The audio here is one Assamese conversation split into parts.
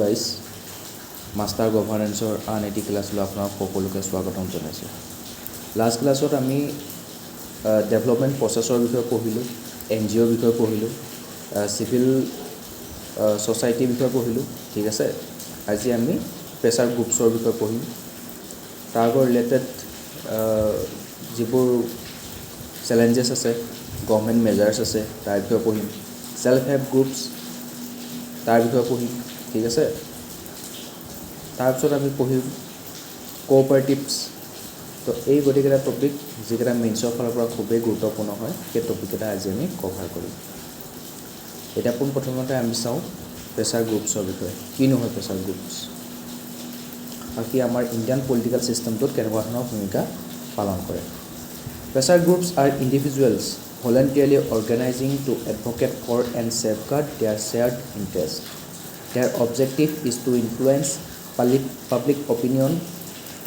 গাইজ মাষ্টাৰ গভাৰ্নেন্সৰ আন এটি ক্লাছলৈ আপোনাক সকলোকে স্বাগতম জনাইছোঁ লাষ্ট ক্লাছত আমি ডেভেলপমেণ্ট প্ৰচেছৰ বিষয়ে পঢ়িলোঁ NGO বিষয়ে পঢ়িলোঁ চিভিল ছ'চাইটিৰ বিষয়ে পঢ়িলোঁ ঠিক আছে আজি আমি প্ৰেছাৰ গ্ৰুপছৰ বিষয়ে পঢ়িম তাৰ লগত ৰিলেটেড যিবোৰ চেলেঞ্জেছ আছে গভৰ্ণমেণ্ট মেজাৰ্ছ আছে তাৰ বিষয়ে পঢ়িম সেল্ফ হেল্প গ্ৰুপছ তাৰ বিষয়ে পঢ়িম ঠিক আছে তাৰপিছত আমি পঢ়িম কোঅপাৰেটিভছ তো এই গোটেইকেইটা টপিক যিকেইটা মেইনছৰ ফালৰ পৰা খুবেই গুৰুত্বপূৰ্ণ হয় সেই টপিককেইটা আজি আমি কভাৰ কৰিম এতিয়া পোনপ্ৰথমতে আমি চাওঁ প্ৰেছাৰ গ্ৰুপছৰ বিষয়ে কিনো হয় প্ৰেছাৰ গ্ৰুপছ আৰু কি আমাৰ ইণ্ডিয়ান পলিটিকেল ছিষ্টেমটোত কেনেকুৱা ধৰণৰ ভূমিকা পালন কৰে pressure groups R individuals voluntarily organizing to advocate for and safeguard their shared interests. Their objective is to influence public opinion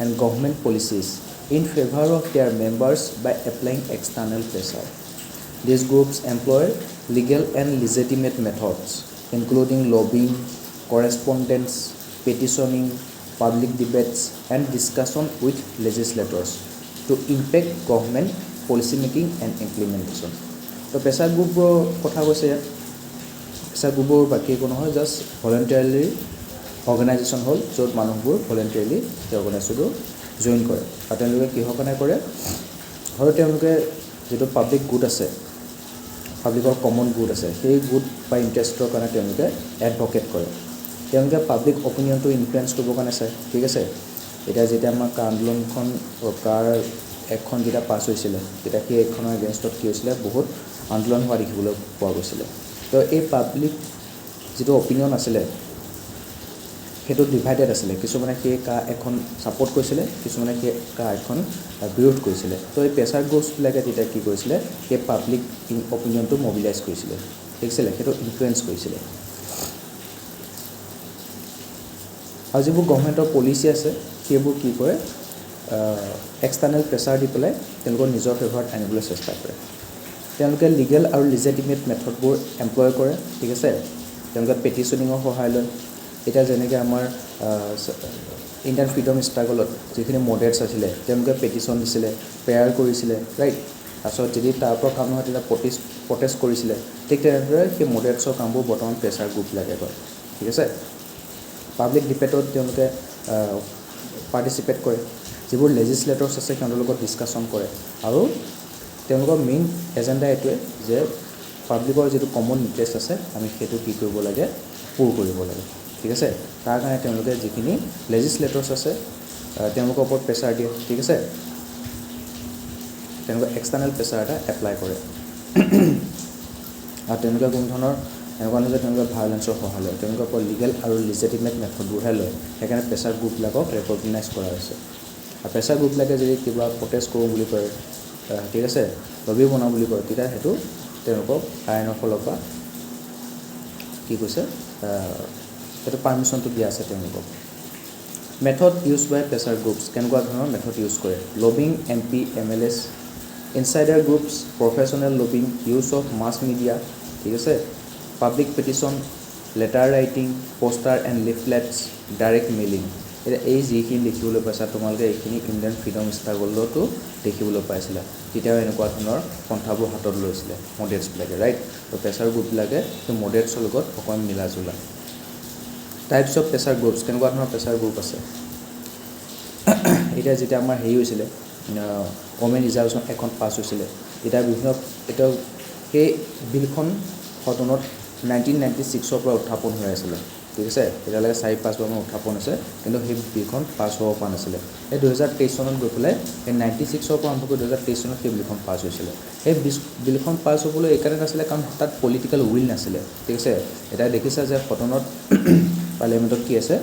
and government policies in favor of their members by applying external pressure. These groups employ legal and legitimate methods, including lobbying, correspondence, petitioning, public debates, and discussion with legislators to impact government policy making and implementation. তো প্ৰেছাৰ গ্ৰুপৰ কথা কৈছে প্ৰেছাৰ গ্ৰুপৰ বাকী একো নহয় জাষ্ট ভলেণ্টাৰীলি অৰ্গেনাইজেশ্যন হ'ল য'ত মানুহবোৰ ভলেণ্টাৰীলি সেই অৰ্গেনাইজেশ্যনটো জইন কৰে আৰু তেওঁলোকে কিহৰ কাৰণে কৰে আৰু তেওঁলোকে যিটো পাব্লিক গুড আছে পাব্লিকৰ কমন গুড আছে সেই গুড বা ইণ্টাৰেষ্টৰ কাৰণে তেওঁলোকে এডভকেট কৰে তেওঁলোকে পাব্লিক অপিনিয়নটো ইনফ্লুৱেঞ্চ কৰিবৰ কাৰণে চায় ঠিক আছে এতিয়া যেতিয়া আমাৰ কাৰ আন্দোলনখন কাৰ এখন যেতিয়া পাছ হৈছিলে তেতিয়া সেই এখনৰ এগেইনষ্টত কি হৈছিলে বহুত আন্দোলন হোৱা দেখিবলৈ পোৱা গৈছিলে তো এই পাব্লিক যিটো অপিনিয়ন আছিলে সেইটো ডিভাইডেড আছিলে কিছুমানে সেই কা এখন ছাপৰ্ট কৰিছিলে কিছুমানে সেই কা এখন বিৰোধ কৰিছিলে তো এই প্ৰেছাৰ গ্ৰুপছবিলাকে তেতিয়া কি কৰিছিলে সেই পাব্লিক অপিনিয়নটো মবিলাইজ কৰিছিলে ঠিক আছিলে সেইটো ইনফ্লুৱেঞ্চ কৰিছিলে আৰু যিবোৰ গভৰ্ণমেণ্টৰ পলিচি আছে সেইবোৰ কি কৰে এক্সটাৰ্নেল প্ৰেছাৰ দি পেলাই তেওঁলোকৰ নিজৰ ফেভাৰত আনিবলৈ চেষ্টা কৰে তেওঁলোকে লিগেল আৰু লিজিটিমেট মেথডবোৰ এমপ্লয় কৰে ঠিক আছে তেওঁলোকে পেটিশ্যনিঙৰ সহায় লয় এতিয়া যেনেকৈ আমাৰ ইণ্ডিয়ান ফ্ৰীডম ষ্ট্ৰাগলত যিখিনি মডেৰেটছ আছিলে তেওঁলোকে পেটিশ্যন দিছিলে প্ৰেয়াৰ কৰিছিলে ৰাইট তাৰপিছত যদি তাৰ পৰা কাম নহয় তেতিয়া প্ৰটেষ্ট কৰিছিলে ঠিক তেনেদৰে সেই মডেৰেটছৰ কামবোৰ বৰ্তমান প্ৰেছাৰ গ্ৰুপবিলাকে কৰে ঠিক আছে পাব্লিক ডিবেটত তেওঁলোকে পাৰ্টিচিপেট কৰে যিবোৰ লেজিছলেটৰ্ছ আছে সিহঁতৰ লগত ডিছকাশ্যন কৰে আৰু তেওঁলোকৰ মেইন এজেণ্ডা এইটোৱে যে পাব্লিকৰ যিটো কমন ইণ্টাৰেষ্ট আছে আমি সেইটো কি কৰিব লাগে পূৰ কৰিব লাগে ঠিক আছে তাৰ কাৰণে তেওঁলোকে যিখিনি লেজিছলেটৰ্ছ আছে তেওঁলোকৰ ওপৰত প্ৰেছাৰ দিয়ে ঠিক আছে তেওঁলোকে এক্সটাৰ্নেল প্ৰেছাৰ এটা এপ্লাই কৰে আৰু তেওঁলোকে কোনো ধৰণৰ এনেকুৱা নহয় যে তেওঁলোকে ভায়লেঞ্চৰ সহায় লয় তেওঁলোকৰ ওপৰত লিগেল আৰু লিজিটিমেট মেথডবোৰহে লয় সেইকাৰণে প্ৰেছাৰ গ্ৰুপবিলাকক ৰেকগনাইজ কৰা হৈছে আৰু প্ৰেছাৰ গ্ৰুপবিলাকে যদি কিবা প্ৰটেষ্ট কৰোঁ বুলি কয় ঠিক আছে লবি বনাওঁ বুলি কয় তেতিয়া সেইটো তেওঁলোকক আইনৰ ফালৰ পৰা কি কৈছে সেইটো পাৰ্মিশ্যনটো দিয়া আছে তেওঁলোকক method use by pressure groups কেনেকুৱা ধৰণৰ মেথড ইউজ কৰে lobbying MP MLAs insider groups professional lobbying use of mass media ঠিক আছে public petition letter writing poster and leaflets direct mailing এতিয়া এই যিখিনি দেখিবলৈ পাইছা তোমালোকে এইখিনি ইণ্ডিয়ান ফ্ৰীডম ষ্ট্ৰাগলতো দেখিবলৈ পাইছিলা তেতিয়াও এনেকুৱা ধৰণৰ পন্থাবোৰ হাতত লৈছিলে মডেৰেটছবিলাকে ৰাইট তো প্ৰেছাৰ গ্ৰুপবিলাকে সেই মডেৰেটছৰ লগত অকণমান মিলা জোলা টাইপছ অফ প্ৰেছাৰ গ্ৰুপছ কেনেকুৱা ধৰণৰ প্ৰেছাৰ গ্ৰুপ আছে এতিয়া যেতিয়া আমাৰ হেৰি হৈছিলে কমেণ্ট ৰিজাৰ্ভেশ্যন এখন পাছ হৈছিলে এতিয়া বিভিন্ন এতিয়া সেই বিলখন সদনত 1996 পৰা উত্থাপন হৈ আছিলে ঠিক আছে এতিয়ালৈকে 4-5 বাৰমান উত্থাপন হৈছে কিন্তু সেই বিলখন পাছ হ'ব পৰা নাছিলে এই 2023 চনত গৈ পেলাই এই 96 পৰা আৰম্ভ কৰি 2023 চনত সেই বিলখন পাছ হৈছিলে সেই বিলখন পাছ হ'বলৈ এইকাৰণে নাছিলে কাৰণ তাত পলিটিকেল উইল নাছিলে ঠিক আছে এতিয়া দেখিছা যে সদনত পাৰ্লিয়ামেণ্টত কি আছে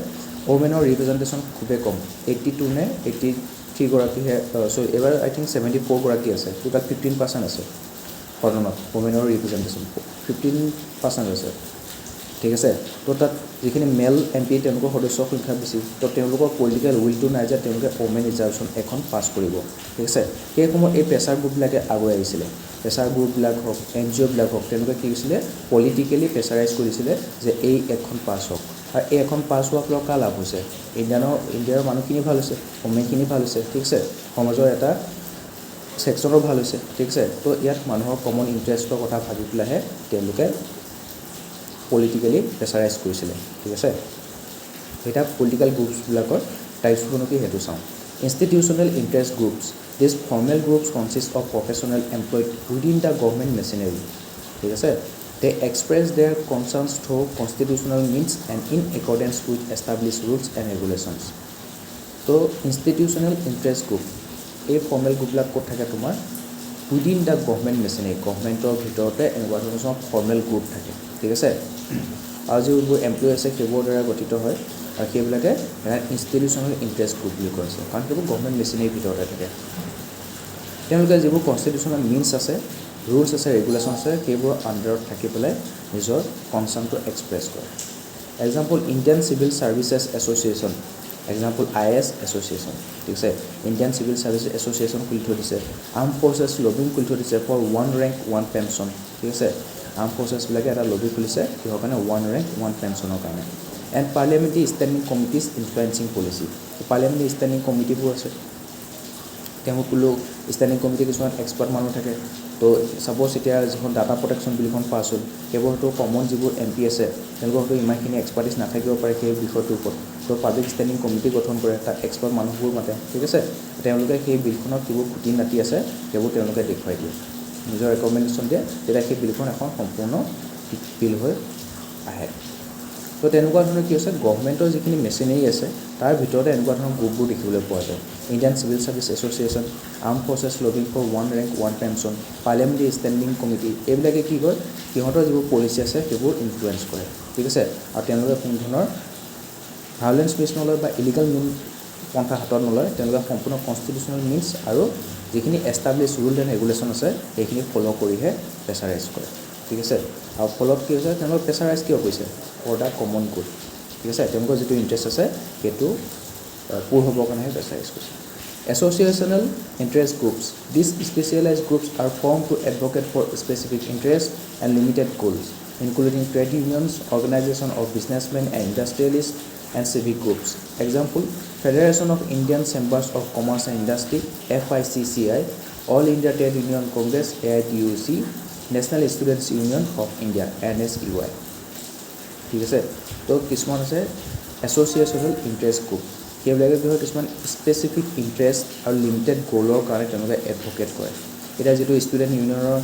ওমেনৰ ৰিপ্ৰেজেণ্টেশ্যন খুবেই কম 82 নে 83 গৰাকীহে এইবাৰ আই থিংক 74 গৰাকী আছে টোটাল 15% আছে সদনত ওমেনৰ ৰিপ্ৰেজেণ্টেশ্যন 15% আছে ঠিক আছে তো তাত যিখিনি মেল MP তেওঁলোকৰ সদস্যৰ সংখ্যা বেছি তো তেওঁলোকৰ পলিটিকেল উইলটো নাই যে তেওঁলোকে ওমেন ৰিজাৰ্ভেশ্যন এখন পাছ কৰিব ঠিক আছে সেই সময়ত এই প্ৰেছাৰ গ্ৰুপবিলাকে আগুৱাই আহিছিলে প্ৰেছাৰ গ্ৰুপবিলাক হওক NGOবিলাক হওক তেওঁলোকে কি হৈছিলে পলিটিকেলি প্ৰেছাৰাইজ কৰিছিলে যে এই এখন পাছ হওক আৰু এই এখন পাছ হোৱাৰ ফলত কাৰ লাভ হৈছে ইণ্ডিয়াৰ মানুহখিনি ভাল হৈছে হোমমেনখিনি ভাল হৈছে ঠিক আছে সমাজৰ এটা ছেকশ্যনো ভাল হৈছে ঠিক আছে তো ইয়াত মানুহৰ কমন ইণ্টাৰেষ্টৰ কথা ভাবি পেলাইহে তেওঁলোকে পলিটিকেলি প্ৰেছাৰাইজ কৰিছিলে ঠিক আছে এটা পলিটিকেল গ্ৰুপছবিলাকৰ টাইপছবোৰ কি সেইটো চাওঁ institutional interest groups this formal groups consist of professional employed within the government machinery ঠিক আছে they express their concerns through constitutional means and in accordance with established rules and regulations so institutional interest group এই ফৰ্মেল গ্ৰুপবিলাক ক'ত থাকে তোমাৰ উইদিন দ্য গভৰ্ণমেণ্ট মেচিনাৰী গভৰ্ণমেণ্টৰ ভিতৰতে এনেকুৱা ধৰণৰ ফৰ্মেল গ্ৰুপ থাকে ঠিক আছে আৰু যিবোৰ এমপ্লয় আছে সেইবোৰৰ দ্বাৰা গঠিত হয় আৰু সেইবিলাকে ইনষ্টিটিউচনেল ইণ্টাৰেষ্ট গ্ৰুপ বুলি কোৱা হৈছে কাৰণ সেইবোৰ গভৰ্ণমেণ্ট মেচিনাৰীৰ ভিতৰতে থাকে তেওঁলোকে যিবোৰ কনষ্টিটিউচনেল মিনছ আছে ৰুলছ আছে ৰেগুলেশ্যন আছে সেইবোৰৰ আণ্ডাৰত থাকি পেলাই নিজৰ কনচাৰ্ণটো এক্সপ্ৰেছ কৰে example Indian civil services association example IAS association ঠিক আছে ইণ্ডিয়ান চিভিল ছাৰ্ভিচ এছ'চিয়েশ্যন খুলি থৈ দিছে আৰ্ম ফ'ৰ্চেছ লবিং খুলি থৈ দিছে ফৰ 1 rank 1 পেঞ্চন ঠিক আছে আৰ্ম ফ'ৰ্চেছবিলাকে এটা লবি খুলিছে কিহৰ কাৰণে 1 rank 1 পেঞ্চনৰ কাৰণে and parliamentary standing committees influencing policy parliamentary standing কমিটিবোৰ আছে তেওঁলোকলৈ ষ্টেণ্ডিং কমিটি কিছুমান এক্সপাৰ্ট মানুহ থাকে তো ছাপ'জ এতিয়া যিখন ডাটা প্ৰটেকশ্যন বিলখন পাছ হ'ল সেইবোৰতো কমন যিবোৰ MP আছে তেওঁলোকৰতো ইমানখিনি এক্সপাৰ্টিছ নাথাকিব পাৰে সেই বিষয়টোৰ ওপৰত তো পাব্লিক ষ্টেণ্ডিং কমিটি গঠন কৰে তাত এক্সপাৰ্ট মানুহবোৰ মাতে ঠিক আছে তেওঁলোকে সেই বিলখনত কিবোৰ খুটি নাটি আছে সেইবোৰ তেওঁলোকে দেখুৱাই দিয়ে নিজৰ ৰেকমেণ্ডেশ্যন দিয়ে তেতিয়া সেই বিলখন এখন সম্পূৰ্ণ বিল হৈ আহে তো তেনেকুৱা ধৰণৰ কি হৈছে গভৰ্ণমেণ্টৰ যিখিনি মেচিনাৰী আছে তাৰ ভিতৰতে এনেকুৱা ধৰণৰ গ্ৰুপবোৰ দেখিবলৈ পোৱা যায় Indian civil service association arm forces lobbying for 1 rank 1 pension parliamentary standing committee এইবিলাকে কি কৰে সিহঁতৰ যিবোৰ পলিচি আছে সেইবোৰ ইনফ্লুৱেঞ্চ কৰে ঠিক আছে আৰু তেওঁলোকে কোনো ধৰণৰ ভায়োলেঞ্চ মিছ নলয় বা ইলিগেল মিন পন্থা হাতত নলয় তেওঁলোকে সম্পূৰ্ণ কনষ্টিটিউচনেল মিনছ আৰু যিখিনি এষ্টাব্লিছ ৰুল এণ্ড ৰেগুলেশ্যন আছে সেইখিনি ফ'ল' কৰিহে প্ৰেছাৰাইজ কৰে ঠিক আছে আৰু ফলত কি হৈছে তেওঁলোকে প্ৰেছাৰাইজ কিয় কৰিছে ফৰ দ্য কমন গুড ঠিক আছে তেওঁলোকৰ যিটো ইণ্টাৰেষ্ট আছে সেইটো পূৰ হ'বৰ কাৰণেহে প্ৰেছাৰাইজ কৰিছে associational interest groups this specialise groups are form to advocate for specific interest and limited goals including trade unions organisation of businessmen and industrialist and civic groups. Example, Federation of Indian Chambers of Commerce and Industry, FICCI, All India Trade Union Congress, AITUC, National Students Union of India, NSUI. ঠিক আছে তো কিছুমান আছে এছ'চিয়েশ্যনেল ইণ্টাৰেষ্ট গ্ৰুপ সেইবিলাকে কি হয় কিছুমান স্পেচিফিক ইণ্টাৰেষ্ট আৰু লিমিটেড গ'লৰ কাৰণে তেওঁলোকে এডভকেট কৰে এতিয়া যিটো ষ্টুডেণ্ট ইউনিয়নৰ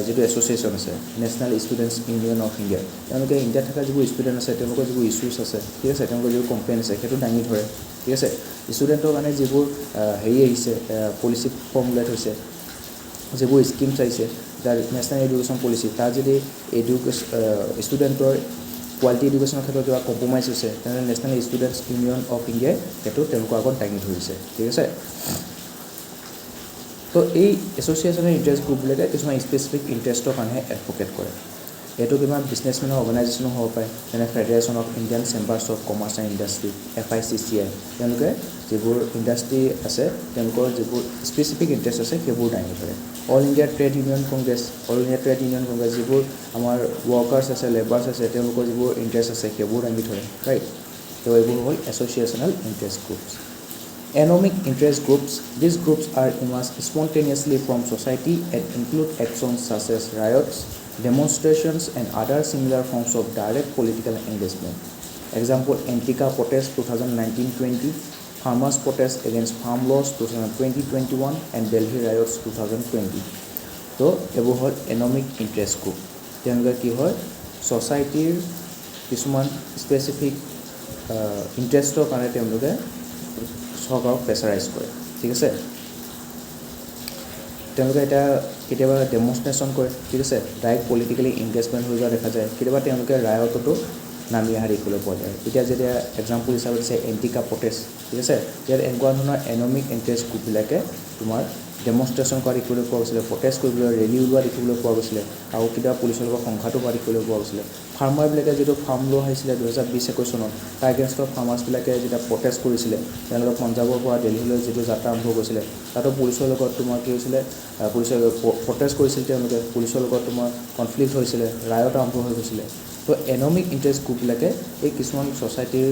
যিটো এছ'চিয়েশ্যন আছে national students union of India তেওঁলোকে ইণ্ডিয়াত থকা যিবোৰ ষ্টুডেণ্ট আছে তেওঁলোকৰ যিবোৰ ইছ্যুজ আছে ঠিক আছে তেওঁলোকৰ যিবোৰ কমপ্লেইন আছে সেইটো দাঙি ধৰে ঠিক আছে ষ্টুডেণ্টৰ কাৰণে যিবোৰ হেৰি আহিছে পলিচি ফৰ্মুলেট হৈছে যিবোৰ স্কিমছ আহিছে তাৰ নেশ্যনেল এডুকেশ্যন পলিচি তাৰ যদি ষ্টুডেণ্টৰ কোৱালিটি এডুকেশ্যনৰ ক্ষেত্ৰত কিবা কম্প্ৰমাইজ হৈছে তেনেহ'লে নেশ্যনেল ষ্টুডেণ্টছ ইউনিয়ন অফ ইণ্ডিয়াই সেইটো তেওঁলোকৰ আগত দাঙি ধৰিছে ঠিক আছে তো এই এছ'চিয়েশ্যনৰ ইণ্টাৰেষ্ট গ্ৰুপবিলাকে কিছুমান স্পেচিফিক ইণ্টাৰেষ্টৰ কাৰণেহে এডভকেট কৰে এইটো কিমান বিজনেছমেনৰ অৰ্গেনাইজেশ্যনো হ'ব পাৰে যেনে federation of Indian chambers of commerce and industry FICCI তেওঁলোকে যিবোৰ ইণ্ডাষ্ট্ৰি আছে তেওঁলোকৰ যিবোৰ স্পেচিফিক ইণ্টাৰেষ্ট আছে সেইবোৰ দাঙি ধৰে all India trade union Congress যিবোৰ আমাৰ ৱৰ্কাৰ্ছ আছে লেবাৰ্ছ আছে তেওঁলোকৰ যিবোৰ ইণ্টাৰেষ্ট আছে সেইবোৰ দাঙি ধৰে ৰাইট তো এইবোৰ হ'ল associational interest groups Economic interest groups. These groups are emerged spontaneously from society and include actions such as riots, demonstrations, and other similar forms of direct political engagement. Example: Antica protest 2019-20, farmers protest against farm laws 2020-21, and Delhi riots 2020. So, এইবোৰ হ'ল economic interest group. তেওঁলোকে কি হয় societyৰ কিছুমান specific ইণ্টাৰেষ্টৰ কাৰণে তেওঁলোকে চৰকাৰক প্ৰেছাৰাইজ কৰে ঠিক আছে তেওঁলোকে এতিয়া কেতিয়াবা ডেমনষ্ট্ৰেশ্যন কৰে ঠিক আছে ডাইৰেক্ট পলিটিকেলি এংগেজমেণ্ট হৈ যোৱা দেখা যায় কেতিয়াবা তেওঁলোকে ৰায়ততো নামি অহা দেখিবলৈ পোৱা যায় এতিয়া যেতিয়া এক্সাম্পল হিচাপে দিছে এণ্টিকা প্ৰটেষ্ট ঠিক আছে ইয়াত এনেকুৱা ধৰণৰ এনমিক ইণ্টাৰেষ্ট গ্ৰুপবিলাকে তোমাৰ ডেমনষ্ট্ৰেশ্যন কৰা দেখিবলৈ পোৱা গৈছিলে প্ৰটেষ্ট কৰিবলৈ ৰেলী ওলোৱা দেখিবলৈ পোৱা গৈছিলে আৰু কেতিয়াবা পুলিচৰ লগত সংঘাতো হোৱা দেখিবলৈ পোৱা গৈছিলে ফাৰ্মাৰবিলাকে যিটো ফাৰ্ম ল' আহিছিলে 2020-21 চনত তাৰ এগেইনষ্টত ফাৰ্মাৰ্ছবিলাকে যেতিয়া প্ৰটেষ্ট কৰিছিলে তেওঁলোকে পঞ্জাৱৰ পৰা দিল্লীলৈ যিটো যাত্ৰা আৰম্ভ কৰিছিলে তাতো পুলিচৰ লগত তোমাৰ কি হৈছিলে পুলিচে প্ৰটেষ্ট কৰিছিল তেওঁলোকে পুলিচৰ লগত তোমাৰ কনফ্লিক্ট হৈছিলে ৰায়ত আৰম্ভ হৈ গৈছিলে তো এনমিক ইণ্টাৰেষ্ট গ্ৰুপবিলাকে এই কিছুমান ছ'চাইটিৰ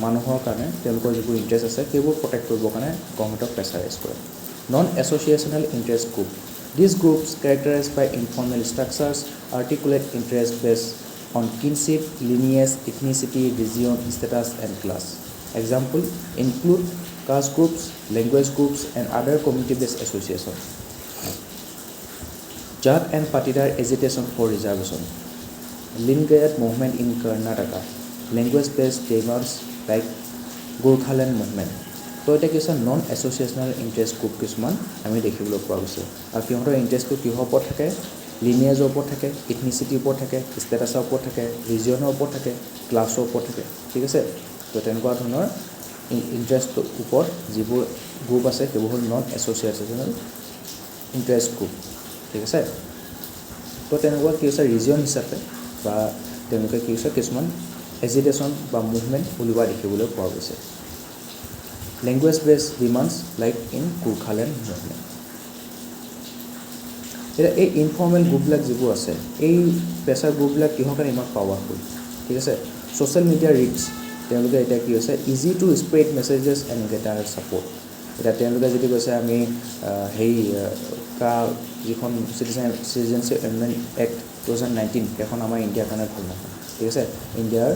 মানুহৰ কাৰণে তেওঁলোকৰ যিবোৰ ইণ্টাৰেষ্ট আছে সেইবোৰ প্ৰটেক্ট কৰিবৰ কাৰণে গভৰ্ণমেণ্টক প্ৰেছাৰাইজ কৰে non associational interest group this groups characterised by informal structures articulate interest based on kinship, lineage, ethnicity, region, status, and class. Example include caste groups, language groups, and other community-based associations. Jat and Patidar agitation for reservation. Lingayat movement in Karnataka. Language-based demands like Gurkhaland movement. তো এটা কিছু নন এছ'চিয়েশ্যনেল ইণ্টাৰেষ্ট গ্ৰুপ কিছুমান আমি দেখিবলৈ পোৱা গৈছে আৰু সিহঁতৰ ইণ্টাৰেষ্টটো কিহৰ ওপৰত থাকে লিনিয়েজৰ ওপৰত থাকে ইথনিচিটিৰ ওপৰত থাকে ষ্টেটাছৰ ওপৰত থাকে ৰিজিয়নৰ ওপৰত থাকে ক্লাছৰ ওপৰত থাকে ঠিক আছে তো তেনেকুৱা ধৰণৰ ইণ্টাৰেষ্টৰ ওপৰত যিবোৰ গ্ৰুপ আছে সেইবোৰ হ'ল নন এছ'চিয়েশ্যনেল ইণ্টাৰেষ্ট গ্ৰুপ ঠিক আছে তো তেনেকুৱা কি হৈছে ৰিজিয়ন হিচাপে বা তেওঁলোকে কি হৈছে কিছুমান এজিটেশ্যন বা মুভমেণ্ট উলিওৱা দেখিবলৈ পোৱা গৈছে language based demands like in Gurkhaland movement এটা এই ইনফৰ্মেল গ্ৰুপবিলাক যিবোৰ আছে এই প্ৰেছাৰ গ্ৰুপবিলাক কিহৰ কাৰণে ইমান পাৱাৰফুল ঠিক আছে ছ'চিয়েল মিডিয়া ৰিচ তেওঁলোকে এতিয়া কি হৈছে easy to spread messages and gather support এতিয়া তেওঁলোকে যদি কৈছে আমি সেই যিখন চিটিজেনশ্বিপ এমেণ্ডমেণ্ট এক্ট 2019 সেইখন আমাৰ ইণ্ডিয়াৰ কাৰণে ভাল নহয় ঠিক আছে ইণ্ডিয়াৰ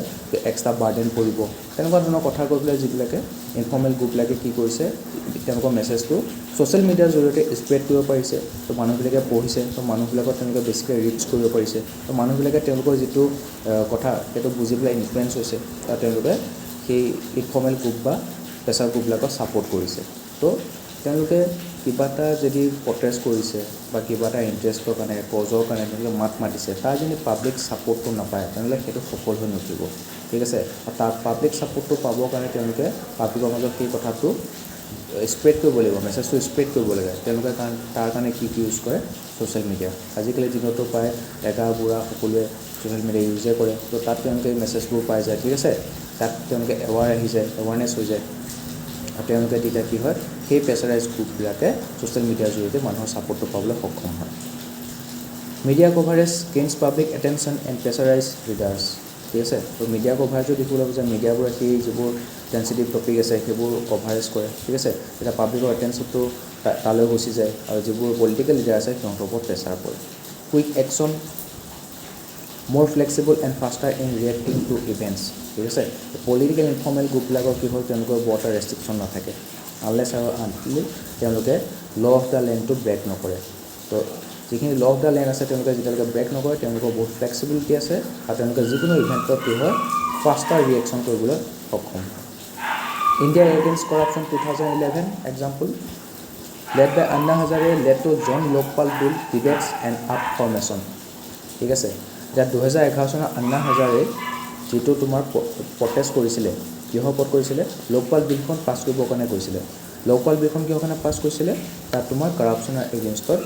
এক্সট্ৰা বাৰ্ডেন পৰিব তেনেকুৱা ধৰণৰ কথা কৈ পেলাই যিবিলাকে ইনফৰ্মেল গ্ৰুপবিলাকে কি কৰিছে তেওঁলোকৰ মেছেজটো ছ'চিয়েল মিডিয়াৰ জৰিয়তে স্প্ৰেড কৰিব পাৰিছে তো মানুহবিলাকে পঢ়িছে তো মানুহবিলাকক তেওঁলোকে বেছিকৈ ৰিচ কৰিব পাৰিছে তো মানুহবিলাকে তেওঁলোকৰ যিটো কথা সেইটো বুজি পেলাই ইনফ্লুৱেঞ্চ হৈছে আৰু তেওঁলোকে সেই ইনফৰ্মেল গ্ৰুপ বা প্ৰেছাৰ গ্ৰুপবিলাকক ছাপৰ্ট কৰিছে তো তেওঁলোকে কিবা এটা যদি প্ৰটেষ্ট কৰিছে বা কিবা এটা ইণ্টাৰেষ্টৰ কাৰণে কজৰ কাৰণে তেওঁলোকে মাত মাতিছে তাৰ যদি পাব্লিক ছাপৰ্টটো নাপায় তেনেহ'লে সেইটো সফল হৈ নুঠিব ঠিক আছে আৰু তাৰ পাব্লিক ছাপৰ্টটো পাবৰ কাৰণে তেওঁলোকে পাব্লিকৰ মাজত সেই কথাটো স্প্ৰেড কৰিব লাগিব মেছেজটো স্প্ৰেড কৰিব লাগে তেওঁলোকে তাৰ কাৰণে কি ইউজ কৰে ছ'চিয়েল মিডিয়া আজিকালি দিনতো প্ৰায় ডেকা বুঢ়া সকলোৱে ছ'চিয়েল মিডিয়া ইউজে কৰে তো তাত তেওঁলোকে মেছেজবোৰ পাই যায় ঠিক আছে তাত তেওঁলোকে এৱাৰনেছ হৈ যায় আৰু তেওঁলোকে তেতিয়া কি হয় সেই প্ৰেছাৰাইজ গ্ৰুপবিলাকে ছ'চিয়েল মিডিয়াৰ জৰিয়তে মানুহৰ ছাপৰ্টটো পাবলৈ সক্ষম হয় media coverage gains public attention and pressurise leaders ঠিক আছে তো মিডিয়া কভাৰেজো দেখিবলৈ পোৱা যায় মিডিয়াবোৰে সেই যিবোৰ চেঞ্চিটিভ টপিক আছে সেইবোৰ কভাৰেজ কৰে ঠিক আছে তেতিয়া পাব্লিকৰ এটেনশ্যনটো তালৈ গুচি যায় আৰু যিবোৰ পলিটিকেল লিডাৰ আছে সিহঁতৰ ওপৰত প্ৰেছাৰ পৰে quick action more flexible and faster in reacting to events ঠিক আছে পলিটিকেল ইনফৰ্মেল গ্ৰুপবিলাকৰ কি হ'ল তেওঁলোকৰ বৰ এটা ৰেষ্ট্ৰিকশ্যন নাথাকে আনলেছ আৰু আনটিল তেওঁলোকে ল অফ দ্য লেণ্ডটো ব্ৰেক নকৰে তো যিখিনি ল অফ দ্য লেণ্ড আছে তেওঁলোকে যেতিয়ালৈকে ব্ৰেক নকৰে তেওঁলোকৰ বহুত ফ্লেক্সিবিলিটি আছে আৰু তেওঁলোকে যিকোনো ইভেণ্টত কি হয় ফাষ্টাৰ ৰিয়েকশ্যন কৰিবলৈ সক্ষম হয় India against corruption 2011 example led by Anna Hazare led to Jan Lokpal bill debates and up formation ঠিক আছে এতিয়া 2011 চনত আন্না হাজাৰে যিটো তোমাৰ প্ৰটেষ্ট কৰিছিলে কিহৰ ওপৰত কৰিছিলে লোকপাল বিলখন পাছ কৰিবৰ কাৰণে কৰিছিলে লোকপাল বিলখন কিহৰ কাৰণে পাছ কৰিছিলে তাত তোমাৰ কৰাপশ্যনৰ এগেইনষ্টত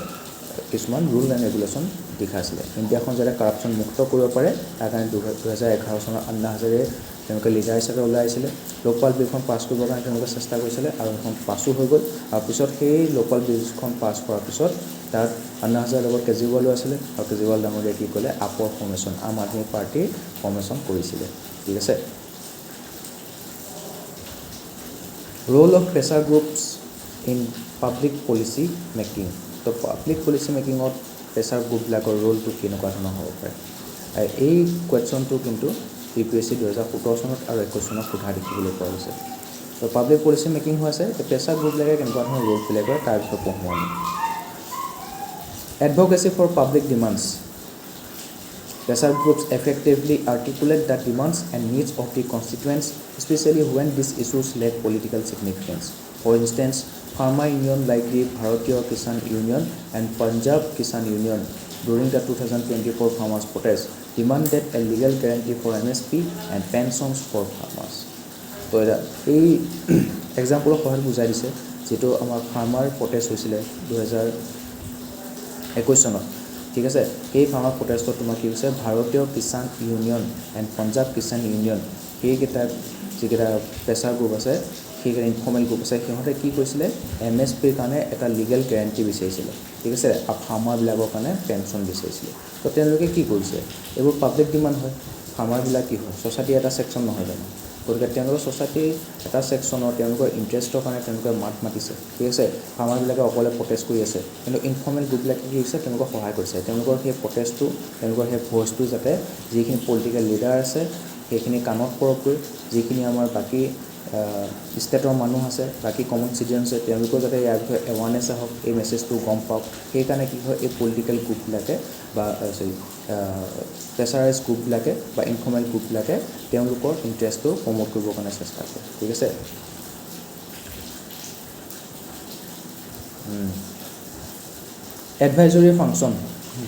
কিছুমান ৰুল এণ্ড ৰেগুলেশ্যন দেখাইছিলে ইণ্ডিয়াখন যাতে কৰাপশ্যন মুক্ত কৰিব পাৰে তাৰ কাৰণে 2011 চনত আন্না হাজাৰে তেওঁলোকে লিডাৰ হিচাপে ওলাই আহিছিলে লোকপাল বিলখন পাছ কৰিবৰ কাৰণে তেওঁলোকে চেষ্টা কৰিছিলে আৰু এখন পাছো হৈ গ'ল আৰু পিছত সেই লোকপাল বিলখন পাছ কৰাৰ পিছত তাত আন্না হাজাৰৰ লগত কেজৰিৱালো আছিলে আৰু কেজৰিৱাল ডাঙৰীয়াই কি ক'লে আপৰ ফৰ্মেশ্যন আম আদমি পাৰ্টিৰ ফৰ্মেশ্যন কৰিছিলে ঠিক আছে roll of pressure groups in public policy making তো পাব্লিক পলিচি মেকিঙত প্ৰেছাৰ গ্ৰুপবিলাকৰ ৰোলটো কেনেকুৱা ধৰণৰ হ'ব পাৰে এই কুৱেশ্যনটো কিন্তু UPSC 2017 চনত আৰু 21 চনত সোধা দেখিবলৈ পোৱা গৈছে তো পাব্লিক পলিচি মেকিং হৈ আছে প্ৰেছাৰ গ্ৰুপবিলাকে কেনেকুৱা ধৰণৰ ৰোল প্লে কৰে তাৰ বিষয়ে পঢ়োঁ আমি Advocacy for public demands. Pressure groups effectively articulate the demands and needs of the constituents, especially when these issues lack political significance. For instance, farmer union like the Bharatiya Kisan Union and Punjab Kisan Union during the 2024 farmers' protest demanded a legal guarantee for MSP and pensions for farmers. So, এই এক্সাম্পলৰ সহায়ত বুজাই দিছে যেটো আমাৰ ফাৰ্মাৰ প্ৰটেষ্ট হৈছিলে 2021 চনত ঠিক আছে এই ফাৰ্মাৰ প্ৰটেষ্টত তোমাৰ কি হৈছে Bharatiya Kisan union and Punjab Kisan union সেইকেইটা যিকেইটা প্ৰেছাৰ গ্ৰুপ আছে সেইকাৰণে ইনফৰ্মেল গ্ৰুপ আছে সিহঁতে কি কৈছিলে MSPৰ কাৰণে এটা লিগেল গ্যাৰাণ্টি বিচাৰিছিলে ঠিক আছে ফাৰ্মাৰবিলাকৰ কাৰণে পেনশ্যন বিচাৰিছিলে তো তেওঁলোকে কি কৰিছে এইবোৰ পাব্লিক ডিমাণ্ড হয় ফাৰ্মাৰবিলাক কি হয় ছ'চাইটি এটা ছেকশ্যন নহয় জানো গতিকে তেওঁলোকৰ ছ'চাইটিৰ এটা ছেকশ্যনৰ তেওঁলোকৰ ইণ্টাৰেষ্টৰ কাৰণে তেওঁলোকে মাত মাতিছে ঠিক আছে ফাৰ্মাৰবিলাকে অকলে প্ৰটেষ্ট কৰি আছে কিন্তু ইনফৰ্মেল গ্ৰুপবিলাকে কি হৈছে তেওঁলোকক সহায় কৰিছে তেওঁলোকৰ সেই প্ৰটেষ্টটো তেওঁলোকৰ সেই ভইচটো যাতে যিখিনি পলিটিকেল লিডাৰ আছে সেইখিনি কাণত পৰকগৈ যিখিনি আমাৰ বাকী ষ্টেটৰ মানুহ আছে বাকী কমন চিটিজেন আছে তেওঁলোকৰ যাতে ইয়াৰ বিষয়ে এৱাৰনেছ আহক এই মেছেজটো গম পাওক সেইকাৰণে কি হয় এই পলিটিকেল গ্ৰুপবিলাকে বা প্ৰেছাৰাইজ গ্ৰুপবিলাকে বা ইনফৰ্মেল গ্ৰুপবিলাকে তেওঁলোকৰ ইণ্টাৰেষ্টটো প্ৰমোট কৰিবৰ কাৰণে চেষ্টা কৰে ঠিক আছে advisory function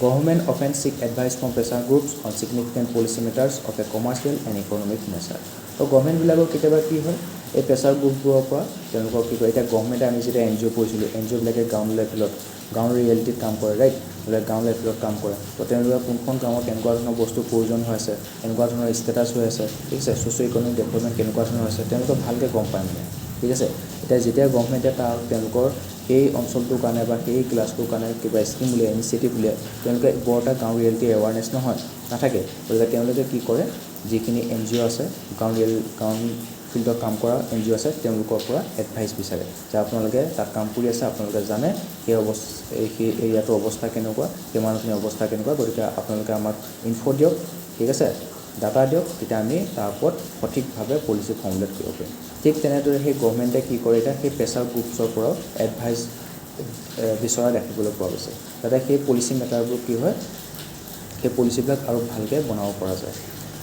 Government often seek advice from pressure groups on significant policy matters of a commercial and economic nature. তো গভৰ্ণমেণ্টবিলাকৰ কেতিয়াবা কি হয় এই প্ৰেছাৰ গ্ৰুপবোৰৰ পৰা তেওঁলোকক কি কয় এতিয়া গভৰ্ণমেণ্টে আমি যেতিয়া NGO কৰিছিলোঁ NGOবিলাকে গ্ৰাউণ্ড লেভেলত গ্ৰাউণ্ড ৰিয়েলিটিত কাম কৰে ৰাইট বোলে গ্ৰাউণ্ড লেভেলত কাম কৰে তো তেওঁলোকে কোনখন গাঁৱত কেনেকুৱা ধৰণৰ বস্তু প্ৰয়োজন হৈ আছে কেনেকুৱা ধৰণৰ ষ্টেটাছ হৈ আছে ঠিক আছে ছ'চিঅ' ইকনমিক ডেভেলপমেণ্ট কেনেকুৱা ধৰণৰ হৈছে তেওঁলোকে ভালকৈ গম পায় মানে ঠিক আছে এতিয়া যেতিয়া গভৰ্ণমেণ্টে তেওঁলোকৰ সেই অঞ্চলটোৰ কাৰণে বা সেই ক্লাছটোৰ কাৰণে কিবা স্কিম উলিয়াই ইনিচিয়েটিভ উলিয়াই তেওঁলোকে বৰ এটা গাঁও ৰিয়েলিটি এৱাৰনেছ নহয় নাথাকে গতিকে তেওঁলোকে কি কৰে যিখিনি NGO আছে গাঁও ফিল্ডত কাম কৰা NGO আছে তেওঁলোকৰ পৰা এডভাইচ বিচাৰে যে আপোনালোকে তাত কাম কৰি আছে আপোনালোকে জানে সেই এৰিয়াটোৰ অৱস্থা কেনেকুৱা সেই মানুহখিনিৰ অৱস্থা কেনেকুৱা গতিকে আপোনালোকে আমাক ইনফো দিয়ক ঠিক আছে ডাটা দিয়ক তেতিয়া আমি তাৰ ওপৰত সঠিকভাৱে পলিচি ফৰ্মুলেট কৰিব পাৰিম ঠিক তেনেদৰে সেই গভৰ্ণমেণ্টে কি কৰে এতিয়া সেই প্ৰেছাৰ গ্ৰুপছৰ পৰাও এডভাইচ বিচৰা দেখিবলৈ পোৱা গৈছে যাতে সেই পলিচি মেটাৰবোৰ কি হয় সেই পলিচিবিলাক আৰু ভালকৈ বনাব পৰা যায়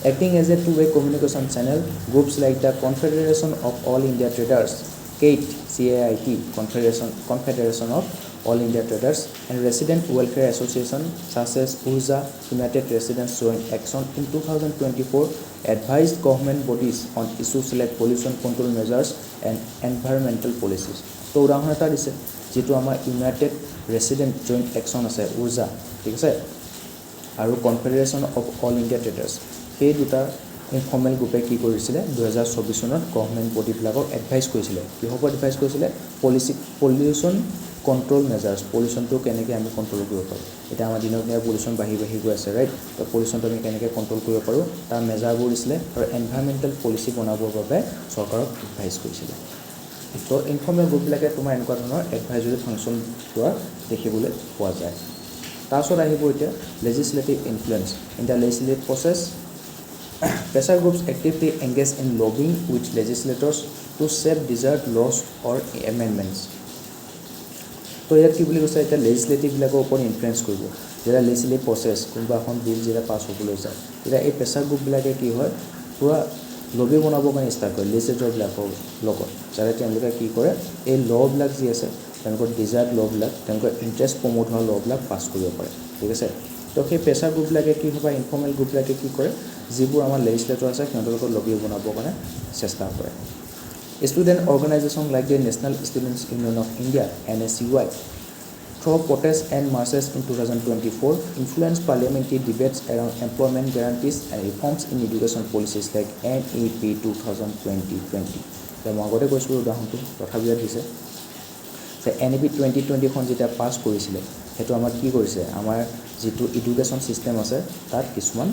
Acting as a two-way communication channel, groups like the Confederation of All India Traders, CAIT, Confederation of All India Traders, and Resident Welfare Association such as URJA, United Residents Joint Action in 2024 advised government bodies on issues like pollution control measures and environmental policies. তো উদাহৰণ এটা দিছে যেটো আমাৰ ইউনাইটেড ৰেচিডেণ্ট জইণ্ট একশ্যন আছে URJA ঠিক আছে আৰু confederation of all India traders সেই দুটা ইনফৰ্মেল গ্ৰুপে কি কৰিছিলে 2024 চনত গভৰ্ণমেণ্ট বডিবিলাকক এডভাইচ কৰিছিলে কিহৰ ওপৰত এডভাইচ কৰিছিলে পলিউশ্যন কণ্ট্ৰল মেজাৰ্ছ পলিউশ্যনটো কেনেকৈ আমি কণ্ট্ৰল কৰিব পাৰোঁ এতিয়া আমাৰ দিনক দিনে পলিউশ্যন বাঢ়ি গৈ আছে ৰাইট তো পলিউশ্যনটো আমি কেনেকৈ কণ্ট্ৰল কৰিব পাৰোঁ তাৰ মেজাৰবোৰ দিছিলে আৰু এনভাইৰমেণ্টেল পলিচি বনাবৰ বাবে চৰকাৰক এডভাইচ কৰিছিলে তো ইনফৰ্মেল গ্ৰুপবিলাকে তোমাৰ এনেকুৱা ধৰণৰ এডভাইজৰী ফাংচন লোৱা দেখিবলৈ পোৱা যায় তাৰপিছত আহিব এতিয়া legislative influence in the legislative process Pressure groups actively engage in lobbying with legislators to shape desired laws or amendments. তো ইয়াত কি বুলি কৈছে এতিয়া লেজিছলেটিভবিলাকৰ ওপৰত ইনফ্লুৱেঞ্চ কৰিব যেতিয়া লেজিছলেটিভ প্ৰচেছ কোনোবা এখন বিল যেতিয়া পাছ হ'বলৈ যায় তেতিয়া এই প্ৰেছাৰ গ্ৰুপবিলাকে কি হয় পূৰা লবি বনাবৰ কাৰণে ষ্টাৰ্ট কৰে লেজিছলেটৰবিলাকৰ লগত যাতে তেওঁলোকে কি কৰে এই ল'বিলাক যি আছে তেওঁলোকৰ ডিজায়াৰ্ড ল'বিলাক তেওঁলোকৰ ইণ্টাৰেষ্ট প্ৰমোট হোৱা ল'বিলাক পাছ কৰিব পাৰে ঠিক আছে তো সেই প্ৰেছাৰ গ্ৰুপবিলাকে কি হয় বা ইনফৰ্মেল গ্ৰুপবিলাকে কি কৰে যিবোৰ আমাৰ লেজিছলেটৰ আছে সিহঁতৰ লগত লবি বনাবৰ কাৰণে চেষ্টা কৰে student organisation like the national students union of India NSUI through protests and marches in 2024 influenced parliamentary debates around employment guarantees and reforms in education policies like NEP 2020 মই আগতে কৈছিলোঁ উদাহৰণটো তথাপিও দিছে যে NEP 2020খন যেতিয়া পাছ কৰিছিলে সেইটো আমাৰ কি কৰিছে আমাৰ যিটো এডুকেশ্যন ছিষ্টেম আছে তাত কিছুমান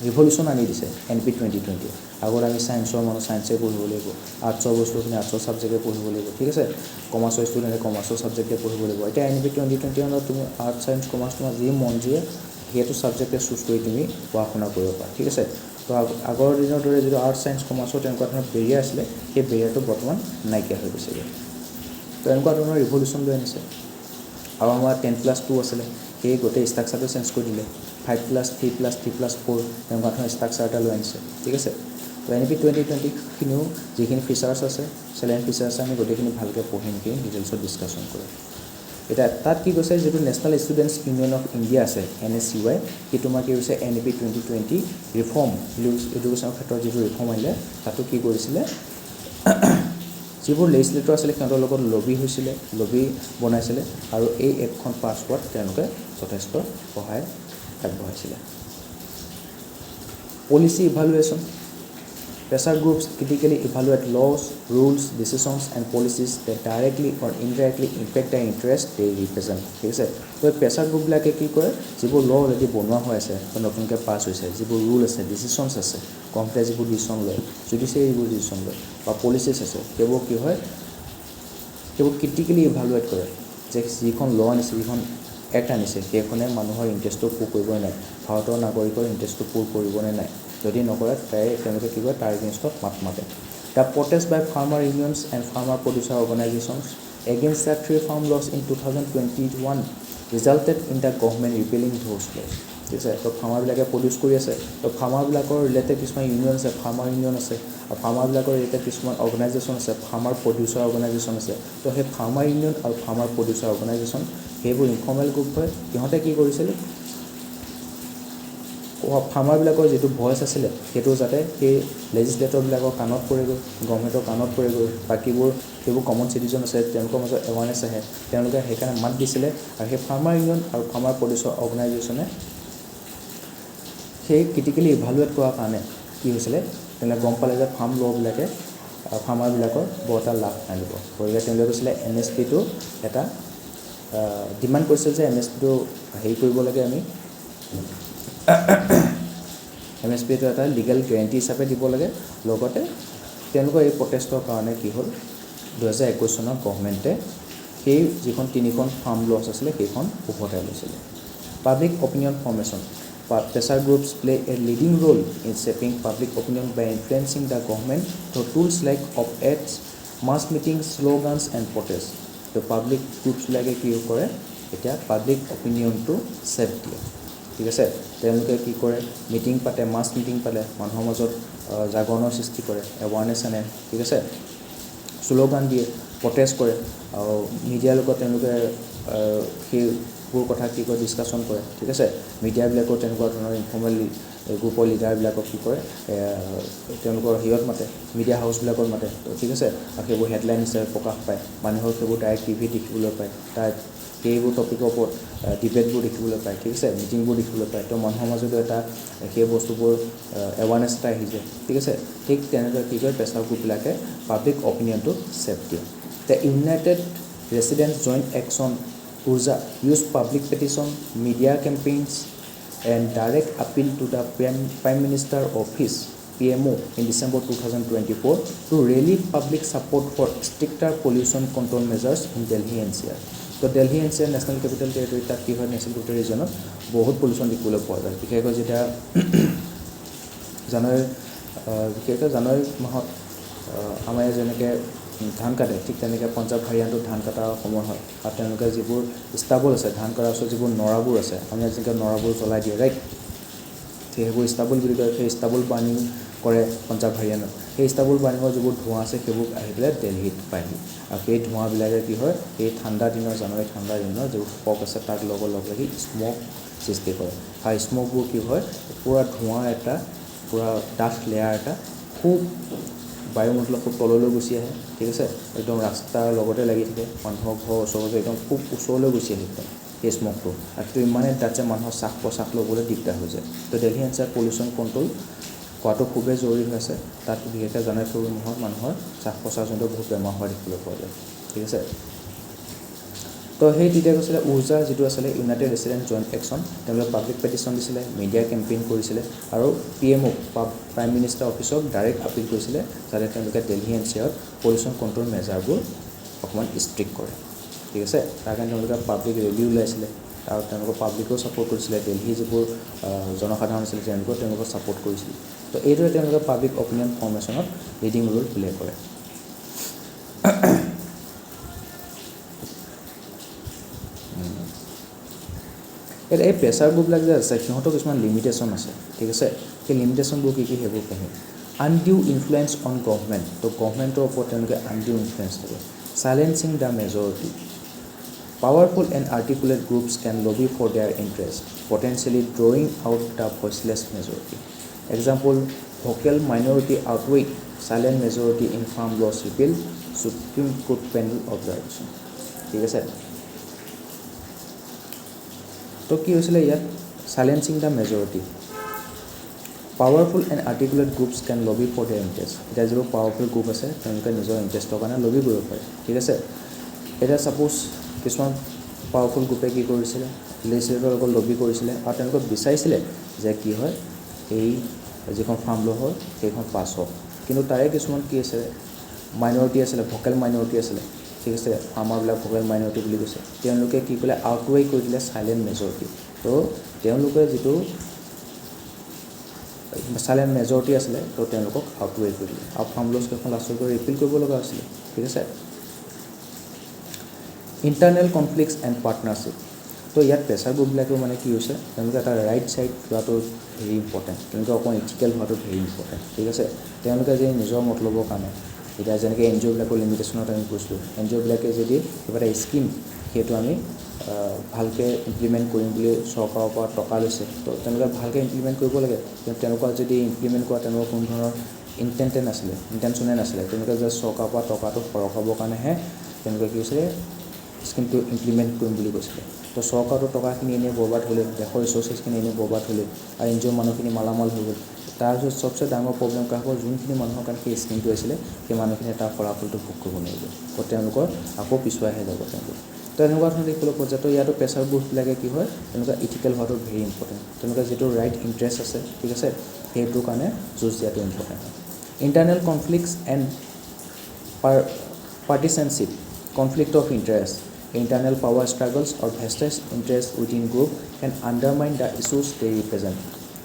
ৰিভলিউশ্যন আনি দিছে NEP 2020 আগত আমি ছায়েন্সৰ মানুহ ছায়েন্সে পঢ়িব লাগিব আৰ্টছৰ বস্তুখিনি আৰ্টছৰ ছাবজেক্টে পঢ়িব লাগিব ঠিক আছে কমাৰ্চৰ ষ্টুডেণ্টে কমাৰ্চৰ ছাবজেক্টে পঢ়িব লাগিব এতিয়া NEP 2020 তুমি আৰ্টছ ছায়েন্স কমাৰ্চ তোমাৰ যি মন যিয়ে সেইটো ছাবজেক্টে চুজ কৰি তুমি পঢ়া শুনা কৰিব পাৰা ঠিক আছে তো আগৰ দিনৰ দৰে যিটো আৰ্টছ ছায়েন্স কমাৰ্চৰ তেনেকুৱা ধৰণৰ বেৰিয়াৰ আছিলে সেই বেৰিয়াৰটো বৰ্তমান নাইকিয়া হৈ গৈছেগৈ তো এনেকুৱা ধৰণৰ ৰিভলিউশ্যন লৈ আনিছে আৰু আমাৰ 10+2 আছিলে সেই গোটেই ষ্ট্ৰাকচাৰটো চেঞ্জ কৰি দিলে 5+3+3+4 তেনেকুৱা ধৰণৰ ষ্ট্ৰাকচাৰ এটা লৈ আনিছে ঠিক আছে তো NEP 2020খিনিও যিখিনি ফিচাৰ্ছ আছে চেলেঞ্জ ফিচাৰ্ছ আছে আমি গোটেইখিনি ভালকৈ পঢ়িম কি ডিটেইলছত ডিছকাশ্যন কৰিম এটা তাত কি কৈছে যেটো national students union of India আছে NSUI কি তোমাৰ কি হৈছে NEP 2020 ৰিফৰ্ম এডুকেশ্যনৰ ক্ষেত্ৰত যিটো ৰিফৰ্ম আহিলে তাতো কি কৰিছিলে যিবোৰ লেজিছলেটৰ আছিলে সিহঁতৰ লগত লবি হৈছিলে লবি বনাইছিলে আৰু এই এক্টখন পাছ হোৱাত তেওঁলোকে যথেষ্ট সহায় আগবঢ়াইছিলে policy evaluation Pressure groups critically evaluate laws, rules, decisions, and policies that directly or indirectly impact the interest they represent. ঠিক আছে তো প্ৰেছাৰ গ্ৰুপবিলাকে কি কৰে যিবোৰ ল অলৰেডি বনোৱা হৈ আছে বা নতুনকৈ পাছ হৈছে যিবোৰ ৰুল আছে ডিচিশ্যনছ আছে গভৰ্ণমেণ্টে যিবোৰ ডিচিশ্যন লয় জুডিচিয়াৰী যিবোৰ ডিচিশ্যন লয় বা পলিচিছ আছে সেইবোৰ কি হয় সেইবোৰ ক্ৰিটিকেলি ইভালুৱেট কৰে যে যিখন ল আনিছে যিখন এক্ট আনিছে সেইখনে মানুহৰ ইণ্টাৰেষ্টটো পূৰ কৰিবই নাই ভাৰতৰ নাগৰিকৰ ইণ্টাৰেষ্টটো পূৰ কৰিবনে নাই যদি নকৰে তেওঁলোকে কি কৰে তাৰ এগেইনষ্টত মাত মাতে the protest by farmer unions and farmer producer organisations against the three farm laws in 2021 resulted in the government repealing those laws ঠিক আছে তো ফাৰ্মাৰবিলাকে প্ৰডিউচ কৰি আছে তো ফাৰ্মাৰবিলাকৰ ৰিলেটেড কিছুমান ইউনিয়ন আছে ফাৰ্মাৰ ইউনিয়ন আছে আৰু ফাৰ্মাৰবিলাকৰ ৰিলেটেড কিছুমান অৰ্গেনাইজেশ্যন আছে ফাৰ্মাৰ প্ৰডিউচাৰ অৰ্গেনাইজেশ্যন আছে তো সেই ফাৰ্মাৰ ইউনিয়ন আৰু ফাৰ্মাৰ প্ৰডিউচাৰ অৰ্গেনাইজেশ্যন সেইবোৰ ইনফৰ্মেল গ্ৰুপ হয় সিহঁতে কি কৰিছিলে ফাৰ্মাৰবিলাকৰ যিটো ভইচ আছিলে সেইটো যাতে সেই লেজিছলেটৰবিলাকৰ কাণত পৰেগৈ গভৰ্ণমেণ্টৰ কাণত পৰেগৈ বাকীবোৰ সেইবোৰ কমন চিটিজেন আছে তেওঁলোকৰ মাজত এৱাৰনেছ আহে তেওঁলোকে সেইকাৰণে মাত দিছিলে আৰু সেই ফাৰ্মাৰ ইউনিয়ন আৰু ফাৰ্মাৰ প্ৰডিউচাৰ অৰ্গেনাইজেশ্যনে সেই ক্ৰিটিকেলি ইভালুৱেট কৰাৰ কাৰণে কি হৈছিলে তেওঁলোকে গম পালে যে ফাৰ্ম ল'বিলাকে ফাৰ্মাৰবিলাকৰ বৰ এটা লাভ আনিব গতিকে তেওঁলোকে কৈছিলে MSPটো এটা ডিমাণ্ড কৰিছিল যে MSPটো হেৰি কৰিব লাগে আমি MSPটো এটা লিগেল গেৰেণ্টি হিচাপে দিব লাগে লগতে তেওঁলোকৰ এই প্ৰটেষ্টৰ কাৰণে কি হ'ল 2021 চনত গভৰ্ণমেণ্টে সেই যিখন তিনিখন ফাৰ্ম লছ আছিলে সেইখন উভতাই লৈছিলে public opinion formation pressure groups play a leading role in shaping public opinion by influencing the government through tools like op-eds, mass meetings, slogans and protests. The public groups like কি কৰে এতিয়া পাব্লিক অপিনিয়নটো ছেপ দিয়ে ঠিক আছে তেওঁলোকে কি কৰে মিটিং পাতে মাছ মিটিং পাতে মানুহৰ মাজত জাগৰণৰ সৃষ্টি কৰে এৱাৰনেছ আনে ঠিক আছে শ্লোগান দিয়ে প্ৰটেষ্ট কৰে আৰু মিডিয়াৰ লগত তেওঁলোকে সেইবোৰ কথা কি কৰে ডিছকাশ্যন কৰে ঠিক আছে মিডিয়াবিলাকৰ তেনেকুৱা ধৰণৰ ইনফৰ্মেল গ্ৰুপৰ লিডাৰবিলাকক কি কৰে তেওঁলোকৰ হেৰিয়ত মাতে মিডিয়া হাউচবিলাকত মাতে ঠিক আছে আৰু সেইবোৰ হেডলাইন হিচাপে প্ৰকাশ পায় মানুহৰ সেইবোৰ ডাইৰেক্ট টিভি দেখিবলৈ পায় তাৰ সেইবোৰ টপিকৰ ওপৰত ডিবেটবোৰ দেখিবলৈ পায় ঠিক আছে মিটিংবোৰ দেখিবলৈ পায় তো মানুহৰ মাজতো এটা সেই বস্তুবোৰ এৱাৰনেছ এটা আহি যায় ঠিক আছে ঠিক তেনেদৰে কি কৰে প্ৰেছাৰ গ্ৰুপবিলাকে পাব্লিক অপিনিয়নটো ছেপ দিয়ে the united residents joint action Urja use public petition media campaigns and direct appeal to the prime minister office PMO in December 2024 to rally public support for stricter pollution control measures in Delhi NCR. তো Delhi NCR national capital territory তাত কি হয় নেশ্যনেল কেপিটেল ৰিজনত বহুত পলিউশ্যন দেখিবলৈ পোৱা যায় বিশেষকৈ যেতিয়া জানুৱাৰী মাহত আমাৰ যেনেকৈ ধান কাটে ঠিক তেনেকৈ পঞ্জাৱ হাৰিয়ানাটো ধান কটাৰ সময় হয় আৰু তেওঁলোকে যিবোৰ ষ্টাবল আছে ধান কটাৰ ওচৰত যিবোৰ নৰাবোৰ আছে আমি যেনেকৈ নৰাবোৰ জ্বলাই দিয়ে ৰাইট সেইবোৰ ষ্টাবল বুলি কয় সেই ষ্টাবল বাৰ্ণিং কৰে পঞ্জাৱ হাৰিয়ানাত সেই ষ্টাবল বাৰ্ণিঙৰ যিবোৰ ধোঁৱা আছে সেইবোৰ আহি পেলাই দিল্লীত পায়হি আৰু সেই ধোঁৱাবিলাকে কি হয় এই ঠাণ্ডা দিনৰ জানুৱাৰী ঠাণ্ডা দিনৰ যিবোৰ ফগ আছে তাক লগ লাগি স্মক সৃষ্টি কৰে আৰু স্মকবোৰ কি হয় পূৰা ধোঁৱা এটা পূৰা ডাঠ লেয়াৰ এটা খুব বায়ুমণ্ডলৰ খুব তললৈ গুচি আহে ঠিক আছে একদম ৰাস্তাৰ লগতে লাগি থাকে মানুহৰ ঘৰৰ ওচৰতে একদম খুব ওচৰলৈ গুচি আহে একদম এই স্মকটো আৰু সেইটো ইমানেই ডাঠ যে মানুহৰ শ্বাস প্ৰশ্বাস ল'বলৈ দিগদাৰ হৈ যায় তো দিল্লী এনচিআৰ পলিউশ্যন কণ্ট্ৰল কৰাটো খুবেই জৰুৰী হৈ আছে তাত বিশেষকৈ জানুৱাৰী ফেব্ৰুৱাৰী মাহত মানুহৰ শ্বাস প্ৰশ্বাসজনিত বহুত বেমাৰ হোৱা দেখিবলৈ পোৱা যায় ঠিক আছে তো সেই তেতিয়া কৈছিলে উৰ্জা যিটো আছিলে ইউনাইটেড ৰেচিডেণ্ট জইণ্ট একশ্যন তেওঁলোকে পাব্লিক পেটিশ্যন দিছিলে মিডিয়া কেম্পেইন কৰিছিলে আৰু PMO প্ৰাইম মিনিষ্টাৰ অফিচক ডাইৰেক্ট আপিল কৰিছিলে যাতে তেওঁলোকে দিল্লী এনচিআৰত পলিউশ্যন কণ্ট্ৰল মেজাৰবোৰ অকণমান ষ্ট্ৰিক্ট কৰে ঠিক আছে তাৰ কাৰণে তেওঁলোকে পাব্লিক ৰেলী ওলাইছিলে আৰু তেওঁলোকৰ পাব্লিকেও ছাপোৰ্ট কৰিছিলে দিল্লী যিবোৰ জনসাধাৰণ আছিলে তেওঁলোকক ছাপোৰ্ট কৰিছিলে তো এইদৰে তেওঁলোকে পাব্লিক অপিনিয়ন ফৰ্মেশ্যনত লিডিং ৰোল প্লে কৰে এতিয়া এই প্ৰেছাৰ গ্ৰুপবিলাক যে আছে সিহঁতৰ কিছুমান লিমিটেশ্যন আছে ঠিক আছে সেই লিমিটেশ্যনবোৰ কি সেইবোৰ পঢ়িম আনডিউ ইনফ্লুৱেঞ্চ অন গভৰ্ণমেণ্ট তো গভৰ্ণমেণ্টৰ ওপৰত তেওঁলোকে আনডিউ ইনফ্লুৱেঞ্চ থাকে challenging the majority Powerful and articulate groups can lobby for their interests, potentially drawing out the voiceless majority. Example, vocal minority outweigh silent majority in farm laws repeal, Supreme Court panel observation. ঠিক আছে তো কি হৈছিলে ইয়াত silencing the majority powerful and articulate groups can lobby for there interest এতিয়া যিবোৰ পাৱাৰফুল গ্ৰুপ আছে তেওঁলোকে নিজৰ ইণ্টাৰেষ্টৰ কাৰণে লবি কৰিব পাৰে ঠিক আছে এতিয়া ছাপ'জ কিছুমান পাৱাৰফুল গ্ৰুপে কি কৰিছিলে লেজিছলেটৰৰ লগত লবি কৰিছিলে আৰু তেওঁলোকে বিচাৰিছিলে যে কি হয় এই যিখন ফাৰ্ম ল' হয় সেইখন পাছ হওক কিন্তু তাৰে কিছুমান কি আছে মাইনৰিটি আছিলে ভোকেল মাইনৰিটি আছিলে ঠিক আছে ফাৰ্মাৰবিলাক ভোকেল মাইনৰিটি বুলি কৈছে তেওঁলোকে কি কৰিলে আউটৱে কৰি দিলে চাইলেণ্ট মেজৰিটি তো তেওঁলোকে যিটো চাইলেণ্ট মেজৰিটি আছিলে তো তেওঁলোকক আউটৱে কৰি দিলে আৰু ফাৰ্ম লছ কেইখন লাষ্টত গৈ ৰিপিল কৰিব লগা আছিলে ঠিক আছে ইণ্টাৰনেল কনফ্লিক্টছ এণ্ড পাৰ্টনাৰশ্বিপ তো ইয়াত প্ৰেছাৰ গ্ৰুপবিলাকেও মানে কি হৈছে তেওঁলোকে এটা ৰাইট ছাইড লোৱাটো ভেৰি ইম্পৰ্টেণ্ট তেওঁলোকে অকণ ইথিকেল হোৱাটো ভেৰি ইম্পৰ্টেণ্ট ঠিক আছে তেওঁলোকে যে নিজৰ মতলবৰ কাৰণে এতিয়া যেনেকৈ এন জি অ'বিলাকৰ লিমিটেশ্যনত আমি কৈছিলোঁ এন জি অ'বিলাকে যদি কিবা এটা স্কিম সেইটো আমি ভালকৈ ইমপ্লিমেণ্ট কৰিম বুলি চৰকাৰৰ পৰা টকা লৈছে তো তেওঁলোকে ভালকৈ ইমপ্লিমেণ্ট কৰিব লাগে কিন্তু তেওঁলোকৰ যদি ইমপ্লিমেণ্ট কৰা তেওঁলোকৰ কোনো ধৰণৰ ইণ্টেনশ্যনে নাছিলে তেওঁলোকে যে চৰকাৰৰ পৰা টকাটো সৰকাবৰ কাৰণেহে তেওঁলোকে কি হৈছিলে স্কিমটো ইমপ্লিমেণ্ট কৰিম বুলি কৈছিলে তো চৰকাৰৰ টকাখিনি এনেই বৰবাদ হ'লে দেশৰ ৰিচোৰ্চেছখিনি এনেই বৰবাদ হ'লে আৰু এন জি অ'ৰ মানুহখিনি মালামাল হৈ গ'ল তাৰপিছত চবচে ডাঙৰ প্ৰব্লেম কাৰ হ'ব যোনখিনি মানুহৰ কাৰণে সেই স্কিমটো আছিলে সেই মানুহখিনিয়ে তাৰ ফলাফলটো ভোগ কৰিব নোৱাৰিব তো তেওঁলোকৰ আকৌ পিছুৱাইহে যাব তেওঁলোক তো এনেকুৱা ধৰণৰ দেখিবলৈ পোৱা যায় তো ইয়াতো প্ৰেছাৰ গ্ৰুপবিলাকে কি হয় তেওঁলোকে ইথিকেল হোৱাটো ভেৰি ইম্পৰ্টেণ্ট তেওঁলোকে যিটো ৰাইট ইণ্টাৰেষ্ট আছে ঠিক আছে সেইটোৰ কাৰণে যুঁজ দিয়াটো ইম্পৰ্টেণ্ট হয় internal conflicts and partisanship conflict of interest internal power struggles or vested interests within group can undermine the issues they represent.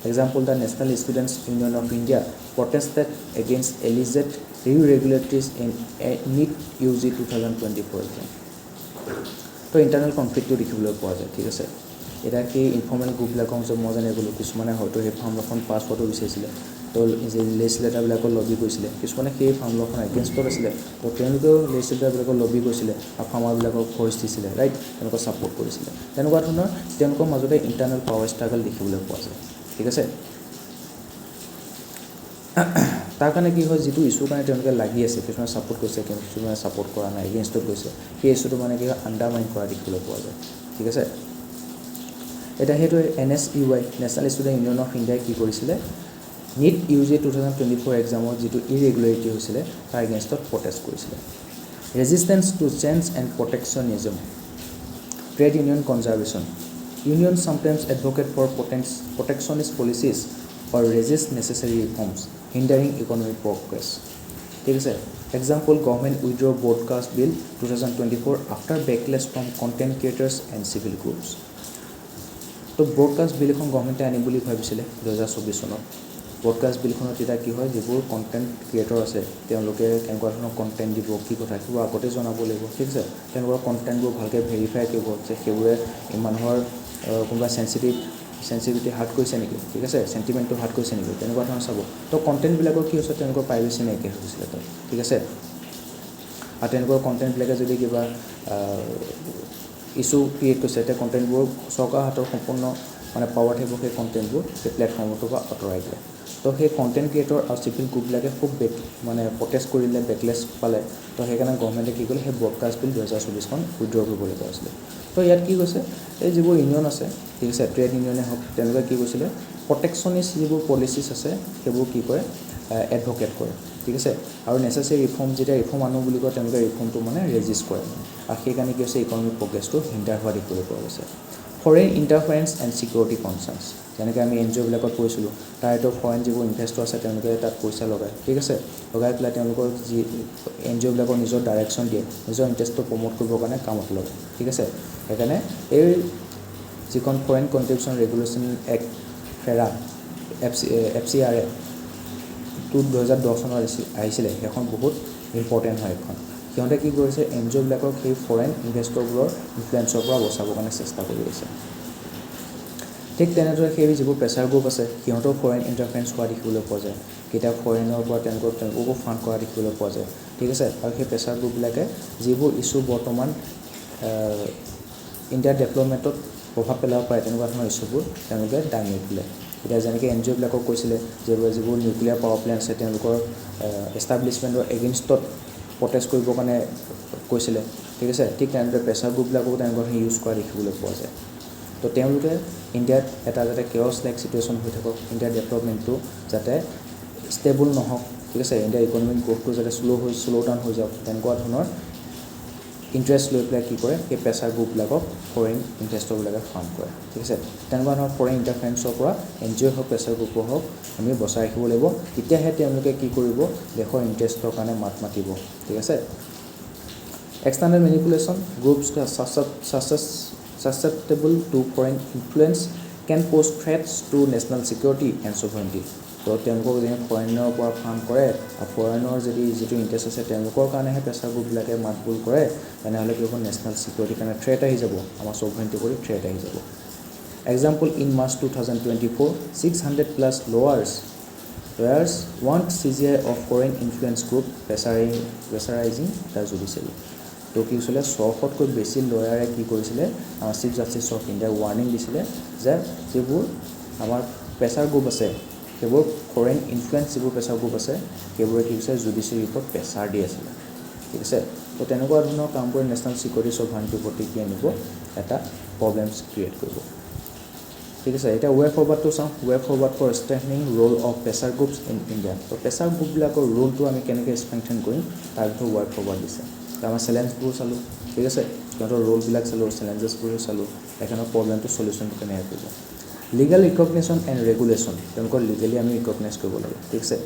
Example, the National Students Union of India protested against alleged irregularities in NEET UG 2024 exam. তো ইণ্টাৰনেল কনফ্লিক্টটো দেখিবলৈ পোৱা যায় ঠিক আছে এতিয়া সেই ইনফৰ্মেল গ্ৰুপবিলাকক যে মই জানি গ'লোঁ কিছুমানে হয়তো সেই ফাৰ্ম লখন পাছ হোৱাটো বিচাৰিছিলে তো যে লেজিছলেটাৰবিলাকৰ লবি কৰিছিলে কিছুমানে সেই ফাৰ্ম লখন এগেইনষ্টত আছিলে তো তেওঁলোকেও লেজিছলেটাৰবিলাকৰ লবি কৰিছিলে আৰু ফাৰ্মাৰবিলাকক ভইচ দিছিলে ৰাইট তেওঁলোকক ছাপৰ্ট কৰিছিলে তেনেকুৱা ধৰণৰ তেওঁলোকৰ মাজতে ইণ্টাৰনেল পাৱাৰ ষ্ট্ৰাগল দেখিবলৈ পোৱা যায় ঠিক আছে তাৰ কাৰণে কি হয় যিটো ইছ্যুৰ কাৰণে তেওঁলোকে লাগি আছে কিছুমানে ছাপৰ্ট কৰিছে কিছুমানে ছাপৰ্ট কৰা নাই এগেইনষ্টত গৈছে সেই ইছ্যুটো মানে কি হয় আণ্ডাৰমাইন কৰা দেখিবলৈ পোৱা যায় ঠিক আছে এতিয়া সেইটো NSUI national student union of ইণ্ডিয়াই কি কৰিছিলে NEET UG 2024 এক্সামৰ যিটো ইৰেগুলাৰিটি হৈছিলে তাৰ এগেইনষ্টত প্ৰটেষ্ট কৰিছিলে resistance to change and protectionism trade union conservation union sometimes advocate for protectionist policies or resist necessary reforms hindering economic progress ঠিক আছে example government withdraw broadcast bill 2024 after backlash from content creators and civil groups তো ব্ৰডকাষ্ট বিল এখন গভৰ্ণমেণ্টে আনিম বুলি ভাবিছিলে 2024 চনত ব্ৰডকাষ্ট বিলখনত এতিয়া কি হয় যিবোৰ কণ্টেণ্ট ক্ৰিয়েটৰ আছে তেওঁলোকে কেনেকুৱা ধৰণৰ কণ্টেণ্ট দিব কি কথা সেইবোৰ আগতে জনাব লাগিব ঠিক আছে তেওঁলোকৰ কণ্টেণ্টবোৰ ভালকৈ ভেৰিফাই কৰিব যে সেইবোৰে মানুহৰ কোনোবা চেঞ্চিটিভিটি হাৰ্ট কৰিছে নেকি ঠিক আছে চেণ্টিমেণ্টটো হাৰ্ট কৰিছে নেকি তেনেকুৱা ধৰণৰ চাব তো কণ্টেণ্টবিলাকৰ কি হৈছে তেওঁলোকৰ প্ৰাইভেচি নাইকিয়া হৈ গৈছিলে তো ঠিক আছে আৰু তেওঁলোকৰ কণ্টেণ্টবিলাকে যদি কিবা ইছ্যু ক্ৰিয়েট কৰিছে এতিয়া কণ্টেণ্টবোৰ চৰকাৰৰ হাতৰ সম্পূৰ্ণ মানে পাৱাৰ থাকিব সেই কণ্টেণ্টবোৰ সেই প্লেটফৰ্মটোৰ পৰা আঁতৰাই দিয়ে তো সেই কণ্টেণ্ট ক্ৰিয়েটৰ আৰু চিভিল গ্ৰুপবিলাকে খুব মানে প্ৰটেষ্ট কৰিলে বেকলেছ পালে তো সেইকাৰণে গভৰ্ণমেণ্টে কি কৰিলে সেই ব্ৰডকাষ্ট বিল 2024খন উইড্ৰ কৰিবলগীয়া হৈছিলে তো ইয়াত কি কৈছে এই যিবোৰ ইউনিয়ন আছে ঠিক আছে ট্ৰেড ইউনিয়নে হওক তেওঁলোকে কি কৈছিলে প্ৰটেকশ্যনিষ্ট যিবোৰ পলিচিছ আছে সেইবোৰ কি কৰে এডভকেট কৰে ঠিক আছে আৰু নেচেচাৰী ৰিফৰ্ম যেতিয়া ৰিফৰ্ম আনো বুলি কয় তেওঁলোকে ৰিফৰ্মটো মানে ৰেজিষ্ট কৰে আৰু সেইকাৰণে কি হৈছে ইকনমিক প্ৰগ্ৰেছটো হিণ্ডাৰ হোৱা দেখিবলৈ পোৱা গৈছে ফৰেইন ইণ্টাৰফাৰেঞ্চ এণ্ড ছিকিউৰিটি কনচাৰ্নছ যেনেকৈ আমি এন জি অ'বিলাকত কৈছিলোঁ তাইতো ফৰেইন যিবোৰ ইনভেষ্টৰ আছে তেওঁলোকে তাত পইচা লগায় ঠিক আছে লগাই পেলাই তেওঁলোকৰ যি এন জি অ'বিলাকৰ নিজৰ ডাইৰেকশ্যন দিয়ে নিজৰ ইণ্টাৰেষ্টটো প্ৰমোট কৰিবৰ কাৰণে কামত লগায় ঠিক আছে সেইকাৰণে এই যিখন foreign contribution regulation act FERA FCRA 2010 চনত আহিছিলে সেইখন বহুত ইম্পৰ্টেণ্ট হয় এখন সিহঁতে কি কৰিছে এন জি অ'বিলাকক সেই ফৰেইন ইনভেষ্টৰবোৰৰ ইনফ্লুৱেঞ্চৰ পৰা বচাবৰ কাৰণে চেষ্টা কৰি আছে ঠিক তেনেদৰে সেই যিবোৰ প্ৰেছাৰ গ্ৰুপ আছে সিহঁতেও ফৰেইন ইণ্টাৰফাৰেঞ্চ হোৱা দেখিবলৈ পোৱা যায় কেতিয়াবা ফৰেইনৰ পৰা তেওঁলোককো ফাণ্ড কৰা দেখিবলৈ পোৱা যায় ঠিক আছে আৰু সেই প্ৰেছাৰ গ্ৰুপবিলাকে যিবোৰ ইছ্যু বৰ্তমান ইণ্ডিয়াৰ ডেভেলপমেণ্টত প্ৰভাৱ পেলাব পাৰে তেনেকুৱা ধৰণৰ ইছ্যুবোৰ তেওঁলোকে দাঙি তোলে এতিয়া যেনেকৈ এন জি অ'বিলাকক কৈছিলে যিবোৰ নিউক্লিয়াৰ পাৱাৰ প্লেণ্ট আছে তেওঁলোকৰ এষ্টাব্লিছমেণ্টৰ এগেইনষ্টত প্ৰটেষ্ট কৰিবৰ কাৰণে কৈছিলে ঠিক আছে ঠিক তেনেদৰে প্ৰেছাৰ গ্ৰুপবিলাকো তেনেকুৱা ধৰণে ইউজ কৰা দেখিবলৈ পোৱা যায় তো তো তেওঁলোকে ইণ্ডিয়াত এটা যাতে কেয়ছ লাইক চিটুৱেশ্যন হৈ থাকক, ইণ্ডিয়াৰ ডেভেলপমেণ্টটো যাতে ষ্টেবল নহওক, ঠিক আছে, ইণ্ডিয়াৰ ইকনমিক গ্ৰ'থটো যাতে শ্ল' ডাউন হৈ যাওক, তেনেকুৱা ধৰণৰ ইণ্টাৰেষ্ট লৈ পেলাই কি কৰে, সেই প্ৰেছাৰ গ্ৰুপবিলাকক ফৰেইন ইনভেষ্টৰবিলাকে ফাৰ্ম কৰে, ঠিক আছে। তেনেকুৱা ধৰণৰ ফৰেইন ইণ্টাৰফাৰেঞ্চৰ পৰা NGO হওক, প্ৰেছাৰ গ্ৰুপৰ হওক আমি বচাই ৰাখিব লাগিব, তেতিয়াহে তেওঁলোকে কি কৰিব, দেশৰ ইণ্টাৰেষ্টৰ কাৰণে মাত মাতিব, ঠিক আছে। External manipulation, groups susceptible to foreign influence can pose threats to national security and sovereignty. তো তেওঁলোকক যদি ফৰেইনৰ পৰা ফাৰ্ম কৰে আৰু ফৰেইনৰ যদি যিটো ইণ্টাৰেষ্ট আছে তেওঁলোকৰ কাৰণেহে প্ৰেছাৰ গ্ৰুপবিলাকে মাতবোল কৰে, তেনেহ'লে কি হ'ব, নেশ্যনেল ছিকিউৰিটিৰ কাৰণে থ্ৰেট আহি যাব, আমাৰ ছভাৰেইণ্টি কৰি থ্ৰেট আহি যাব। Example, in March 2024, 600+ lawyers want CGI of foreign influence group pressurizing the judiciary. তো কি হৈছিলে, 100তকৈ বেছি লয়াৰে কি কৰিছিলে, আমাৰ চিফ জাষ্টিছ অফ ইণ্ডিয়াক ৱাৰ্ণিং দিছিলে যে যিবোৰ আমাৰ প্ৰেছাৰ গ্ৰুপ আছে, সেইবোৰ ফৰেইন ইনফ্লুৱেঞ্চ যিবোৰ প্ৰেছাৰ গ্ৰুপ আছে সেইবোৰে কি হৈছে, জুডিচিয়াৰীৰ ওপৰত প্ৰেছাৰ দি আছিলে, ঠিক আছে। তো তেনেকুৱা ধৰণৰ কাম কৰি নেশ্যনেল ছিকিউৰিটি ছভাৰেইণ্টিৰ প্ৰতি কি আনিব, এটা প্ৰব্লেমছ ক্ৰিয়েট কৰিব, ঠিক আছে। এতিয়া ৱে ফৰৱাৰ্ডটো চাওঁ, way forward for strengthening role of pressure groups in India. তো প্ৰেছাৰ গ্ৰুপবিলাকৰ ৰোলটো আমি কেনেকৈ ষ্ট্ৰেংথেন কৰিম তাৰ বিষয়ে ৱে ফৰৱাৰ্ড দিছে। তো আমাৰ চেলেঞ্জবোৰ চালোঁ, ঠিক আছে, সিহঁতৰ ৰোলবিলাক চালোঁ, চেলেঞ্জেছবোৰো চালোঁ, এখনৰ প্ৰব্লেমটো চলিউশ্যনটো কেনেকৈ কৰিব। লিগেল ৰিকগনিশ্যন এণ্ড ৰেগুলেশ্যন, তেওঁলোকৰ লিগেলি আমি ৰিকগনাইজ কৰিব লাগে, ঠিক আছে।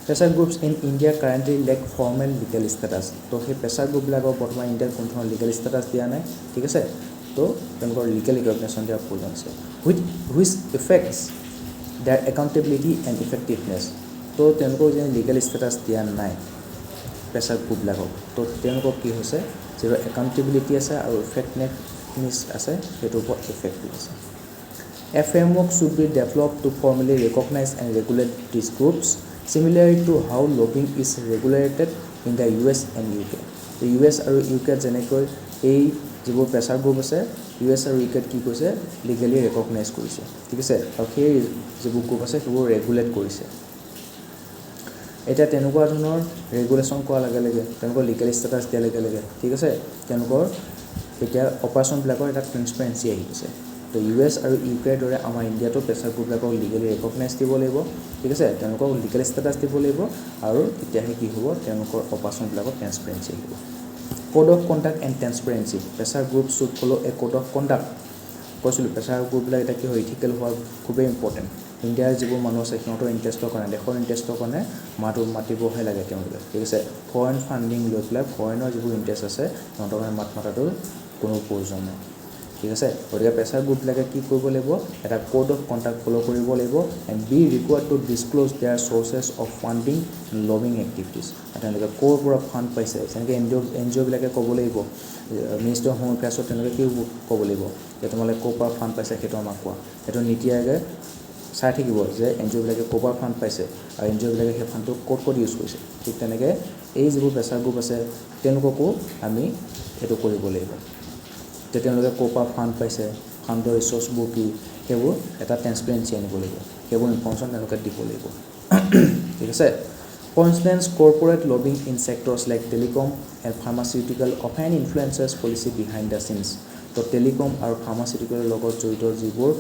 Pressure groups in India currently lake formal legal status. তো সেই প্ৰেছাৰ গ্ৰুপবিলাকৰ বৰ্তমান ইণ্ডিয়াত কোনো ধৰণৰ লিগেল ষ্টেটাছ দিয়া নাই, ঠিক আছে। তো তেওঁলোকৰ লিগেল ৰিকগনিশ্যন দিয়াৰ প্ৰয়োজন আছে, which affects their accountability and effectiveness. তো তেওঁলোকক যেনে লিগেল ষ্টেটাছ দিয়া নাই প্ৰেছাৰ গ্ৰুপবিলাকক, তো তেওঁলোকক কি হৈছে, যিটো একাউণ্টেবিলিটি আছে আৰু ইফেক্টিভনেছ আছে সেইটোৰ ওপৰত ইফেক্টিভ আছে। A framework should be developed to formally recognize and regulate these groups, similarly to how lobbying is regulated in the US and UK. The US আৰু UK যেনেকৈ এই যিবোৰ প্ৰেছাৰ গ্ৰুপ আছে, US আৰু UK কি কৰিছে, লিগেলি ৰেকগনাইজ কৰিছে, ঠিক আছে, আৰু সেই যিবোৰ গ্ৰুপ আছে সেইবোৰ ৰেগুলেট কৰিছে। এতিয়া তেনেকুৱা ধৰণৰ ৰেগুলেশ্যন কৰাৰ লগে লগে, তেওঁলোকৰ লিগেল ষ্টেটাছ দিয়াৰ লগে লগে, ঠিক আছে, তেওঁলোকৰ এতিয়া অপাৰেশ্যনবিলাকৰ এটা ট্ৰেন্সপাৰেঞ্চি আহি গৈছে। তো US আৰু UKৰ দৰে আমাৰ ইণ্ডিয়াতো প্ৰেছাৰ গ্ৰুপবিলাকক লিগেলি ৰেকগনাইজ দিব লাগিব, ঠিক আছে, তেওঁলোকক লিগেল ষ্টেটাছ দিব লাগিব, আৰু তেতিয়াহে কি হ'ব, তেওঁলোকৰ অপাৰেশ্যনবিলাকত ট্ৰেন্সপাৰেঞ্চি আহিব। Code of conduct and transparency, pressure group should follow' a code of conduct. কৈছিলোঁ প্ৰেছাৰ গ্ৰুপবিলাক এতিয়া কি হয়, ইথিকেল হোৱা খুবেই ইম্পৰ্টেণ্ট। ইণ্ডিয়াৰ যিবোৰ মানুহ আছে সিহঁতৰ ইণ্টাৰেষ্টৰ কাৰণে, দেশৰ ইণ্টাৰেষ্টৰ কাৰণে মাতিবহে লাগে তেওঁলোকে, ঠিক আছে। ফৰেইন ফাণ্ডিং লৈ পেলাই ফৰেইনৰ যিবোৰ ইণ্টাৰেষ্ট আছে সিহঁতৰ কাৰণে মাত মাতাটোৰ কোনো প্ৰয়োজন নাই, ঠিক আছে। গতিকে প্ৰেছাৰ গ্ৰুপবিলাকে কি কৰিব লাগিব, এটা কোড অফ কণ্ডাক্ট ফ'ল' কৰিব লাগিব, and be required to disclose their sources of funding and lobbying activities. তেওঁলোকে ক'ৰ পৰা ফাণ্ড পাইছে, যেনেকৈ NGOবিলাকে ক'ব লাগিব, মিনিষ্ট্ৰী অফ হোম এফেয়াৰ্ছত তেওঁলোকে কি ক'ব লাগিব, যে তোমালোকে ক'ৰ পৰা ফাণ্ড পাইছে সেইটো আমাক কোৱা। সেইটো নীতি আয়োগে চাই থাকিব যে NGOবিলাকে ক'ৰ পৰা ফাণ্ড পাইছে আৰু NGOবিলাকে সেই ফাণ্ডটো ক'ত ইউজ কৰিছে। ঠিক তেনেকৈ এই যিবোৰ প্ৰেছাৰ গ্ৰুপ আছে তেওঁলোককো আমি এইটো কৰিব লাগিব, যে তেওঁলোকে ক'ৰ পৰা ফাণ্ড পাইছে, ফাণ্ডৰ ৰিচ'ৰ্চবোৰ কি, সেইবোৰ এটা ট্ৰেন্সপাৰেঞ্চি আনিব লাগিব, সেইবোৰ ইনফৰ্মেশ্যন তেওঁলোকে দিব লাগিব, ঠিক আছে। For instance, corporate lobbying in sectors like telecom and pharmaceutical often influences policy behind the scenes. তো টেলিকম আৰু ফাৰ্মাচিউটিকেলৰ লগত জড়িত যিবোৰ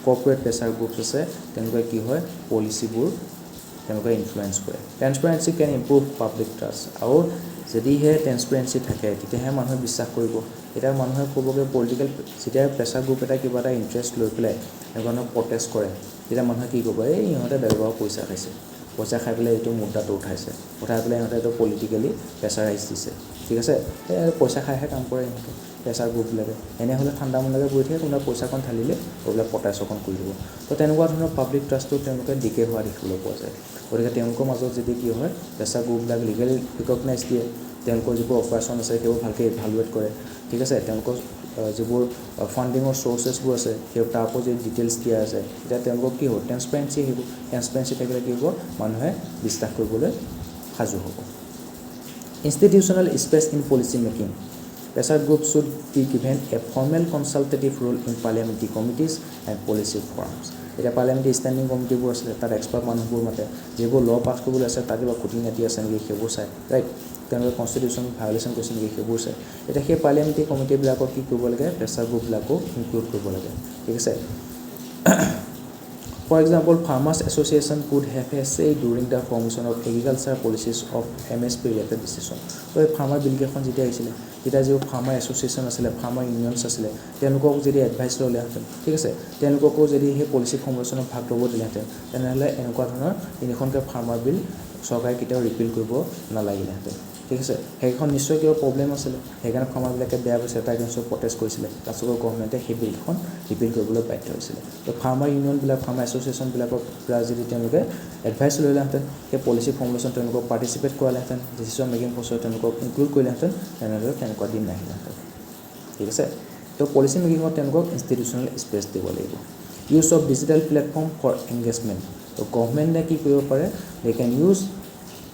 কৰ্পৰেট প্ৰেছাৰ গ্ৰুপছ আছে তেওঁলোকে কি হয়, পলিচিবোৰ তেওঁলোকে ইনফ্লুৱেঞ্চ কৰে। ট্ৰেন্সপাৰেঞ্চি কেন ইম্প্ৰুভ পাব্লিক ট্ৰাষ্ট, আৰু যদিহে ট্ৰেন্সপাৰেঞ্চি থাকে তেতিয়াহে মানুহে বিশ্বাস কৰিব। এতিয়া মানুহে ক'বগৈ পলিটিকেল, যেতিয়া প্ৰেছাৰ গ্ৰুপ এটা কিবা এটা ইণ্টাৰেষ্ট লৈ পেলাই এজনক প্ৰটেষ্ট কৰে, তেতিয়া মানুহে কি ক'ব, এই ইহঁতে বেলেগৰ পইচা খাইছে, পইচা খাই পেলাই এইটো মুদ্ৰাটো উঠাই পেলাই ইহঁতে এইটো পলিটিকেলি প্ৰেছাৰাইজ দিছে, ঠিক আছে। পইচা খাইহে কাম কৰে ইহঁতে প্ৰেছাৰ গ্ৰুপবিলাকে, এনেহ'লে ঠাণ্ডা মনলৈকে বহি থাকে, কোনোবা পইচাখন ঢালিলে এইবিলাক প্ৰটেষ্টখন কৰি দিব। তো তেনেকুৱা ধৰণৰ পাব্লিক ট্ৰাষ্টটো তেওঁলোকে ডিকে হোৱা দেখিবলৈ পোৱা যায়। গতিকে তেওঁলোকৰ মাজত যদি কি হয়, প্ৰেছাৰ গ্ৰুপবিলাক লিগেলি ৰিকগনাইজ দিয়ে, তেওঁলোকৰ যিবোৰ অপাৰেশ্যন আছে সেইবোৰ ভালকৈ ইভালুৱেট কৰে, ঠিক আছে, তেওঁলোকৰ যিবোৰ ফাণ্ডিঙৰ চ'ৰ্চেছবোৰ আছে সেই তাৰ ওপৰত যদি ডিটেইলছ দিয়া আছে তেতিয়া তেওঁলোকক কি হ'ব, ট্ৰেন্সপাৰেঞ্চি আহিব। ট্ৰেন্সপাৰেঞ্চি থাকিলে কি হ'ব, মানুহে বিশ্বাস কৰিবলৈ সাজু হ'ব। Institutional space in policy making, pressure group should be given a formal consultative role in parliamentary committees and policy forums. এতিয়া পাৰ্লিয়ামেণ্টাৰী ষ্টেণ্ডিং কমিটিবোৰ আছে, তাত এক্সপাৰ্ট মানুহবোৰ মাতে, যিবোৰ ল' পাছ কৰিবলৈ আছে তাত কিবা খুটি নাটি আছে নেকি সেইবোৰ চাই, ৰাইট। তেওঁলোকে কনষ্টিটিউশ্যন ভায়োলেশ্যন কৰিছে নেকি সেইবোৰ চাই এতিয়া সেই পাৰ্লিয়ামেণ্টাৰী কমিটিবিলাকক কি কৰিব লাগে প্ৰেছাৰ গ্ৰুপবিলাকো ইনক্লুড কৰিব লাগে ঠিক আছে For example, Farmers Association could have a say during the formation of agricultural policies of MSP related decision. So, farmer bill kekhon jeti aisile, jeta je farmer association asile, farmer unions asile, telukok jeti advice lole haten, thik ase, telukoko jeti he policy formation of bhag lobo dile haten, tenhole enukwa dhonor inikhonke farmer bill সরকার কেতিয়াও রিপিল কৰিব নালাগিলে হাতে ঠিক আছে সেইখন নিশ্চয় কিবা প্ৰব্লেম আছিল সেইকাৰণে ফাৰ্মাৰবিলাকে বেয়া পাইছে তাৰ কাৰণে প্ৰটেষ্ট কৰিছিলে তাৰপিছত গভৰ্ণমেণ্টে সেই বিলখন ৰিপিল কৰিবলৈ বাধ্য হৈছিলে তো ফাৰ্মাৰ ইউনিয়নবিলাক ফাৰ্মাৰ এছ'চিয়েশ্যনবিলাকৰ পৰা যদি তেওঁলোকে এডভাইচ ল'লেহেঁতেন সেই পলিচি ফৰ্মুলেশ্যন তেওঁলোকক পাৰ্টিচিপেট কৰালেহেঁতেন ডিচিশ্যন মেকিং প্ৰচেছত তেওঁলোকক ইনক্লুড কৰিলেহেঁতেন তেনেদৰে তেনেকুৱা দিন নাহিলেহেঁতেন ঠিক আছে তো পলিচি মেকিঙত তেওঁলোকক ইনষ্টিটিউশ্যনেল স্পেচ দিব লাগিব use of digital platform for engagement তো গভৰ্ণমেণ্টে কি কৰিব পাৰে they can use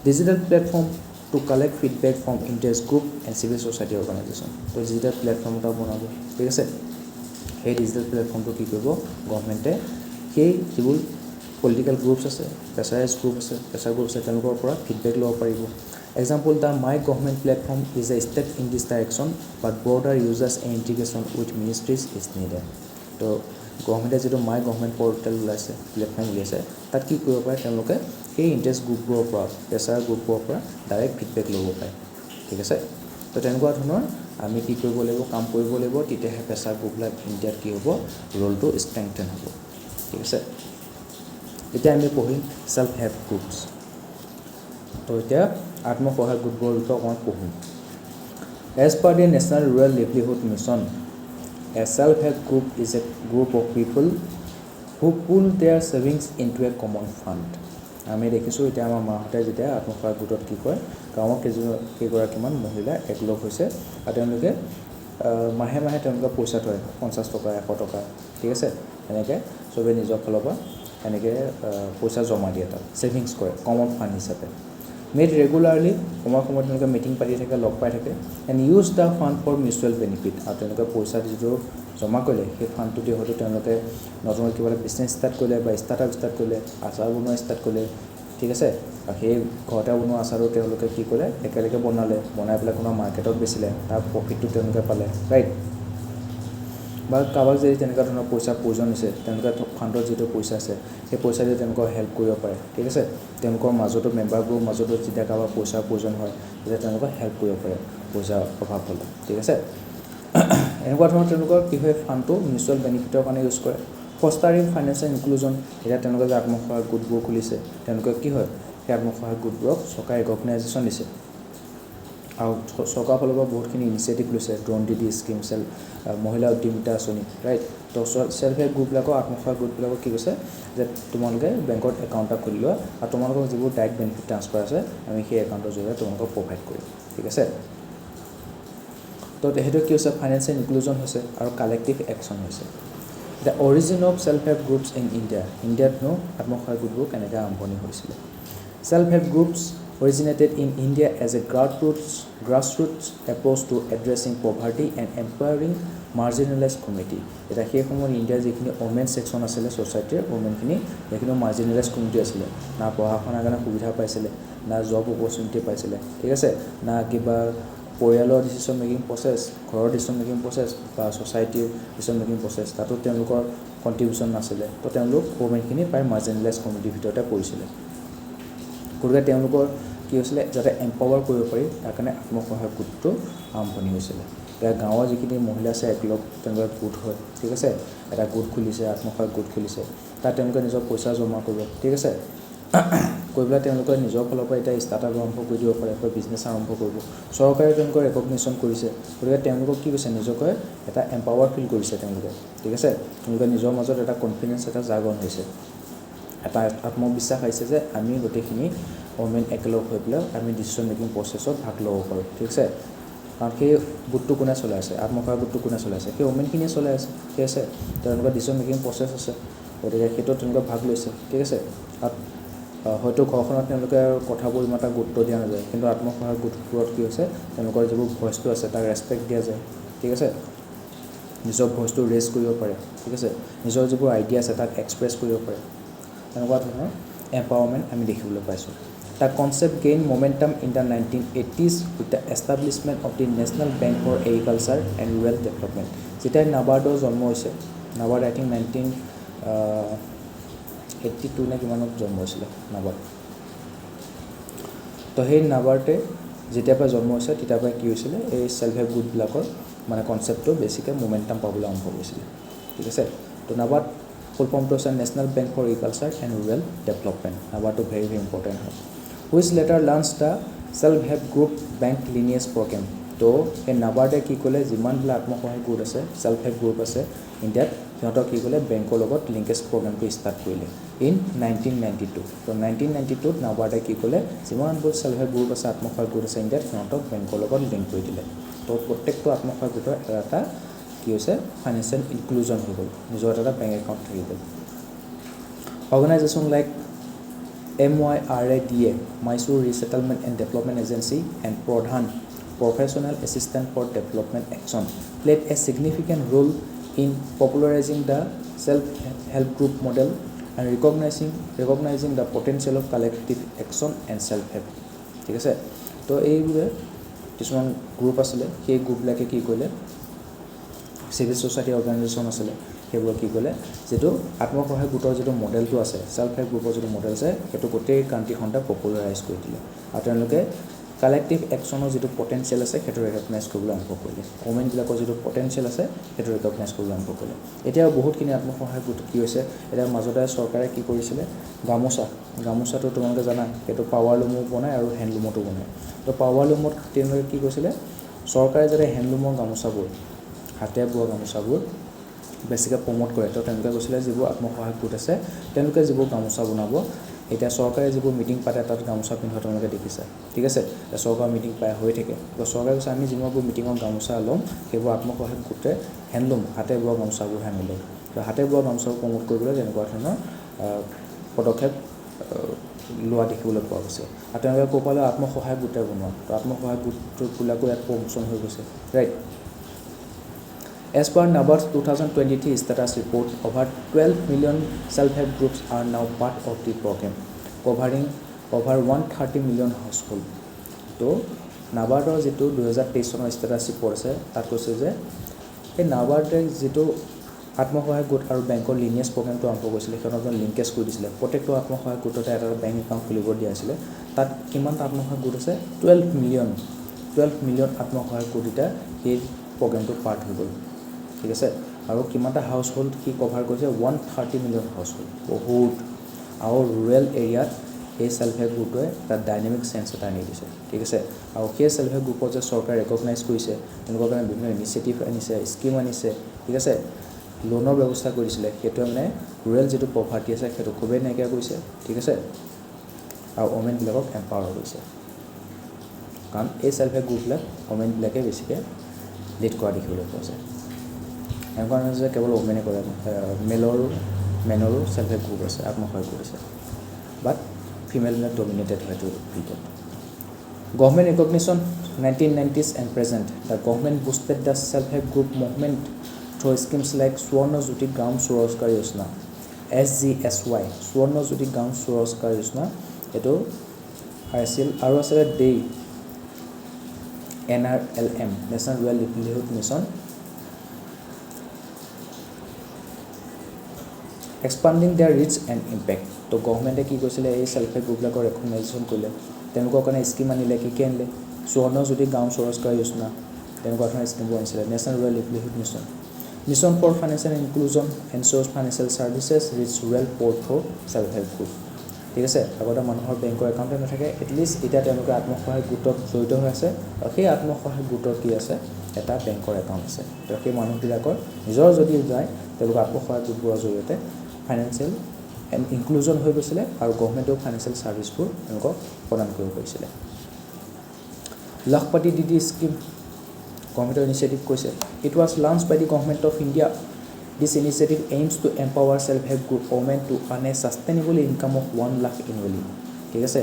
digital platform to collect feedback from interest group and civil society organisation তো ডিজিটেল প্লেটফৰ্ম এটা বনাব ঠিক আছে সেই ডিজিটেল প্লেটফৰ্মটো কি কৰিব গভৰ্ণমেণ্টে সেই যিবোৰ পলিটিকেল গ্ৰুপছ আছে প্ৰেছাৰাইজ গ্ৰুপ আছে তেওঁলোকৰ পৰা ফিডবেক ল'ব পাৰিব example the my government platform is a step in this direction but broader users and integration with ministries is needed তো গভৰ্ণমেণ্টে যিটো মাই গভৰ্ণমেণ্ট পৰ্টেল ওলাইছে প্লেটফৰ্ম উলিয়াইছে তাত কি কৰিব পাৰে তেওঁলোকে সেই ইণ্টাৰেষ্ট গ্ৰুপবোৰৰ পৰা প্ৰেছাৰ গ্ৰুপবোৰৰ পৰা ডাইৰেক্ট ফিডবেক ল'ব পাৰে ঠিক আছে তো তেনেকুৱা ধৰণৰ আমি কি কৰিব লাগিব কাম কৰিব লাগিব তেতিয়াহে প্ৰেছাৰ গ্ৰুপবিলাক ইণ্ডিয়াত কি হ'ব ৰোলটো ষ্ট্ৰেংথেন হ'ব ঠিক আছে এতিয়া আমি পঢ়িম ছেল্ফ হেল্প গ্ৰুপছ তো এতিয়া আত্মসহায়ক গোটবোৰৰ বিষয়ে অকণমান পঢ়িম as per the national rural livelihood mission A self-help group is a group of people who pool their savings into a common fund. আমি দেখিছোঁ এতিয়া আমাৰ মাহঁতে যেতিয়া আত্মসহায়ক গোটত কি কয় গাঁৱৰ কেইগৰাকীমান মহিলা একলগ হৈছে আৰু তেওঁলোকে মাহে মাহে তেওঁলোকে পইচা থয় 50 টকা 100 টকা ঠিক আছে এনেকৈ চবে নিজৰ ফালৰ পৰা এনেকৈ পইচা জমা দিয়ে তাত ছেভিংছ কৰে কমন ফাণ্ড হিচাপে মেড ৰেগুলাৰলি সময়ত তেওঁলোকে মিটিং পাতি থাকে লগ পাই থাকে and use the fund for mutual benefit আৰু তেওঁলোকে পইচা যিটো জমা কৰিলে সেই ফাণ্ডটো দি হয়তো তেওঁলোকে নতুনকৈ কিবা এটা বিজনেছ ষ্টাৰ্ট কৰিলে বা ষ্টাৰ্টআপ ষ্টাৰ্ট কৰিলে আচাৰ বনোৱা ষ্টাৰ্ট কৰিলে ঠিক আছে আৰু সেই ঘৰতে বনোৱা আচাৰো তেওঁলোকে কি কৰিলে একেলগে বনাই পেলাই কোনো মাৰ্কেটত বেচিলে তাৰ প্ৰফিটটো তেওঁলোকে পালে ৰাইট বা কাৰোবাক যদি তেনেকুৱা ধৰণৰ পইচা প্ৰয়োজন হৈছে তেওঁলোকে ফাণ্ডত যিটো পইচা আছে সেই পইচা দি তেওঁলোকক হেল্প কৰিব পাৰে ঠিক আছে তেওঁলোকৰ মাজতো মেম্বাৰবোৰৰ মাজতো যেতিয়া কাৰোবাৰ পইচাৰ প্ৰয়োজন হয় তেতিয়া তেওঁলোকক হেল্প কৰিব পাৰে পইচাৰ অভাৱ হ'লে ঠিক আছে এনেকুৱা ধৰণৰ তেওঁলোকৰ কি হয় ফাণ্ডটো মিউচুৱেল বেনিফিটৰ কাৰণে ইউজ কৰে ফষ্টাৰিং ফাইনেন্সিয়েল ইনক্লুজন এতিয়া তেওঁলোকে যে আত্মসহায়ক গোটবোৰ খুলিছে তেওঁলোকে কি হয় সেই আত্মসহায়ক গোটবোৰক চৰকাৰে ৰেকগনাইজেশ্যন দিছে আৰু চৰকাৰৰ ফালৰ পৰা বহুতখিনি ইনিচিয়েটিভ লৈছে ড্ৰোন দিদি স্কিম মহিলা উদ্যমিতা আঁচনি ৰাইট তো ছেল্ফ হেল্প গ্ৰুপবিলাকৰ আত্মসহায়ক গোটবিলাকক কি কৈছে যে তোমালোকে বেংকত একাউণ্ট এটা খুলি লোৱা আৰু তোমালোকৰ যিবোৰ ডাইৰেক্ট বেনিফিট ট্ৰান্সফাৰ আছে আমি সেই একাউণ্টৰ জৰিয়তে তোমালোকক প্ৰভাইড কৰিম ঠিক আছে তো সেইটো কি হৈছে ফাইনেন্সিয়েল ইনক্লুজন হৈছে আৰু কালেক্টিভ একশ্যন হৈছে the origin of self help groups in ইণ্ডিয়াতনো আত্মসহায়ক গোটবোৰ কেনেকৈ আৰম্ভণি হৈছিলে self help groups originated in India as a grassroots approach to addressing poverty and empowering marginalized community. এটা সেই সময়ত ইণ্ডিয়াৰ যিখিনি ওমেন ছেকশ্যন আছিলে ছ'চাইটিৰ ওমেনখিনি সেইখিনি মাৰ্জিনেলাইজ কমিউনিটি আছিলে না পঢ়া শুনাৰ কাৰণে সুবিধা পাইছিলে না জব অপৰচুনিটি পাইছিলে ঠিক আছে না কিবা পৰিয়ালৰ ডিচিশ্যন মেকিং প্ৰচেছ ঘৰৰ ডিচিশ্যন মেকিং প্ৰচেছ বা ছ'চাইটিৰ ডিচিশ্যন মেকিং প্ৰচেছ তাতো তেওঁলোকৰ কণ্ট্ৰিবিউশ্যন নাছিলে তো তেওঁলোক ওমেনখিনি প্ৰায় মাৰ্জিনেলাইজ কমিউনিটিৰ ভিতৰতে পৰিছিলে গতিকে তেওঁলোকৰ কি হৈছিলে যাতে এম্পাৱাৰ কৰিব পাৰি তাৰ কাৰণে আত্মসহায়ক গোটটো আৰম্ভণি হৈছিলে এতিয়া গাঁৱৰ যিখিনি মহিলা আছে একলগ তেওঁলোকৰ গোট হয় ঠিক আছে এটা গোট খুলিছে আত্মসহায়ক গোট খুলিছে তাত তেওঁলোকে নিজৰ পইচা জমা কৰিব ঠিক আছে কৰি পেলাই তেওঁলোকে নিজৰ ফালৰ পৰা এতিয়া ষ্টাৰ্টআপ আৰম্ভ কৰি দিব পাৰে বা বিজনেছ আৰম্ভ কৰিব চৰকাৰে তেওঁলোকৰ ৰেকগনিশ্যন কৰিছে গতিকে তেওঁলোকক কি কৈছে নিজকে এটা এম্পাৱাৰ ফিল কৰিছে তেওঁলোকে ঠিক আছে তেওঁলোকে নিজৰ মাজত এটা কনফিডেঞ্চ এটা জাগৰণ হৈছে এটা আত্মবিশ্বাস আহিছে যে আমি গোটেইখিনি ওমেন একেলগ হৈ পেলাই আমি ডিচিশ্যন মেকিং প্ৰচেছত ভাগ ল'ব পাৰোঁ ঠিক আছে কাৰণ সেই গোটটো কোনে চলাই আছে আত্মসহায়ক গোটটো কোনে চলাই আছে সেই ওমেনখিনিয়ে চলাই আছে ঠিক আছে তেওঁলোকৰ ডিচিশ্যন মেকিং প্ৰচেছ আছে গতিকে সেইটো তেওঁলোকে ভাগ লৈছে ঠিক আছে হয়তো ঘৰখনত তেওঁলোকে কথাবোৰ ইমান এটা গুৰুত্ব দিয়া নাযায় কিন্তু আত্মসহায়ক গোটবোৰত কি হৈছে তেওঁলোকৰ যিবোৰ ভইচটো আছে তাক ৰেচপেক্ট দিয়া যায় ঠিক আছে নিজৰ ভইচটো ৰেজ কৰিব পাৰে ঠিক আছে নিজৰ যিবোৰ আইডিয়া আছে তাক এক্সপ্ৰেছ কৰিব পাৰে তেনেকুৱা ধৰণৰ এম্পাৱাৰমেণ্ট আমি দেখিবলৈ পাইছোঁ The concept gained momentum in the 1980s with the establishment of the National Bank for Agriculture and Rural Development. যেটা নাবাৰ্ডৰ জন্ম হৈছে নাবাৰ্ড আই থিংক 1982 নে কিমানত জন্ম হৈছিলে নাবাৰ্ড তো সেই নাবাৰ্ডে যেতিয়াৰ পৰা জন্ম হৈছে তেতিয়াৰ পৰা কি হৈছিলে এই সেলফ হেল্প গ্ৰুপবিলাকৰ মানে কনচেপ্টটো বেছিকৈ মোমেণ্টাম পাবলৈ আৰম্ভ কৰিছিলে ঠিক আছে তো নাবাৰ্ড ফুল ফৰ্মটো হৈছে national bank for agriculture and rural development নাবাৰ্ডটো ভেৰি ভেৰি ইম্পৰ্টেণ্ট হয় which later launched the self-help group bank lineage program. তো এই নাবাৰ্ডে কি ক'লে যিমানবিলাক আত্মসহায়ক গোট আছে সেলফ হেল্প গ্ৰুপ আছে ইণ্ডিয়াত সিহঁতক কি ক'লে বেংকৰ লগত লিংকেজ প্ৰগ্ৰামটো ষ্টাৰ্ট কৰিলে ইন 1992 তো 1992ত নাবাৰ্ডে কি ক'লে যিমানবোৰ সেলফ হেল্প গ্ৰুপ আছে আত্মসহায়ক গোট আছে ইণ্ডিয়াত সিহঁতক বেংকৰ লগত লিংক কৰি দিলে তো প্ৰত্যেকটো আত্মসহায়ক গোটৰ এটা কি হৈছে ফাইনেন্সিয়েল ইনক্লুজন হৈ গ'ল নিজৰ এটা বেংক একাউণ্ট থাকি গ'ল organisation like MYRADA, Mysore Resettlement and Development Agency, and Pradhan, Professional Assistant for Development Action, played a significant role in popularizing the self-help group model and recognizing the potential of collective action and self-help. ঠিক আছে তো এইবোৰে কিছুমান গ্ৰুপ আছিলে সেই গ্ৰুপবিলাকে কি কৰিলে চিভিল ছ'চাইটি অৰ্গেনাইজেশ্যন আছিলে সেইবোৰ কি ক'লে যেটো আত্মসহায়ক গোটৰ যেটো মডেলটো আছে সেলফ হেল্প গ্ৰুপৰ যেটো মডেল আছে সেইটো গোটেই কাণ্ট্ৰিখনতে পপুলাৰাইজ কৰি দিলে আৰু তেওঁলোকে কালেক্টিভ একশ্যনৰ যেটো পটেনচিয়েল আছে সেইটো ৰেকগনাইজ কৰিবলৈ আৰম্ভ কৰিলে ওমেনবিলাকৰ যেটো পটেনচিয়েল আছে সেইটো ৰেকগনাইজ কৰিবলৈ আৰম্ভ কৰিলে এতিয়া বহুতখিনি আত্মসহায়ক গোট কি হৈছে এতিয়া মাজতে চৰকাৰে কি কৰিছিলে গামোচাটো তোমালোকে জানা সেইটো পাৱাৰ লুমো বনায় আৰু হেণ্ডলুমতো বনায় তো পাৱাৰ লুমত তেওঁলোকে কি কৈছিলে চৰকাৰে যাতে হেণ্ডলুমৰ গামোচাবোৰ হাতে বোৱা গামোচাবোৰ বেছিকৈ প্ৰমোট কৰে তো তেওঁলোকে কৈছিলে যিবোৰ আত্মসহায়ক গোট আছে তেওঁলোকে যিবোৰ গামোচা বনাব এতিয়া চৰকাৰে যিবোৰ মিটিং পাতে তাত গামোচা পিন্ধোৱা তেওঁলোকে দেখিছে ঠিক আছে চৰকাৰ মিটিং পাই হৈ থাকে তো চৰকাৰে কৈছে আমি যিমানবোৰ মিটিঙত গামোচা ল'ম সেইবোৰ আত্মসহায়ক গোটে হেণ্ডলুম হাতে বোৱা গামোচাবোৰ আমি ল'ম তো হাতে বোৱা গামোচাবোৰ প্ৰমোট কৰিবলৈ তেনেকুৱা ধৰণৰ পদক্ষেপ লোৱা দেখিবলৈ পোৱা গৈছে আৰু তেওঁলোকে ক'ব পালে আত্মসহায়ক গোটে বনোৱা তো আত্মসহায়ক গোটবিলাকো ইয়াত প্ৰমোশ্যন হৈ গৈছে right As per NABARD's 2023 status report, over 12 million self-help groups are now part of the program, covering over 130 million households. So, NABARDৰ যেটো 2023 চনৰ status report আছে তাত কৈছে যে এই NABARDে যেটো আত্মসহায়ক গোট আৰু বেংকৰ লিনিয়েজ প্ৰগ্ৰামটো আৰম্ভ কৰিছিলে সেইখনত লিংকেজ কৰি দিছিলে প্ৰত্যেকটো আত্মসহায়ক গোটতে এটা বেংক একাউণ্ট খুলিব দিয়া আছিলে তাত কিমানটা আত্মসহায়ক গোট আছে 12 মিলিয়ন আত্মসহায়ক গোট এটা সেই প্ৰগ্ৰামটো পাৰ্ট হৈ গ'ল ঠিক আছে আৰু কিমানটা হাউচ হোল্ড কি কভাৰ কৰিছে 130 মিলিয়ন হাউচ হোল্ড বহুত আৰু ৰুৰেল এৰিয়াত এই সেলফ হেল্প গ্ৰুপে এটা ডাইনামিক চেঞ্জ এটা আনি দিছে ঠিক আছে আৰু সেই সেলফ হেল্প গ্ৰুপক যে চৰকাৰে ৰেকগনাইজ কৰিছে তেওঁলোকৰ কাৰণে বিভিন্ন ইনিচিয়েটিভ আনিছে স্কিম আনিছে ঠিক আছে লোনৰ ব্যৱস্থা কৰিছিলে সেইটো মানে ৰুৰেল যেটো পভাৰ্টি আছে সেইটো খুবেই নাইকিয়া কৰিছে ঠিক আছে আৰু ওমেনবিলাকক এম্পাৱাৰ কৰিছে কাৰণ এই সেলফ হেল্প গ্ৰুপবিলাক ওমেনবিলাকে বেছিকৈ লিড কৰা দেখিবলৈ পোৱা যায় এনেকুৱা নহয় যে কেৱল ওমেনে কৰে মেনৰো সেলফ হেল্প গ্ৰুপ আছে আত্মসহায়ক গ্ৰুপ আছে বাট ফিমেলবিলাক ডমিনেটেড হয় এইটো ফিল্ডত government recognition 1990s and present the government boosted the self-help group movement through schemes like Swarna Jyoti Gram Swarozgar Yojana SGSY Swarna Jyoti Gram Swarozgar Yojana এটো আছিল আৰু আছে day NRLM National Rural Livelihood Mission expanding their reach and impact তো গভৰ্ণমেণ্টে কি কৈছিলে এই সেলফ হেল্প গ্ৰুপবিলাকৰ ৰেকগনাইজেশ্যন কৰিলে তেওঁলোকৰ কাৰণে স্কিম আনিলে কি আনিলে সুৱৰ্ণ জ্যোতি গাঁও স্বৰোজগাৰ যোজনা তেনেকুৱা ধৰণৰ স্কিমবোৰ আনিছিলে national rural livelihood mission for financial inclusion ensures financial services reach rural poor for self help group ঠিক আছে আগতে মানুহৰ বেংকৰ একাউণ্টে নাথাকে এটলিষ্ট এতিয়া তেওঁলোকে আত্মসহায়ক গোটত জড়িত হৈ আছে আৰু সেই আত্মসহায়ক গোটৰ কি আছে এটা বেংকৰ একাউণ্ট আছে তো সেই মানুহবিলাকৰ নিজৰ যদি যায় তেওঁলোকৰ আত্মসহায়ক গোটবোৰৰ জৰিয়তে ফাইনেন্সিয়েল ইনক্লুজন হৈ গৈছিলে আৰু গভৰ্ণমেণ্টেও ফাইনেন্সিয়েল ছাৰ্ভিচবোৰ তেওঁলোকক প্ৰদান কৰিব পাৰিছিলে লাখপতি দিদি স্কিম গভৰ্ণমেণ্টৰ ইনিচিয়েটিভ কৈছে it was launch by the government of India this initiative aims to empower self help group women to earn a sustainable income of 1 lakh annually ঠিক আছে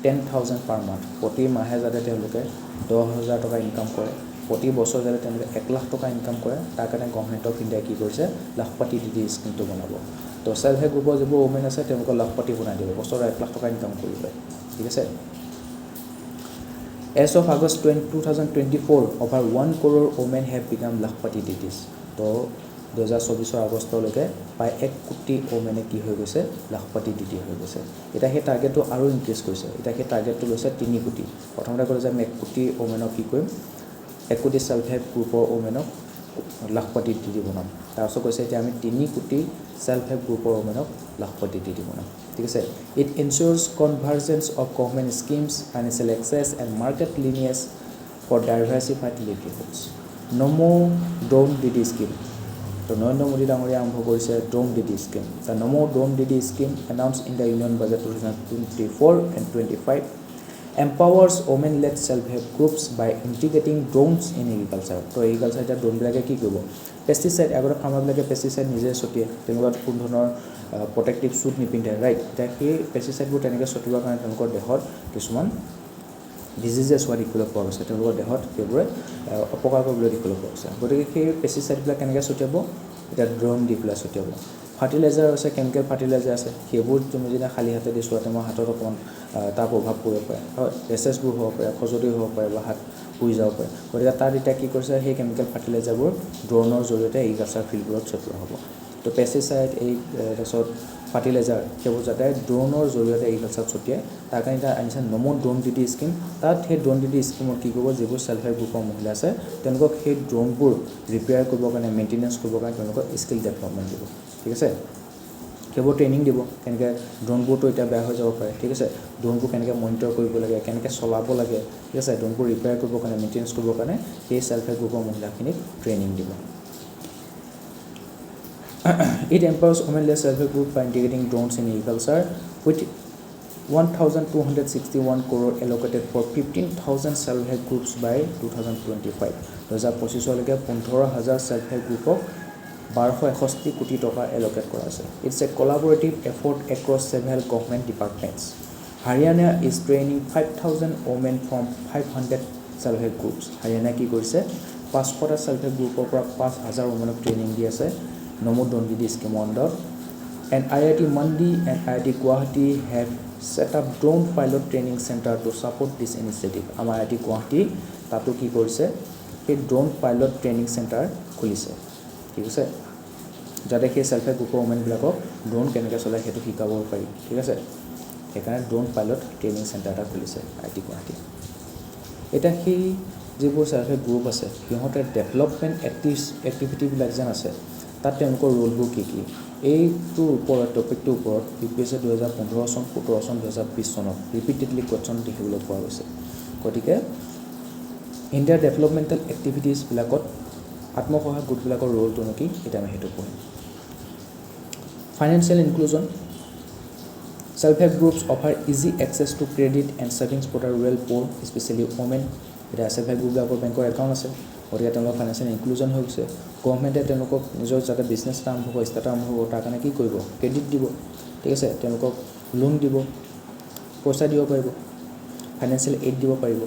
10,000 পাৰ মান্থ প্ৰতি মাহে যাতে তেওঁলোকে 10,000 টকা ইনকাম কৰে প্ৰতি বছৰ যাতে তেওঁলোকে 1 লাখ টকা ইনকাম কৰে তাৰ কাৰণে গভৰ্ণমেণ্ট অফ ইণ্ডিয়াই কি কৰিছে লাখপতি দিদি স্কিমটো বনাব তো সেলফ হেল্প গ্ৰুপৰ যিবোৰ ওমেন আছে তেওঁলোকক লাখপতি বনাই দিব বছৰ 1 লাখ টকা ইনকাম কৰিব ঠিক আছে As of August 2024 over 1 crore women have become Lakhpati deities তো 2024 আগষ্টলৈকে প্ৰায় 1 কোটি ওমেনে কি হৈ গৈছে লাখপতি ডিটি হৈ গৈছে এটা সেই টাৰ্গেটটো আৰু ইনক্ৰিজ কৰিছে এটা সেই টাৰ্গেটটো লৈছে 3 কোটি প্ৰথমতে ক'লে যে আমি 1 কোটি ওমেনক কি কৰিম 1 কোটি সেলফ হেল্প গ্ৰুপৰ ওমেনক লাখপতি ডিটি বনাম তাৰপিছত কৈছে এতিয়া আমি 3 কোটি সেলফ হেল্প গ্ৰুপৰ ওমেনক লাখপতি ডিটি বনাম ঠিক আছে it ensures convergence of government schemes financial access and market lineage for diversified livelihoods no more drone DD scheme তো নৰেন্দ্ৰ মোদী ডাঙৰীয়া আৰম্ভ কৰিছে drone DD scheme the Namo drone DD scheme announced in the union budget 2024 and 25 empowers women led self help groups by integrating drones in agriculture তো এগ্ৰিকালচাৰ এটা ড্ৰোন বিলাকে কি কৰিব পেস্টিসাইড আগৰ ফাৰ্মাৰ বিলাকে পেস্টিসাইড নিজে ছটিয়ে তেওঁলোকৰ কোন ধৰণৰ প্ৰটেক্টিভ সুট নিপিন্ধে ৰাইট এটা কি পেস্টিসাইডবোৰ তেনেকৈ ছটিওৱাৰ কাৰণে তেওঁলোকৰ দেহত কিছুমান ডিজিজেছ হোৱা দেখিবলৈ পোৱা গৈছে তেওঁলোকৰ দেহত সেইবোৰে অপকাৰ কৰিবলৈ দেখিবলৈ পোৱা গৈছে গতিকে সেই পেস্টিসাইডবিলাক কেনেকৈ ছটিয়াব এটা ড্ৰোন দি পেলাই ছটিয়াব ফাৰ্টিলাইজাৰ আছে কেমিকেল ফাৰ্টিলাইজাৰ আছে সেইবোৰ তুমি যদি খালী হাতে দি চোৱা তোমাৰ হাতত অকণমান তাৰ প্ৰভাৱ পৰিব পাৰে হয় ৰেচেছবোৰ হ'ব পাৰে খজুৱতি হ'ব পাৰে বা হাত পুৰি যাব পাৰে গতিকে তাত এতিয়া কি কৰিছে সেই কেমিকেল ফাৰ্টিলাইজাৰবোৰ ড্ৰোনৰ জৰিয়তে এগ্ৰিকালচাৰ ফিল্ডবোৰত ছটিওৱা হ'ব তো পেস্টিসাইড এই তাৰপিছত ফাৰ্টিলাইজাৰ সেইবোৰ যাতে ড্ৰোনৰ জৰিয়তে এগ্ৰিকালচাৰত ছটিয়াই তাৰ কাৰণে এটা আনিছে নমো ড্ৰোন ডিডি স্কিম তাত সেই ড্ৰোন ডিডি স্কিমত কি কৰিব যিবোৰ সেলফ হেল্প গ্ৰুপৰ মহিলা আছে তেওঁলোকক সেই ড্ৰোনবোৰ ৰিপেয়াৰ কৰিবৰ কাৰণে মেইনটেনেঞ্চ কৰিবৰ কাৰণে তেওঁলোকক স্কিল ডেভেলপমেণ্ট দিব ঠিক আছে সেইবোৰ ট্ৰেইনিং দিব কেনেকৈ ড্ৰোনবোৰতো এতিয়া বেয়া হৈ যাব পাৰে ঠিক আছে ড্ৰোনবোৰ কেনেকৈ মনিটৰ কৰিব লাগে কেনেকৈ চলাব লাগে ঠিক আছে ড্ৰোনবোৰ ৰিপেয়াৰ কৰিবৰ কাৰণে মেইনটেনেঞ্চ কৰিবৰ কাৰণে সেই সেলফ হেল্প গ্ৰুপৰ মহিলাখিনিক ট্ৰেইনিং দিব It empowers women-led self-help group by integrating drones in agriculture with 1,261 crore allocated for 15,000 self-help groups by 2025. 2025 15,000 self-help groupok 1261 কোটি টকা allocate কৰা আছে. It's a collaborative effort across several government departments. Haryana is training 5,000 women from 500 self-help groups. Haryana কি কৰিছে 500টা self-help groupৰ পৰা 5,000 womenক ট্ৰেইনিং দি আছে. Nomo Drone DD scheme under and IIT Mandi and IIT Guwahati have set up drone pilot training center to support this initiative. Amar IIT Guwahati tato ki korise a drone pilot training center khulise ঠিক আছে যাতে সেই সেলফ হেল্প গ্ৰুপৰ ওমেন বিলাকক ড্ৰোন কেনেকৈ চলাই সেইটো শিকাব পাৰি ঠিক আছে সেইকাৰণে ড্ৰোন পাইলট ট্ৰেইনিং চেণ্টাৰ এটা খুলিছে IIT গুৱাহাটী এটা সেই যিবোৰ সেলফ হেল্প গ্ৰুপ আছে সিহঁতৰ ডেভেলপমেণ্ট এক্টিভিটিবিলাক যেন আছে তাত তেওঁলোকৰ ৰোলবোৰ কি কি এইটোৰ ওপৰত টপিকটোৰ ওপৰত ইপিএছএ 2015 চন 17 চন 2020 চনত ৰিপিটেডলি কোৱেশ্যন দেখিবলৈ পোৱা গৈছে গতিকে ইণ্ডিয়াৰ ডেভেলপমেণ্টেল এক্টিভিটিজবিলাকত আত্মসহায়ক গোটবিলাকৰ ৰোলটো কি এটা আমি সেইটো পঢ়িম financial inclusion self help groups offer easy access to credit and savings for the rural poor especially women এতিয়া সেলফ হেল্প গ্ৰুপবিলাকৰ বেংকৰ একাউণ্ট আছে গতিকে তেওঁলোকৰ ফাইনেন্সিয়েল ইনক্লুজন হৈ গৈছে গভৰ্ণমেণ্টে তেওঁলোকক নিজৰ যাতে বিজনেছ এটা আৰম্ভ কৰিব ষ্টাৰ্ট আৰম্ভ কৰিব তাৰ কাৰণে কি কৰিব ক্ৰেডিট দিব ঠিক আছে তেওঁলোকক লোন দিব পইচা দিব পাৰিব ফাইনেন্সিয়েল এইড দিব পাৰিব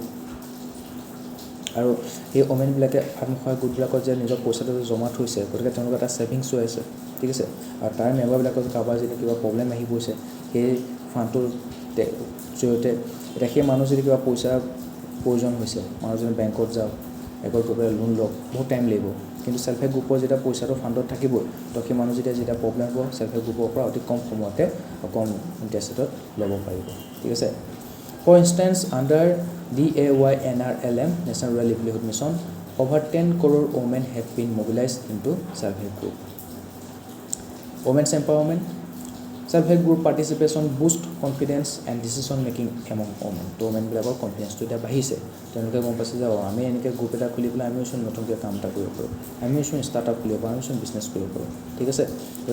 আৰু এই ওমেনবিলাকে আত্মসহায়ক গোটবিলাকত যে নিজৰ পইচাটো জমা থৈছে গতিকে তেওঁলোকৰ এটা ছেভিংছ হৈ আছে ঠিক আছে আৰু তাৰ মেম্বাৰবিলাকৰ কাৰোবাৰ যদি কিবা প্ৰব্লেম আহি গৈছে সেই ফাণ্ডটোৰ জৰিয়তে এতিয়া সেই মানুহ যদি কিবা পইচাৰ প্ৰয়োজন হৈছে মানুহজনে বেংকত যাওক এগৰ গৈ পেলাই লোন লওক বহুত টাইম লাগিব কিন্তু সেলফ হেল্প গ্ৰুপৰ যেতিয়া পইচাটো ফাণ্ডত থাকিবই তো সেই মানুহ যেতিয়া প্ৰব্লেম হ'ব সেলফ হেল্প গ্ৰুপৰ পৰা অতি কম সময়তে কম ইণ্টাৰেষ্টত ল'ব পাৰিব ঠিক আছে For instance, under DAYNRLM, National Rural Livelihood Mission, over 10 crore women have been mobilized into self-help group. Women's empowerment, self-help group participation boost confidence and decision making among women. To women বিলাকৰ confidence to এটা বাঢ়িছে তেওঁলোকে গম পাইছে যে আমি এনেকৈ গ্ৰুপ এটা খুলি পেলাই আমি ওচৰত নতুনকৈ কাম এটা কৰিব পাৰোঁ আমি ওচৰত ষ্টাৰ্টআপ খুলিব পাৰোঁ আমি ওচৰত বিজনেছ কৰিব পাৰোঁ ঠিক আছে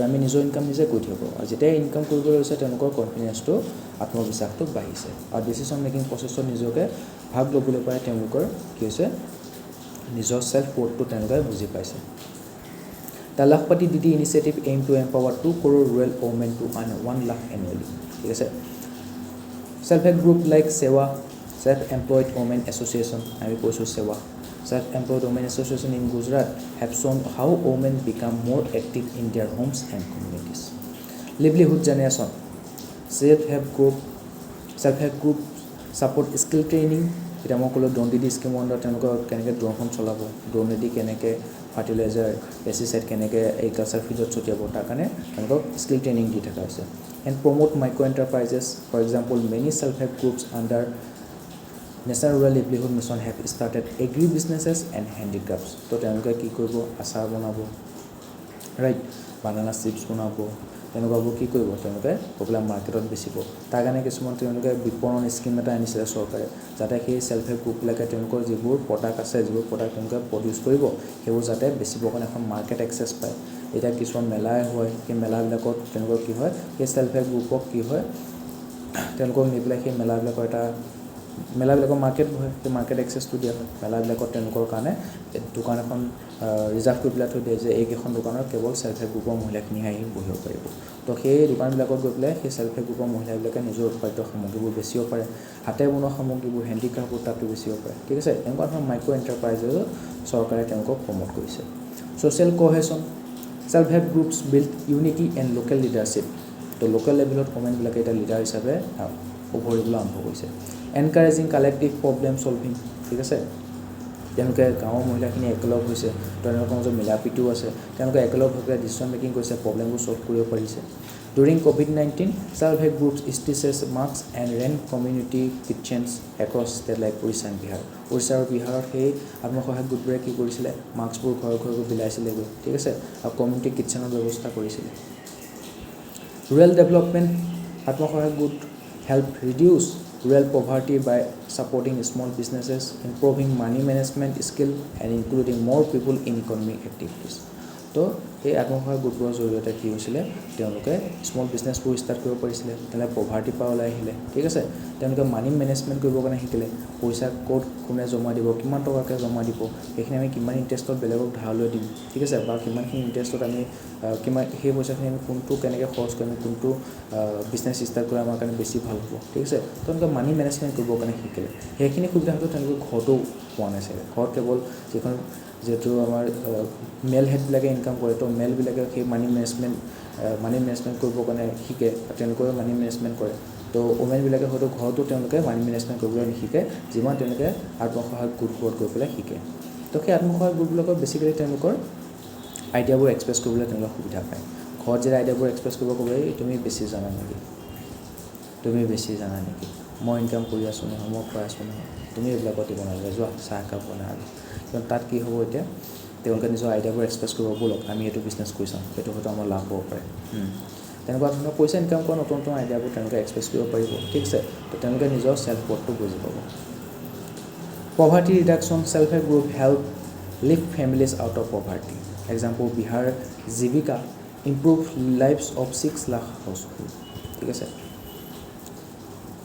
আমি নিজৰ ইনকাম নিজে কৰি থাকিব পাৰোঁ আৰু যেতিয়া ইনকাম কৰিবলৈ লৈছে তেওঁলোকৰ কনফিডেন্সটো আত্মবিশ্বাসটো বাঢ়িছে আৰু ডিচিশ্যন মেকিং প্ৰচেছত নিজকে ভাগ ল'বলৈ পাই তেওঁলোকৰ কি হৈছে নিজৰ সেলফ ওৱৰ্থটো তেওঁলোকে বুজি পাইছে The Lakhpati DD initiative aim to empower 2 crore rural women to earn 1 lakh annually. ঠিক আছে self-help group like Sewa, Self-Employed Women Association, আমি কৈছোঁ Sewa, Self-Employed Women Association in Gujarat have shown how women become more active in their homes and communities. livelihood generation, self-help group support skill training. এটা মই ক'লো ড্ৰোন দিদি স্কিমৰ আণ্ডাৰত তেওঁলোকক কেনেকৈ ড্ৰোনখন চলাব, ড্ৰোন দিদি কেনেকৈ ফাৰ্টিলাইজাৰ পেষ্টিচাইড কেনেকৈ এগ্ৰিকালচাৰ ফিল্ডত ছটিয়াব, তাৰ কাৰণে তেওঁলোকক স্কিল ট্ৰেইনিং দি থকা হৈছে। And promote micro' enterprises, for example many self help groups under national rural livelihood mission have started agri businesses and handicrafts. তো তেওঁলোকে কি কৰিব, আচাৰ বনাব, ৰাইট, বানানা চিপছ বনাব, তেনেকুৱাবোৰ কি কৰিব, তেওঁলোকে পপুলাৰ মাৰ্কেটত বেচিব। তাৰ কাৰণে কিছুমান তেওঁলোকে বিপণন স্কিম এটা আনিছিলে চৰকাৰে, যাতে সেই চেল্ফ হেল্প গ্ৰুপবিলাকে তেওঁলোকৰ যিবোৰ প্ৰডাক্ট আছে, যিবোৰ প্ৰডাক্ট তেওঁলোকে প্ৰডিউচ কৰিব, সেইবোৰ যাতে বেচিবৰ কাৰণে এখন মাৰ্কেট এক্সেছ পায়। এতিয়া কিছুমান মেলাই হয়, সেই মেলাবিলাকত তেওঁলোকৰ কি হয়, সেই চেল্ফ হেল্প গ্ৰুপক কি হয়, তেওঁলোকক নি পেলাই সেই মেলাবিলাকৰ মাৰ্কেট বহে, সেই মাৰ্কেট এক্সেছটো দিয়া হয়। মেলাবিলাকত তেওঁলোকৰ কাৰণে দোকান এখন ৰিজাৰ্ভ কৰি পেলাই থৈ দিয়ে যে এইকেইখন দোকানত কেৱল চেল্ফ হেল্প গ্ৰুপৰ মহিলাখিনিহে আহি বহিব পাৰিব। তো সেই দোকানবিলাকত গৈ পেলাই সেই চেল্ফ হেল্প গ্ৰুপৰ মহিলাবিলাকে নিজৰ উৎপাদিত সামগ্ৰীবোৰ বেচিব পাৰে, হাতে বনোৱা সামগ্ৰীবোৰ, হেণ্ডিক্ৰাফ্টবোৰ তাতো বেচিব পাৰে। ঠিক আছে, এনেকুৱা ধৰণৰ মাইক্ৰ' এণ্টাৰপ্ৰাইজেছ চৰকাৰে তেওঁলোকক প্ৰমোট কৰিছে। Social cohesion, self help groups build unity and local leadership. তো লোকেল লেভেলত কমেণ্টবিলাকে এতিয়া লিডাৰ হিচাপে উভৰিবলৈ আৰম্ভ কৰিছে। এনকাৰেজিং কালেক্টিভ প্ৰব্লেম ছলভিং, ঠিক আছে, তেওঁলোকে গাঁৱৰ মহিলাখিনি একেলগ হৈছে, তেওঁলোকৰ মাজত মিলা প্ৰীতিও আছে, তেওঁলোকে একেলগ হৈ পেলাই ডিচিশ্যন মেকিং কৰিছে, প্ৰব্লেমবোৰ ছল্ভ কৰিব পাৰিছে। During COVID-19, self-help groups established masks and ran community kitchens across states like Orissa and Bihar. Orissa আৰু বিহাৰত সেই আত্মসহায়ক গোটবোৰে কি কৰিছিলে, মাস্কবোৰ ঘৰে ঘৰে গৈ বিলাইছিলেগৈ, ঠিক আছে, আৰু কমিউনিটি কিটচেনৰ ব্যৱস্থা কৰিছিলে। ৰুৰেল ডেভেলপমেণ্ট আত্মসহায়ক গোট help reduce rural poverty by supporting small businesses, improving money management skill and including more people in economic activities. তো এই আত্মসহায়ক গোটবোৰৰ জৰিয়তে কি হৈছিলে, তেওঁলোকে স্মল বিজনেছবোৰ ষ্টাৰ্ট কৰিব পাৰিছিলে, তেওঁলোকে পভাৰ্টিৰ পৰা ওলাই আহিলে, ঠিক আছে, তেওঁলোকে মানি মেনেজমেণ্ট কৰিবৰ কাৰণে শিকিলে, পইচা ক'ত কোনে জমা দিব, কিমান টকাকৈ জমা দিব, সেইখিনি আমি কিমান ইণ্টাৰেষ্টত বেলেগক ধাৰলৈ দিম, ঠিক আছে, বা কিমানখিনি ইণ্টাৰেষ্টত আমি কিমান সেই পইচাখিনি আমি কোনটো কেনেকৈ খৰচ কৰিম, কোনটো বিজনেছ ষ্টাৰ্ট কৰি আমাৰ কাৰণে বেছি ভাল হ'ব, ঠিক আছে, তেওঁলোকে মানি মেনেজমেণ্ট কৰিবৰ কাৰণে শিকিলে। সেইখিনি সুবিধা হয়তো তেওঁলোকে ঘৰতো পোৱা নাছিলে, ঘৰত কেৱল যিহেতু আমাৰ মেল হেডবিলাকে ইনকাম কৰে, তো মেলবিলাকে সেই মানি মেনেজমেণ্ট কৰিবৰ কাৰণে শিকে, তেওঁলোকেও মানি মেনেজমেণ্ট কৰে। তো ওমেনবিলাকে হয়তো ঘৰতো তেওঁলোকে মানি মেনেজমেণ্ট কৰিবলৈ নিশিকে, যিমান তেওঁলোকে আত্মসহায়ক গোটবোৰত গৈ পেলাই শিকে। তো সেই আত্মসহায়ক গোটবিলাকত বেছিকেলি তেওঁলোকৰ আইডিয়াবোৰ এক্সপ্ৰেছ কৰিবলৈ তেওঁলোকে সুবিধা পায়। ঘৰত যেতিয়া আইডিয়াবোৰ এক্সপ্ৰেছ কৰিব ক'ব, তুমি বেছি জানা নেকি, মই ইনকাম কৰি আছোঁ নহয়, মই খুৱাই আছোঁ নহয়, তুমি এইবিলাকত দিব নালাগে, যোৱা চাহ একাপ বনালে। কিন্তু তাত কি হ'ব, এতিয়া তেওঁলোকে নিজৰ আইডিয়াবোৰ এক্সপ্ৰেছ কৰিব, ব'লক আমি এইটো বিজনেছ কৰি চাওঁ, সেইটো হয়তো আমাৰ লাভ হ'ব পাৰে। তেনেকুৱা ধৰণৰ পইচা ইনকাম কৰা নতুন নতুন আইডিয়াবোৰ তেওঁলোকে এক্সপ্ৰেছ কৰিব পাৰিব, ঠিক আছে, তো তেওঁলোকে নিজৰ চেল্ফ ৱৰ্থটো বুজি পাব। Poverty reduction, self help group help lift families out of poverty. Example Bihar Jeevika improve lives of 6 lakh household, ঠিক আছে।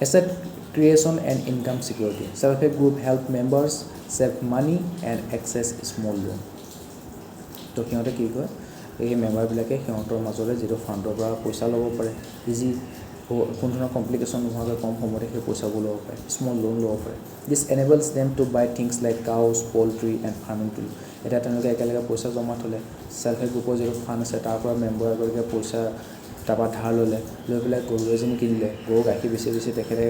Asset creation and income security, self help group help members save money and access small loan. তো সিহঁতে কি কয়, এই মেম্বাৰবিলাকে সিহঁতৰ মাজতে যিটো ফাণ্ডৰ পৰা পইচা ল'ব পাৰে, ইজি কোনো ধৰণৰ কমপ্লিকেশ্যন নোহোৱাকৈ কম সময়তে সেই পইচাবোৰ ল'ব পাৰে, স্মল লোন ল'ব পাৰে। This enables them to buy things like cows, poultry and farming tool. এতিয়া তেওঁলোকে একেলগে পইচা জমা থ'লে, চেল্ফ হেল্প গ্ৰুপৰ যিটো ফাণ্ড আছে তাৰ পৰা মেম্বাৰ এগৰাকীয়ে পইচা তাৰপৰা ধাৰ লৈ পেলাই গৰু এজনী কিনিলে, গৰু গাখীৰ বেছি তেখেতে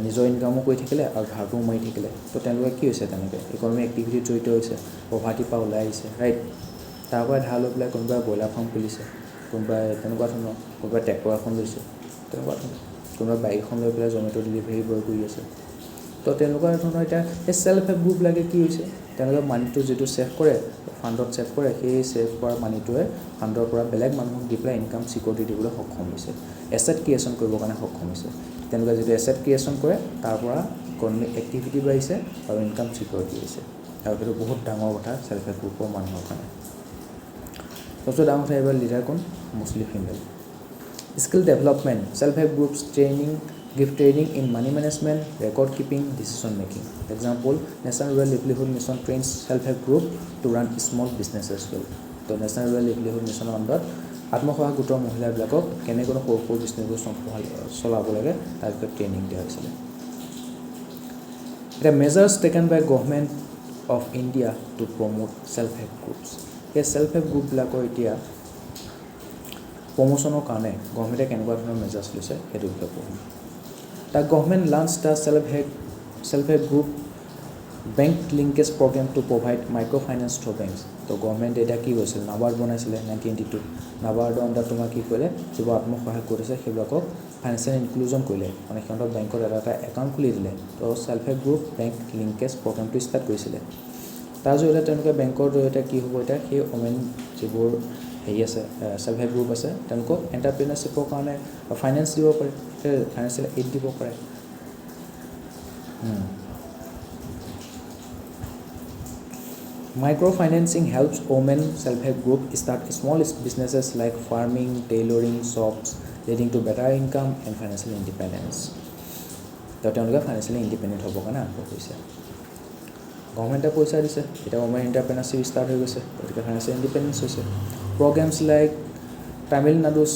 নিজৰ ইনকামো কৰি থাকিলে আৰু ধাৰটোও মাৰি থাকিলে। তো তেওঁলোকে কি হৈছে, তেনেকৈ ইকনমিক এক্টিভিটিত জড়িত হৈছে, পভাৰ্টিৰ পৰা ওলাই আহিছে, ৰাইট। তাৰ পৰা ধাৰ লৈ পেলাই কোনোবাই ব্ৰইলাৰ ফাৰ্ম খুলিছে, কোনোবাই তেনেকুৱা ধৰণৰ, কোনোবাই ট্ৰেক্টৰ এখন লৈছে, তেনেকুৱা ধৰণৰ, কোনোবাই বাইক এখন লৈ পেলাই জমেট' ডেলিভাৰী বয় কৰি আছে। তো তেনেকুৱা ধৰণৰ এতিয়া এই চেল্ফ হেল্প গ্ৰুপবিলাকে কি হৈছে, তেওঁলোকে মানিটো যিটো ছেভ কৰে, ফাণ্ডত ছেভ কৰে, সেই ছেভ কৰা মানিটোৱে ফাণ্ডৰ পৰা বেলেগ মানুহক দি পেলাই ইনকাম ছিকিউৰিটি দিবলৈ সক্ষম হৈছে, এছেট ক্ৰিয়েশ্যন কৰিবৰ কাৰণে সক্ষম হৈছে। তেওঁলোকে যিটো এছেট ক্ৰিয়েশ্যন কৰে তাৰ পৰা ইকনমিক এক্টিভিটি বাঢ়িছে আৰু ইনকাম ছিকিউৰিটি হৈছে, আৰু সেইটো বহুত ডাঙৰ কথা চেল্ফ হেল্প গ্ৰুপৰ মানুহৰ কাৰণে। সবচে ডাঙৰ কথা এইবাৰ লিডাৰ কোন, mostly female. Skill development, self help groups give training in money management, record keeping, decision making. Example, National Rural Livelihood Mission trains self-help group to run small businesses well. তো National Rural Livelihood Mission আণ্ডাৰত আত্মসহায়ক গোটৰ মহিলাবিলাকক কেনেকৈ সৰু সৰু বিজনেছবোৰ চলাব লাগে তাৰ বিষয়ে ট্ৰেইনিং দিয়া হৈছিলে। এতিয়া measures taken by government of India to promote self help groups. সেই চেল্ফ হেল্প গ্ৰুপবিলাকৰ এতিয়া প্ৰমোশ্যনৰ কাৰণে গভৰ্ণমেণ্টে কেনেকুৱা ধৰণৰ মেজাৰ্ছ লৈছে সেইটো বিষয়ে পঢ়িম the government launch the self help group bank linkage program to provide microfinance to banks তো গভৰ্ণমেণ্টে এটা কি কৰিছিল নাবাৰ্ড বনাইছিলে 1982 নাবাৰ্ডৰ আণ্ডাৰ তোমাৰ কি কৰিলে যিবোৰ আত্মসহায়ক কৰিছে সেইবিলাকক ফাইনেন্সিয়েল ইনক্লুজন কৰিলে মানে সিহঁতৰ বেংকত এটা একাউণ্ট খুলি দিলে তো self help group bank linkage প্ৰগ্ৰামটো ষ্টাৰ্ট কৰিছিলে তাৰ জৰিয়তে তেওঁলোকে বেংকৰ জৰিয়তে কি হ'ব এতিয়া সেই ওমেন যিবোৰ হেৰি আছে সেল্ফ হেল্প গ্ৰুপ আছে তেওঁলোকক এণ্টাৰপ্ৰিনাৰশ্বিপৰ কাৰণে ফাইনেন্স দিব পাৰে ফাইনেন্সিয়েল এইড দিব পাৰে Microfinancing helps women self-help group start small businesses like farming, tailoring, shops, leading to better income and financial independence. তো তেওঁলোকে ফাইনেন্সিয়েলি ইণ্ডিপেণ্ডেণ্ট হ'ব কাৰণে আৰম্ভ কৰিছে গভৰ্ণমেণ্টে পইচা দিছে এতিয়া ওমেন এণ্টাৰপ্ৰেনাৰশ্বিপ ষ্টাৰ্ট হৈ গৈছে গতিকে ফাইনেন্সিয়েল ইণ্ডিপেণ্ডেঞ্চ হৈছে programmes like Tamil Nadu's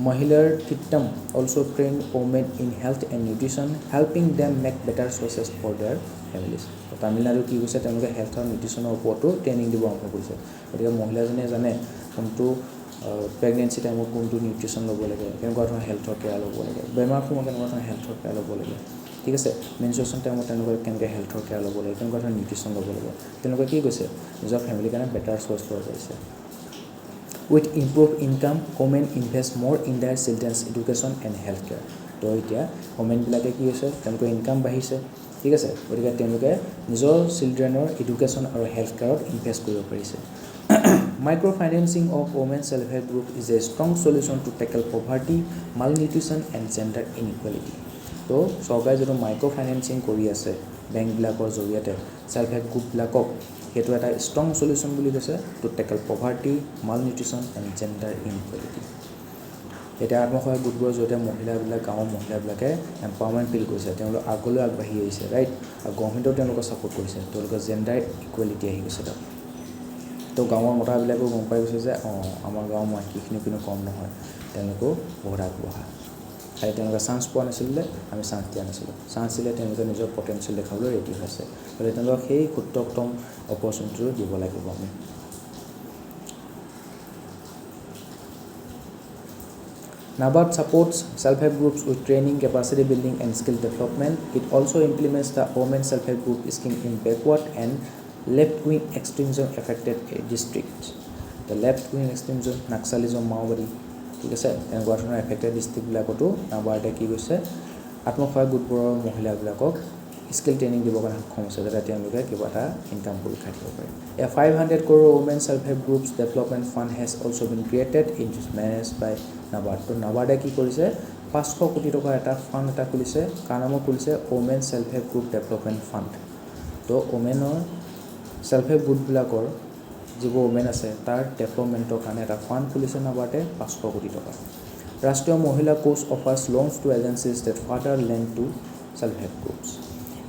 Mahalir Thittam also' train women in health and nutrition helping them make better choices for their families Tamil Nadu কি কৈছে তেওঁলোকে হেল্থ আৰু নিউট্ৰিশ্যনৰ ওপৰতো ট্ৰেইনিং দিব আৰম্ভ কৰিছে গতিকে মহিলাজনীয়ে জানে কোনটো প্ৰেগনেঞ্চি টাইমত কোনটো নিউট্ৰিশ্যন ল'ব লাগে কেনেকুৱা ধৰণৰ হেল্থৰ কেয়াৰ ল'ব লাগে বেমাৰ সময়ত কেনেকুৱা ধৰণৰ হেল্থৰ কেয়াৰ ল'ব লাগে ঠিক আছে মেনষ্ট্ৰুৱেশ্যন টাইমত তেওঁলোকে কেনেকৈ হেল্থৰ কেয়াৰ ল'ব লাগে কেনেকুৱা ধৰণৰ নিউট্ৰিশ্যন ল'ব লাগে তেওঁলোকে কি কৈছে নিজৰ ফেমিলিৰ কাৰণে বেটাৰ চইচ ল'ব পাৰিছে with improve income women invest more in their children's education and health care তো এতিয়া ওমেনবিলাকে কি হৈছে তেওঁলোকৰ ইনকাম বাঢ়িছে ঠিক আছে গতিকে তেওঁলোকে নিজৰ চিলড্ৰেনৰ এডুকেশ্যন আৰু হেল্থ কেয়াৰত ইনভেষ্ট কৰিব পাৰিছে micro' financing of women self help group is a strong solution to tackle poverty malnutrition and gender inequality তো চৰকাৰে যিটো মাইক্ৰ' ফাইনেন্সিং কৰি আছে বেংকবিলাকৰ জৰিয়তে ছেল্ফ হেল্প গ্ৰুপবিলাকক সেইটো এটা ষ্ট্ৰং চলিউশ্যন বুলি কৈছে two tackle poverty malnutrition and gender inequality এতিয়া আত্মসহায়ক গোটবোৰৰ জৰিয়তে মহিলাবিলাক গাঁৱৰ মহিলাবিলাকে এম্পাৱাৰমেণ্ট ফিল কৰিছে তেওঁলোক আগলৈ আগবাঢ়ি আহিছে ৰাইট আৰু গভৰ্ণমেণ্টেও তেওঁলোকক ছাপোৰ্ট কৰিছে তেওঁলোকৰ জেণ্ডাৰ ইকুৱেলিটি আহি গৈছে তাত তো গাঁৱৰ মতাবিলাকেও গম পাই গৈছে যে আমাৰ গাঁৱৰ মাইকীখিনি কোনো কম নহয় তেওঁলোকেও বহুত আগবঢ়া খালি তেওঁলোকে চান্স পোৱা নাছিলে আমি চান্স দিয়া নাছিলোঁ চান্স দিলে তেওঁলোকে নিজৰ পটেঞ্চিয়েল দেখাবলৈ ৰেডি হৈছে গতিকে তেওঁলোকক সেই ক্ষুদ্ৰতম অপৰচুনিটিটো দিব লাগিব আমি NABARD supports self-help groups with training, capacity building and skill development. It also implements the women self-help group scheme in backward and left-wing extremism affected districts. The left-wing extremism, Naxalism, Maovari, ঠিক আছে এনেকুৱা ধৰণৰ এফেক্টেড ডিষ্ট্ৰিক্টবিলাকতো নাবাৰ্ডে কি কৈছে আত্মসহায়ক গোটবোৰৰ মহিলাবিলাকক স্কিল ট্ৰেইনিং দিবৰ কাৰণে সক্ষম হৈছে যাতে তেওঁলোকে কিবা এটা ইনকাম কৰি খাই থাকিব পাৰে এ 500 crore women self-help groups development fund has also been created in managed by NABARD তো নাবাৰ্ডে কি কৰিছে 500 কোটি টকাৰ এটা ফাণ্ড এটা খুলিছে কাৰ নামত খুলিছে women self help group development fund তো ওমেনৰ ছেল্ফ হেল্প গ্ৰুপবিলাকৰ যিবোৰ ওমেন আছে তাৰ ডেভেলপমেণ্টৰ কাৰণে এটা ফাণ্ড খুলিছে নাবাৰ্ডে 500 কোটি টকা Rashtriya Mahila Kosh offers loans to agencies that further lend to self help groups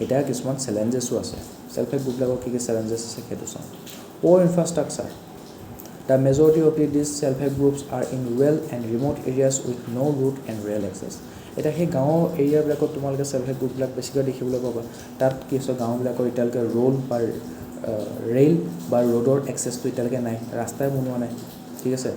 এটা কিছুমান চেলেঞ্জেছো আছে ছেল্ফ হেল্প গ্ৰুপবিলাকৰ কি কি চেলেঞ্জেছ আছে সেইটো চাওঁ প'ৰ infrastructure The majority of these self-help groups are in rural and remote areas with no road and rail access. এটা সেই গাঁৱৰ এৰিয়াবিলাকত তোমালোকে ছেল্ফ হেল্প গ্ৰুপবিলাক বেছিকৈ দেখিবলৈ পাবা তাত কি হৈছে গাঁওবিলাকৰ এতিয়ালৈকে ৰোড বা ৰেল বা ৰোডৰ এক্সেছটো এতিয়ালৈকে নাই ৰাস্তাই বনোৱা নাই ঠিক আছে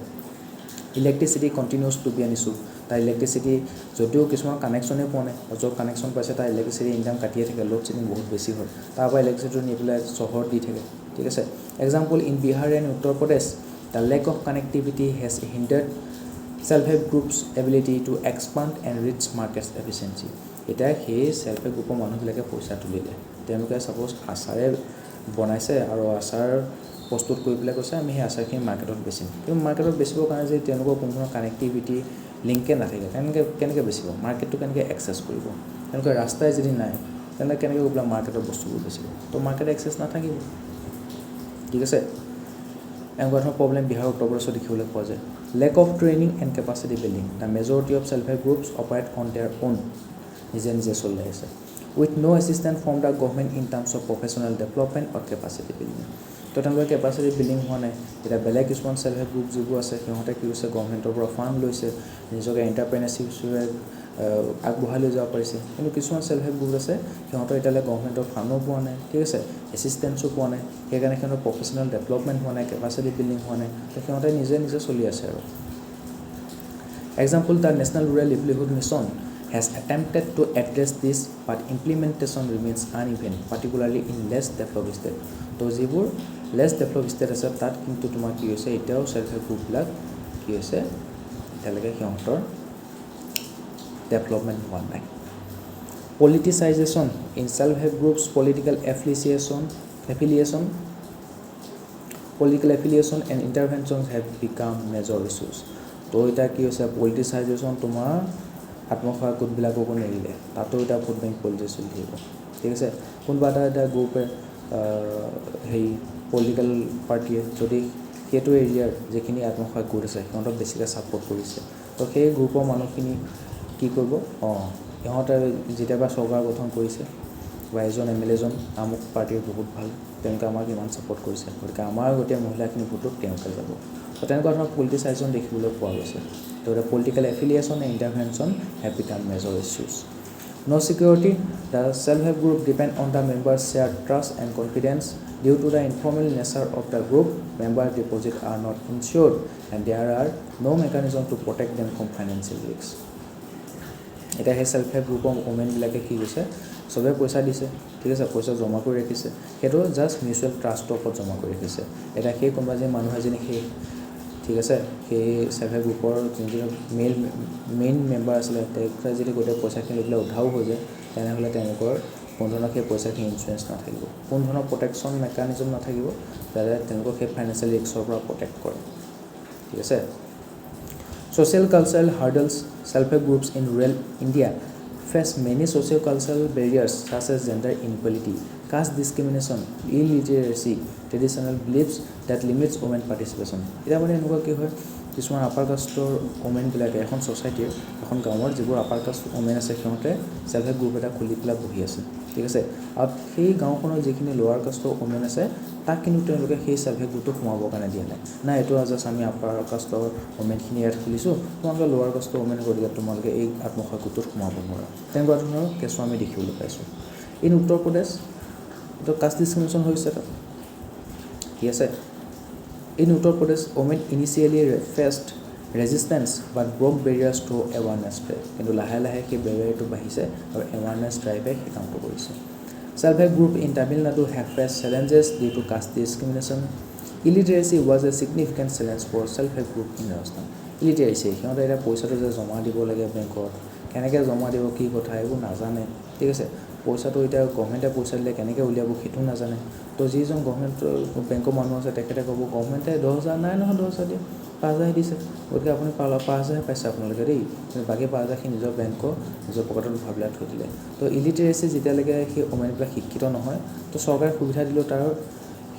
electricity continues to be an issue তাৰ ইলেক্ট্ৰিচিটি যদিও কিছুমান কানেকশ্যনেই পোৱা নাই য'ত কানেকশ্যন পাইছে তাৰ ইলেক্ট্ৰিচিটি ইনকাম কাটিয়ে থাকে লোড শ্বেডিং বহুত বেছি হয় তাৰপৰা ইলেক্ট্ৰিচিটি নি পেলাই চহৰত দি থাকে ঠিক আছে example in Bihar and Uttar Pradesh The lack of connectivity has hindered self-help groups' ability to expand and reach markets efficiently. এতিয়া সেই self-help গ্ৰুপৰ মানুহবিলাকে পইচা তুলিলে তেওঁলোকে ছাপ'জ আচাৰে বনাইছে আৰু আচাৰ প্ৰস্তুত কৰি পেলাই কৈছে আমি সেই আচাৰখিনি মাৰ্কেটত বেচিম কিন্তু মাৰ্কেটত বেচিবৰ কাৰণে যে তেওঁলোকৰ কোনো ধৰণৰ কানেক্টিভিটি লিংকে নাথাকে কেনেকৈ বেচিব মাৰ্কেটটো কেনেকৈ এক্সেছ কৰিব তেওঁলোকে ৰাস্তাই যদি নাই তেনেহ'লে কেনেকৈ গৈ পেলাই মাৰ্কেটত বস্তুবোৰ বেচিব তো মাৰ্কেট এক্সেছ নাথাকিব ঠিক আছে এনেকুৱা ধৰণৰ প্ৰব্লেম বিহাৰ উত্তৰ প্ৰদেশত দেখিবলৈ পোৱা যায় lack of training and capacity building the majority of self help groups operate on their own নিজে নিজে চলি আহিছে with no' assistant from the government in terms of professional development or capacity building তো তেওঁলোকে কেপাচিটি বিল্ডিং হোৱা নাই এতিয়া বেলেগ কিছুমান ছেল্ফ হেল্প গ্ৰুপ যিবোৰ আছে সিহঁতে কি কৈছে গভৰ্ণমেণ্টৰ পৰা ফাণ্ড লৈছে নিজকে এণ্টাৰপ্ৰেনাৰশ্বিপ আগবঢ়াই লৈ যাব পাৰিছে কিন্তু কিছুমান ছেল্ফ হেল্প গ্ৰুপ আছে সিহঁতৰ এতিয়ালৈ গভৰ্ণমেণ্টৰ ফাণ্ডো পোৱা নাই ঠিক আছে এছিষ্টেঞ্চো পোৱা নাই সেইকাৰণে সিহঁতৰ প্ৰফেচনেল ডেভেলপমেণ্ট হোৱা নাই কেপাচিটি বিল্ডিং হোৱা নাই তো সিহঁতে নিজে নিজে চলি আছে আৰু Example, the National Rural Livelihood Mission has attempted to address this, but implementation remains uneven, particularly in less developed states. তো যিবোৰ less developed state আছে তাত কিন্তু তোমাৰ কি হৈছে এতিয়াও self help group বিলাক কি হৈছে এতিয়ালৈকে সিহঁতৰ ডেভেলপমেণ্ট হোৱা নাই politicization in self help groups political affiliation and interventions have become major issues তো এটা কি হৈছে politicization তোমাৰ আত্মসহায়ক গোটবিলাককো নেৰিলে তাতো এটা ভোট বেংক পলিটিক্স চলি থাকিব ঠিক আছে কোনোবা এটা গ্ৰুপে সেই পলিটিকেল পাৰ্টিয়ে যদি সেইটো এৰিয়াৰ যিখিনি আত্মসহায়ক গোট আছে সিহঁতক বেছিকৈ ছাপোৰ্ট কৰিছে তো সেই গ্ৰুপৰ মানুহখিনি কি কৰিব ইহঁতে যেতিয়াবা চৰকাৰ গঠন কৰিছে বা এজন MLA জন আমুক পাৰ্টিৰ বহুত ভাল তেওঁলোকে আমাক ইমান ছাপোৰ্ট কৰিছে গতিকে আমাৰ গোটেই মহিলাখিনি ভোটত তেওঁলোকে যাব তো তেনেকুৱা ধৰণৰ পলিটিচাইজেশ্যন দেখিবলৈ পোৱা গৈছে তো এটা political affiliation and intervention have became major issues No security, the self-help group depend on the members' shared trust and confidence. Due to the informal nature of the group, member deposits are not insured and there are no mechanism to protect them from financial risks. এটা সেই সেলফ হেল্প গ্ৰুপৰ ওমেনবিলাকে কি কৈছে চবে পইচা দিছে ঠিক আছে পইচা জমা কৰি ৰাখিছে সেইটো জাষ্ট মিউচুৱেল ট্ৰাষ্টৰ ওপৰত জমা কৰি ৰাখিছে এটা সেই কোনোবা যে মানুহ এজনী সেই ঠিক আছে সেই সেলফ হেল্প গ্ৰুপৰ যোনজন মেইন মেম্বাৰ আছিলে তেওঁলোকে যদি গোটেই পইচাখিনি লৈ পেলাই উঠাও হৈ যায় তেনেহ'লে তেওঁলোকৰ কোনো ধৰণৰ সেই পইচাখিনি ইঞ্চুৰেঞ্চ নাথাকিব কোনো ধৰণৰ প্ৰটেকশ্যন মেকানিজম নাথাকিব যাতে তেওঁলোকক সেই ফাইনেন্সিয়েল ৰিস্কৰ পৰা প্ৰটেক্ট কৰে ঠিক আছে Social cultural hurdles self-help groups in rural India face many socio-cultural barriers such as gender inequality, caste discrimination, illiteracy, traditional beliefs that limits women participation. এটা মানে এনেকুৱা কি হয় কিছুমান আপাৰ কাষ্টৰ ওমেনবিলাকে এখন ছ'চাইটিৰ এখন গাঁৱৰ যিবোৰ আপাৰ কাষ্ট ওমেন আছে সিহঁতে সেলফ হেল্প গ্ৰুপ এটা খুলি পেলাই বহি আছে ঠিক আছে আৰু সেই গাঁওখনৰ যিখিনি লোৱাৰ কাষ্টৰ ওমেন আছে তাক কিন্তু তেওঁলোকে সেই সেলফ হেল্প গ্ৰুপটো সোমাবৰ কাৰণে দিয়া নাই এইটো জাষ্ট আমি আপাৰ কাষ্টৰ ওমেনখিনি ইয়াত খুলিছোঁ তোমালোকে লোৱাৰ কাষ্টৰ ওমেন গতিকে তোমালোকে এই আত্মসহায়ক গোটটোত সোমাব নোৱাৰা তেনেকুৱা ধৰণৰ কেছো আমি দেখিবলৈ পাইছোঁ ইন উত্তৰ প্ৰদেশ এইটো কাষ্ট ডিছক্ৰিমিনেশ্যন হৈছে তাত ঠিক আছে In Uttar Pradesh, women initially faced resistance but broke barriers through awareness drive. কিন্তু লাহে লাহে সেই বেৰিয়াৰটো বাঢ়িছে আৰু awareness drive সেই কামটো কৰিছে Self-help group in Tamil Nadu have faced challenges due to caste discrimination. Illiteracy was a significant challenge for self-help group in Rajasthan. Illiteracy, সিহঁতে এটা পইচাটো যে জমা দিব লাগে বেংকত কেনেকৈ জমা দিব কি কথা এইবোৰ নাজানে ঠিক আছে পইচাটো এতিয়া গভৰ্ণমেণ্টে পইচা দিলে কেনেকৈ উলিয়াব সেইটো নাজানে তো যিজন গভৰ্ণমেণ্ট বেংকৰ মানুহ আছে তেখেতে ক'ব গভৰ্ণমেণ্টে 10,000 নাই নহয় 10,000 দিয়ে 5,000 দিছে গতিকে আপুনি 5,000 পাইছে আপোনালোকে দেই বাকী 5,000 সি নিজৰ বেংকৰ নিজৰ পকেটত ভৰাই থৈ দিলে তো ইলিটাৰেচি যেতিয়ালৈকে সেই ওমেনবিলাক শিক্ষিত নহয় তো চৰকাৰে সুবিধা দিলেও তাৰ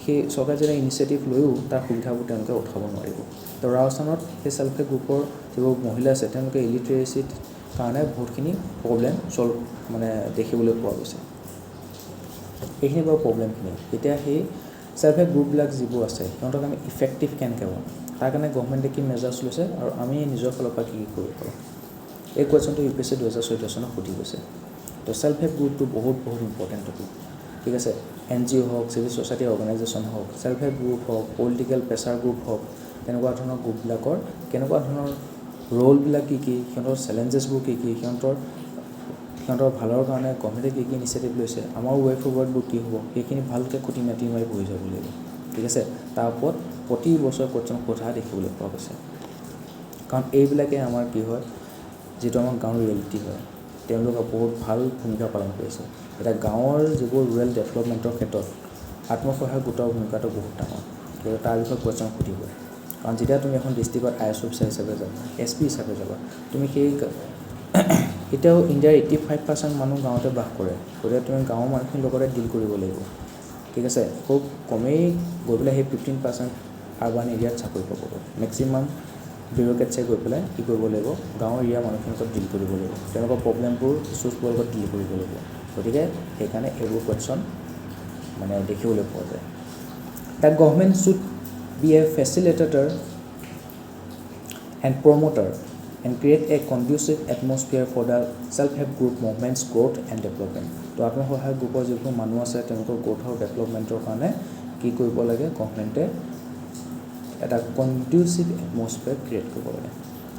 সেই চৰকাৰে যেতিয়া ইনিচিয়েটিভ লৈও তাৰ সুবিধাবোৰ তেওঁলোকে উঠাব নোৱাৰিব তো ৰাজস্থানত সেই সেলফ হেল্প গ্ৰুপৰ যিবোৰ মহিলা আছে তেওঁলোকে ইলিটাৰেচিত কাৰণে বহুতখিনি প্ৰব্লেম চল্ভ মানে দেখিবলৈ পোৱা গৈছে এইখিনি বাৰু প্ৰব্লেমখিনি এতিয়া সেই সেলফ হেল্প গ্ৰুপবিলাক যিবোৰ আছে সিহঁতক আমি ইফেক্টিভ কেনেকৈ পাম তাৰ কাৰণে গভৰ্ণমেণ্টে কি মেজাৰ্ছ লৈছে আৰু আমি নিজৰ ফালৰ পৰা কি কৰিব পাৰোঁ এই কুৱেশ্যনটো UPSC 2014 চনত সুধি গৈছে তো সেলফ হেল্প গ্ৰুপটো বহুত ইম্পৰ্টেণ্ট টপিক ঠিক আছে NGO হওক চিভিল ছ'চাইটি অৰ্গেনাইজেশ্যন হওক সেলফ হেল্প গ্ৰুপ হওক পলিটিকেল প্ৰেছাৰ গ্ৰুপ হওক তেনেকুৱা ধৰণৰ গ্ৰুপবিলাকৰ কেনেকুৱা ধৰণৰ ৰোলবিলাক কি সিহঁতৰ চেলেঞ্জেছবোৰ কি সিহঁতৰ ভালৰ কাৰণে গভৰ্ণমেণ্টে কি ইনিচিয়েটিভ লৈছে আমাৰ ৱে ফৰৱাৰ্ডবোৰ কি হ'ব সেইখিনি ভালকৈ খুটি মাতি মাৰি বহি যাব লাগিব ঠিক আছে তাৰ ওপৰত প্ৰতি বছৰ কোৱেশ্যন সোধা দেখিবলৈ পোৱা গৈছে কাৰণ এইবিলাকে আমাৰ কি হয় যিটো আমাৰ গাঁৱৰ ৰিয়েলিটি হয় তেওঁলোকে বহুত ভাল ভূমিকা পালন কৰিছে এটা গাঁৱৰ যিবোৰ ৰুৰেল ডেভেলপমেণ্টৰ ক্ষেত্ৰত আত্মসহায়ক গোটৰ ভূমিকাটো বহুত ডাঙৰ কিন্তু তাৰ বিষয়ে কুৱেশ্যন সুধিব কাৰণ যেতিয়া তুমি এখন ডিষ্ট্ৰিক্টত IS অফিচাৰ হিচাপে যাবা SP হিচাপে যাবা তুমি সেই এতিয়াও ইণ্ডিয়াৰ 85% মানুহ গাঁৱতে বাস কৰে গতিকে তুমি গাঁৱৰ মানুহখিনিৰ লগতে ডিল কৰিব লাগিব ঠিক আছে খুব কমেই গৈ পেলাই সেই 15% আৰ্বান এৰিয়াত চাকৰি পাব মেক্সিমাম বিউৰ'ক্ৰেটছে গৈ পেলাই কি কৰিব লাগিব গাঁৱৰ এৰিয়াৰ মানুহখিনিৰ লগত ডিল কৰিব লাগিব তেওঁলোকৰ প্ৰব্লেমবোৰ ইছ্যুজবোৰৰ লগত ডিল কৰিব লাগিব গতিকে সেইকাৰণে এইবোৰ কুৱেশ্যন মানে দেখিবলৈ পোৱা যায় the government should be a facilitator and promoter and create a conducive atmosphere for the self-help group movement's growth and development. তো আত্মসহায়ক গ্ৰুপৰ যিবোৰ মানুহ আছে তেওঁলোকৰ গ্ৰ'থ আৰু ডেভেলপমেণ্টৰ কাৰণে কি কৰিব লাগে গভৰ্ণমেণ্টে এটা কনডিউচিভ এটমছফিয়াৰ ক্ৰিয়েট কৰিব লাগে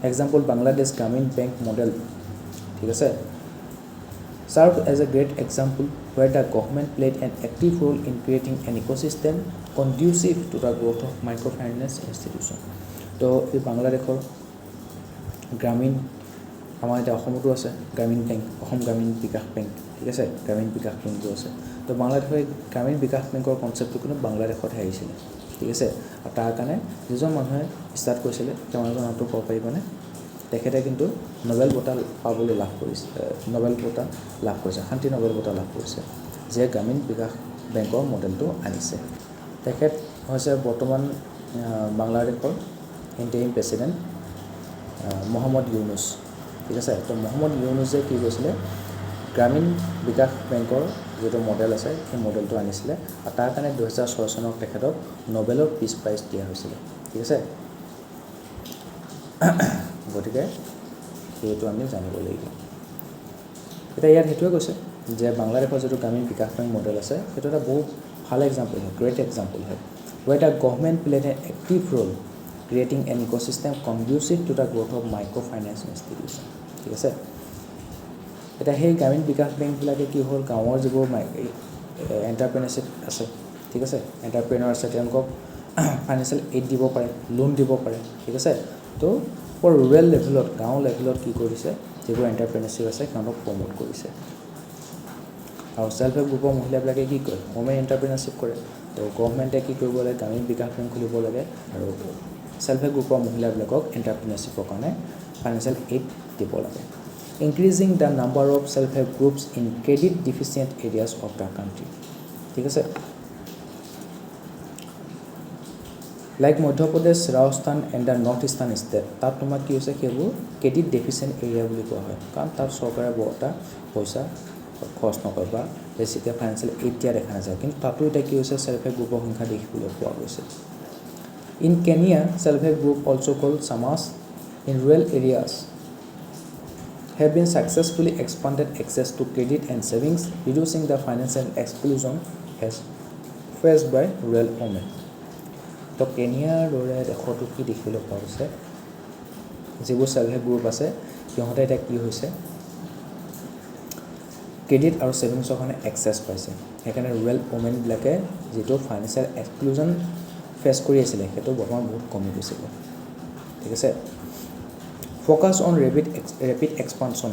Example, Bangladesh Gramin Bank model, ঠিক আছে, served as a great example where the government played an active role in creating an ecosystem conducive to the growth of microfinance institution. তো এই বাংলাদেশৰ গ্ৰামীণ আমাৰ এতিয়া অসমতো আছে গ্ৰামীণ বেংক, অসম গ্ৰামীণ বিকাশ বেংক, ঠিক আছে, গ্ৰামীণ বিকাশ বেংকটো আছে। তো বাংলাদেশৰ গ্ৰামীণ বিকাশ বেংকৰ কনচেপ্টটো কিন্তু বাংলাদেশতহে আহিছিলে, ঠিক আছে। আৰু তাৰ কাৰণে যিজন মানুহে ষ্টাৰ্ট কৰিছিলে তেওঁ মানুহৰ নামটো ক'ব পাৰিবনে? তেখেতে কিন্তু নোবেল বঁটা পাবলৈ লাভ কৰিছে, নোবেল বঁটা লাভ কৰিছে, শান্তি নোবেল বঁটা লাভ কৰিছে, যে গ্ৰামীণ বিকাশ বেংকৰ মডেলটো আনিছে। তেখেত হৈছে বৰ্তমান বাংলাদেশৰ ইণ্টাৰিম প্ৰেচিডেণ্ট মহম্মদ ইউনুছ, ঠিক আছে। তো মহম্মদ ইউনুছে কি কৈছিলে, গ্ৰামীণ বিকাশ বেংকৰ যিটো মডেল আছে সেই মডেলটো আনিছিলে, আৰু তাৰ কাৰণে 2006 চনত তেখেতক নোবেলৰ পিছ প্ৰাইজ দিয়া হৈছিলে, ঠিক আছে। গতিকে সেইটো আমি জানিব লাগিব। এতিয়া ইয়াত সেইটোৱে কৈছে যে বাংলাদেশৰ যিটো গ্ৰামীণ বিকাশ বেংক মডেল আছে সেইটো এটা বহুত ভাল এক্সাম্পল হয়, গ্ৰেট এক্সাম্পল হয়, where the government played an active role creating an ecosystem conducive to the growth of microfinance institution, ঠিক আছে। এতিয়া সেই গ্ৰামীণ বিকাশ বেংকবিলাকে কি হ'ল, গাঁৱৰ যিবোৰ এণ্টাৰপ্ৰেনাৰশ্বিপ আছে, ঠিক আছে, এণ্টাৰপ্ৰেনাৰ আছে, তেওঁলোকক ফাইনেন্সিয়েল এইড দিব পাৰে, লোন দিব পাৰে, ঠিক আছে। তো ফৰ ৰুৰেল লেভেলত, গাঁও লেভেলত কি কৰিছে, যিবোৰ এণ্টাৰপ্ৰেনাৰশ্বিপ আছে সিহঁতক প্ৰমোট কৰিছে। আৰু ছেল্ফ হেল্প গ্ৰুপৰ মহিলাবিলাকে কি কৰে, হোম এণ্টাৰপ্ৰেনাৰশ্বিপ কৰে। তো গভৰ্ণমেণ্টে কি কৰিব লাগে, গ্ৰামীণ বিকাশ বেংক খুলিব লাগে আৰু ছেল্ফ হেল্প গ্ৰুপৰ মহিলাবিলাকক এণ্টাৰপ্ৰেনাৰশ্বিপৰ কাৰণে ফাইনেন্সিয়েল এইড দিব লাগে। Increasing the number of self help groups in credit deficient areas of the country, ঠিক আছে। Like Madhya Pradesh, Rajasthan and the north eastern state, তাত তোমাৰ কি হৈছে, সেইবোৰ ক্ৰেডিট ডেফিচিয়েণ্ট এৰিয়া বুলি কোৱা হয়, কাৰণ তাত চৰকাৰে বৰ এটা পইচা খৰচ নকৰে বা বেছিকৈ ফাইনেন্সিয়েল এইড দিয়া দেখা নাযায়। কিন্তু তাতো এতিয়া কি হৈছে, ছেল্ফ হেল্প গ্ৰুপৰ সংখ্যা দেখিবলৈ পোৱা গৈছে। In Kenya, self help group also' called chamas in rural areas have been successfully expanded access to credit and savings, reducing the financial exclusion as faced by rural women. তো কেনিয়াৰ দৰে দেশতো কি দেখিবলৈ পোৱা গৈছে, যিবোৰ ছেল্ফ হেল্প গ্ৰুপ আছে সিহঁতে এতিয়া কি হৈছে, ক্ৰেডিট আৰু ছেভিংছৰ কাৰণে এক্সেছ পাইছে। সেইকাৰণে ৰুৰেল ওমেনবিলাকে যিটো ফাইনেন্সিয়েল এক্সক্লুজন ফেচ কৰি আছিলে সেইটো বৰ্তমান বহুত কমি গৈছিলে, ঠিক আছে। Focus on rapid expansion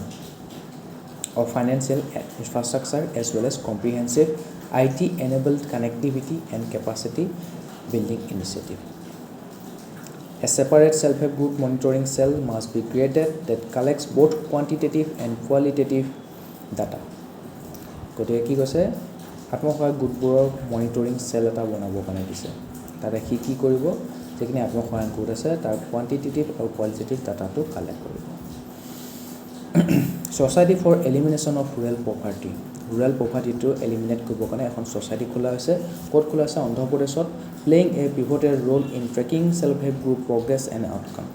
of financial infrastructure as well as comprehensive IT-enabled connectivity and capacity building initiative. A separate self-help group monitoring cell must be created that collects both quantitative and qualitative data. গতিকে কি কৈছে, আত্মসহায়ক গোটবোৰৰ মনিটৰিং চেল এটা বনাবৰ কাৰণে দিছে। তাতে কি কৰিব, যিখিনি আত্মসহায়ক গোট আছে তাৰ কোৱান্টিটেটিভ আৰু কোৱালিটেটিভ ডাটাটো কালেক্ট কৰিব। Society for elimination of rural poverty, rural পভাৰ্টিটো এলিমিনেট কৰিবৰ কাৰণে এখন ছ'চাইটি খোলা হৈছে। ক'ত খোলা আছে, অন্ধ্ৰপ্ৰদেশত, playing a pivotal role in tracking self help group progress and outcome.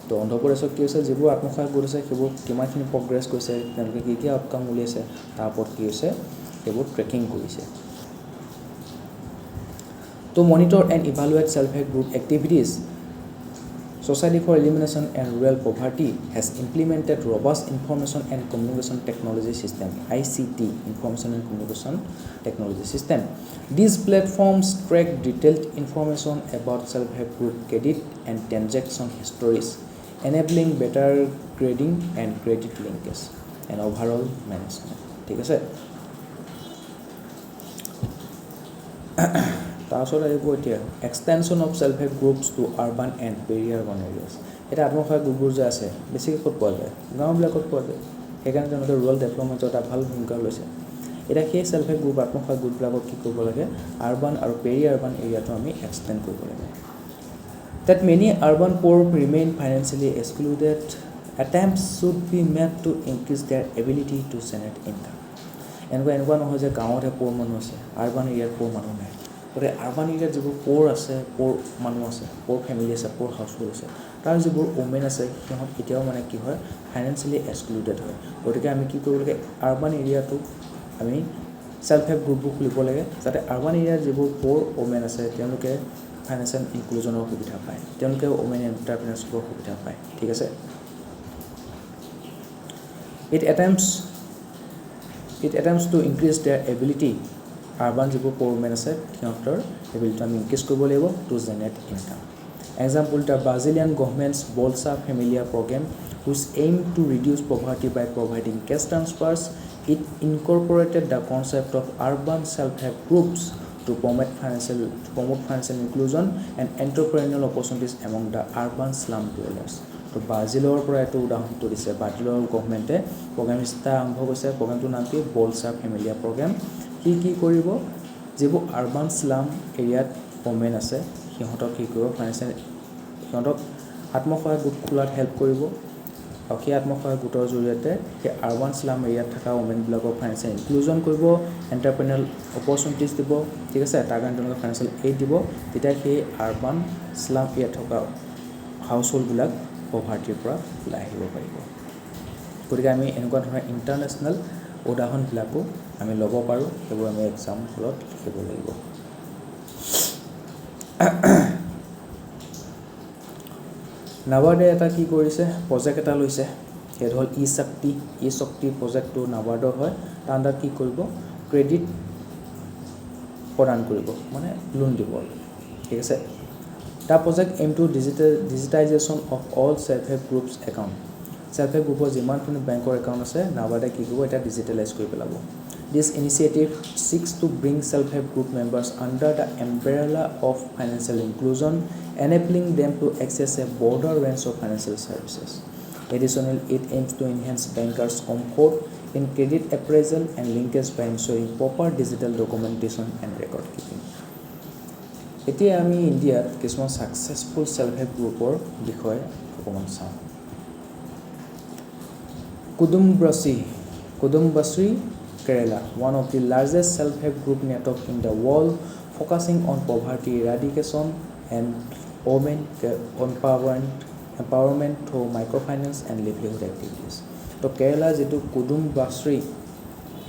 তো অন্ধ্ৰপ্ৰদেশত কি হৈছে, যিবোৰ আত্মসহায়ক গোট আছে সেইবোৰ কিমানখিনি প্ৰগ্ৰেছ কৰিছে, তেওঁলোকে কি আউটকাম উলিয়াইছে, তাৰ ওপৰত কি হৈছে সেইবোৰ ট্ৰেকিং কৰিছে। To monitor and evaluate self-help group activities, Society for Elimination and Rural Poverty has implemented robust information and communication technology system, ICT, information and communication technology system. These platforms track detailed information about self-help group credit and transaction histories, enabling better grading and credit linkage and overall management. ঠিক আছে। তাৰপিছত আহিব এতিয়া extension of self help groups to urban and peri urban areas. এতিয়া আত্মসহায়ক গ্ৰুপবোৰ যে আছে বেছিকৈ ক'ত পোৱা যায়, গাঁওবিলাকত পোৱা যায়। সেইকাৰণে তেওঁলোকে ৰুৰেল ডেভেলপমেণ্টৰ এটা ভাল ভূমিকা লৈছে। এতিয়া সেই ছেল্ফ হেল্প গ্ৰুপ আত্মসহায়ক গ্ৰুপবিলাকক কি কৰিব লাগে, আৰ্বান আৰু পেৰি আৰ্বান এৰিয়াটো আমি এক্সটেণ্ড কৰিব লাগে। That many urban poor remain financially excluded, attempts should be made to increase their ability to generate income. এনেকুৱা নহয় যে গাঁৱতহে প'ৰ মানুহ আছে, আৰ্বান এৰিয়াত প'ৰ মানুহ নাই। গতিকে আৰ্বান এৰিয়াত যিবোৰ প'ৰ আছে, প'ৰ মানুহ আছে, প'ৰ ফেমিলি আছে, প'ৰ হাউচহোল্ড আছে, তাৰ যিবোৰ ওমেন আছে সিহঁত এতিয়াও মানে কি হয়, ফাইনেন্সিয়েলি এক্সক্লুডেড হয়। গতিকে আমি কি কৰিব লাগে, আৰ্বান এৰিয়াটো আমি ছেল্ফ হেল্প গ্ৰুপবোৰ খুলিব লাগে, যাতে আৰ্বান এৰিয়াৰ যিবোৰ প'ৰ ওমেন আছে তেওঁলোকে ফাইনেন্সিয়েল ইনক্লুজনৰ সুবিধা পায়, তেওঁলোকে ওমেন এণ্টাৰপ্ৰেনাৰশ্বিপৰ সুবিধা পায়, ঠিক আছে। It attempts to increase their ability urban যিবোৰ poor women আছে সিহঁতৰ ability আমি increase কৰিব লাগিব to generate income. Example, the Brazilian government's Bolsa Familia program, which aimed to reduce poverty by providing cash transfers. It incorporated the concept of urban self-help groups to promote financial inclusion and entrepreneurial opportunities among the urban slum dwellers. তো ব্ৰাজিলৰ পৰা এইটো উদাহৰণটো দিছে ব্ৰাজিলৰ গভৰ্ণমেণ্টে প্ৰগ্ৰাম এটা আৰম্ভ কৰিছে প্ৰগ্ৰামটোৰ নাম কি বলছা ফেমিলিয়া প্ৰগ্ৰাম কি কৰিব যিবোৰ আৰবান স্লাম এৰিয়াত ওমেন আছে সিহঁতক কি কৰিব ফাইনেন্সিয়েল সিহঁতক আত্মসহায়ক গোট খোলাত হেল্প কৰিব আৰু সেই আত্মসহায়ক গোটৰ জৰিয়তে সেই আৰবান স্লাম এৰিয়াত থকা ওমেনবিলাকক ফাইনেন্সিয়েল ইনক্লুজন কৰিব এণ্টাৰপ্ৰেনিউৰিয়েল অপৰচুনিটিজ দিব ঠিক আছে তাৰ কাৰণে তেওঁলোকে ফাইনেন্সিয়েল এইড দিব তেতিয়া সেই আৰবান স্লাম এৰিয়াত থকা হাউচ হোল্ডবিলাক পভাৰ্টিৰ পৰা ওলাই আহিব পাৰিব গতিকে আমি এনেকুৱা ধৰণৰ ইণ্টাৰনেশ্যনেল উদাহৰণবিলাকো আমি ল'ব পাৰোঁ সেইবোৰ আমি এক্সাম হলত লিখিব লাগিব নাবাৰ্ডে এটা কি কৰিছে প্ৰজেক্ট এটা লৈছে সেইটো হ'ল ই শক্তি প্ৰজেক্টটো নাবাৰ্ডৰ হয় তাৰ আণ্ডাৰত কি কৰিব ক্ৰেডিট প্ৰদান কৰিব মানে লোন দিব ঠিক আছে The project aim to digitization of all self-help groups account. Self-help group যিমান কোনো বেংকৰ একাউণ্ট আছে নাবাৰ্ডে কি কৰিব এটা ডিজিটেলাইজ কৰি পেলাব This initiative seeks to bring self-help group members under the umbrella of financial inclusion, enabling them to access a broader range of financial services. Additionally, it aims to enhance bankers' comfort in credit appraisal and linkage by ensuring proper digital documentation and record keeping. এতিয়া আমি ইণ্ডিয়াত কিছুমান সাকসেসফুল সেলফ হেল্প গ্ৰুপৰ বিষয়ে অকমান চাওঁ কুদুম্বশ্ৰী Kerala, one of the largest self-help group network in the world, focusing on poverty eradication and women empowerment through microfinance and livelihood activities. So Kerala যেটো কুদুম্বশ্ৰী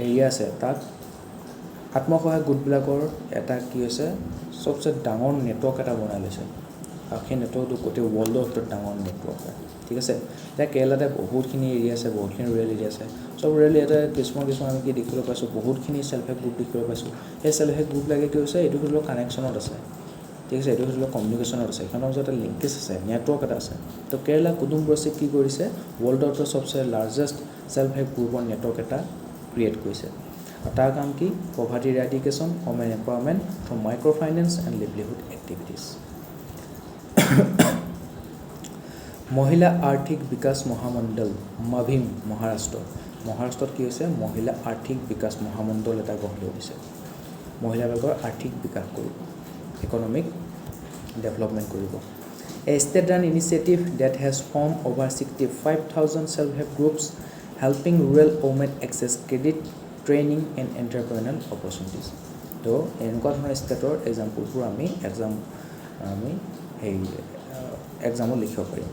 এৰিয়া আছে তাত আত্মসহায়ক গোটবিলাকৰ এটা কি হৈছে সবচে ডাঙৰ নেটৱৰ্ক এটা বনাই লৈছে আৰু সেই নেটৱৰ্কটো গোটেই ৱৰ্ল্ডৰ ভিতৰত ডাঙৰ নেটৱৰ্ক হয় ঠিক আছে এতিয়া কেৰেলাতে বহুতখিনি এৰিয়া আছে বহুতখিনি ৰুৰেল এৰিয়া আছে সব ৰুৰেল এৰিয়াতে কিছুমান আমি কি দেখিবলৈ পাইছোঁ বহুতখিনি সেলফ হেল্প গ্ৰুপ দেখিবলৈ পাইছোঁ সেই সেলফ হেল্প গ্ৰুপবিলাকে কি হৈছে এইটো হ'লেও কানেকশ্যনত আছে ঠিক আছে এইটো হ'লেও কমিউনিকেশ্যনত আছে সেইখনৰ মাজত এটা লিংকেজ আছে নেটৱৰ্ক এটা আছে তো কেৰেলা কুদুম্বশ্ৰী কি কৰিছে ৱৰ্ল্ডৰ সবচে লাৰ্জেষ্ট সেলফ হেল্প গ্ৰুপৰ নেটৱৰ্ক এটা ক্ৰিয়েট কৰিছে তাৰ কাম কি poverty eradication women empowerment from micro finance and livelihood activities Mahila Arthik বিকাশ মহামণ্ডল মাভিম মহাৰাষ্ট্ৰত কি হৈছে মহিলা আৰ্থিক বিকাশ মহামণ্ডল এটা গঢ় লৈ উঠিছে মহিলাবিলাকৰ আৰ্থিক বিকাশ কৰিব ইকনমিক ডেভেলপমেণ্ট কৰিব A state-run initiative that has formed over 65,000 self-help groups helping rural women access credit training and entrepreneurial opportunities. So, এনেকুৱা ধৰণৰ ষ্টেটৰ এক্সাম্পলবোৰ আমি এক্সামত লিখিব পাৰিম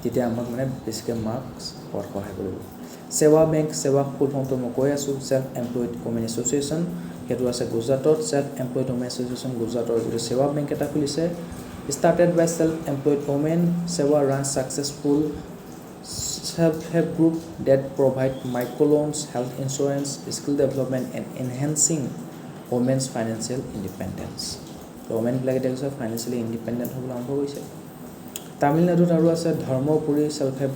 তেতিয়া আমাক মানে বেছিকৈ মাৰ্কছ পোৱাত সহায় কৰিব সেৱা বেংক সেৱা ফুল ফৰ্মটো মই কৈ আছোঁ সেল্ফ এমপ্লয়েড ওমেন এছ'চিয়েশ্যন সেইটো আছে গুজৰাটত সেল্ফ এমপ্লয়েড ওমেন এছ'চিয়েশ্যন গুজৰাটৰ যিটো সেৱা বেংক এটা খুলিছে started by self-employed women sewa runs successful self-help group that provide microloans health insurance skill development and enhancing women's financial independence so women like that are financially independent hobla arambho hoise Tamil Nadu aru ase Dharmapuri self-help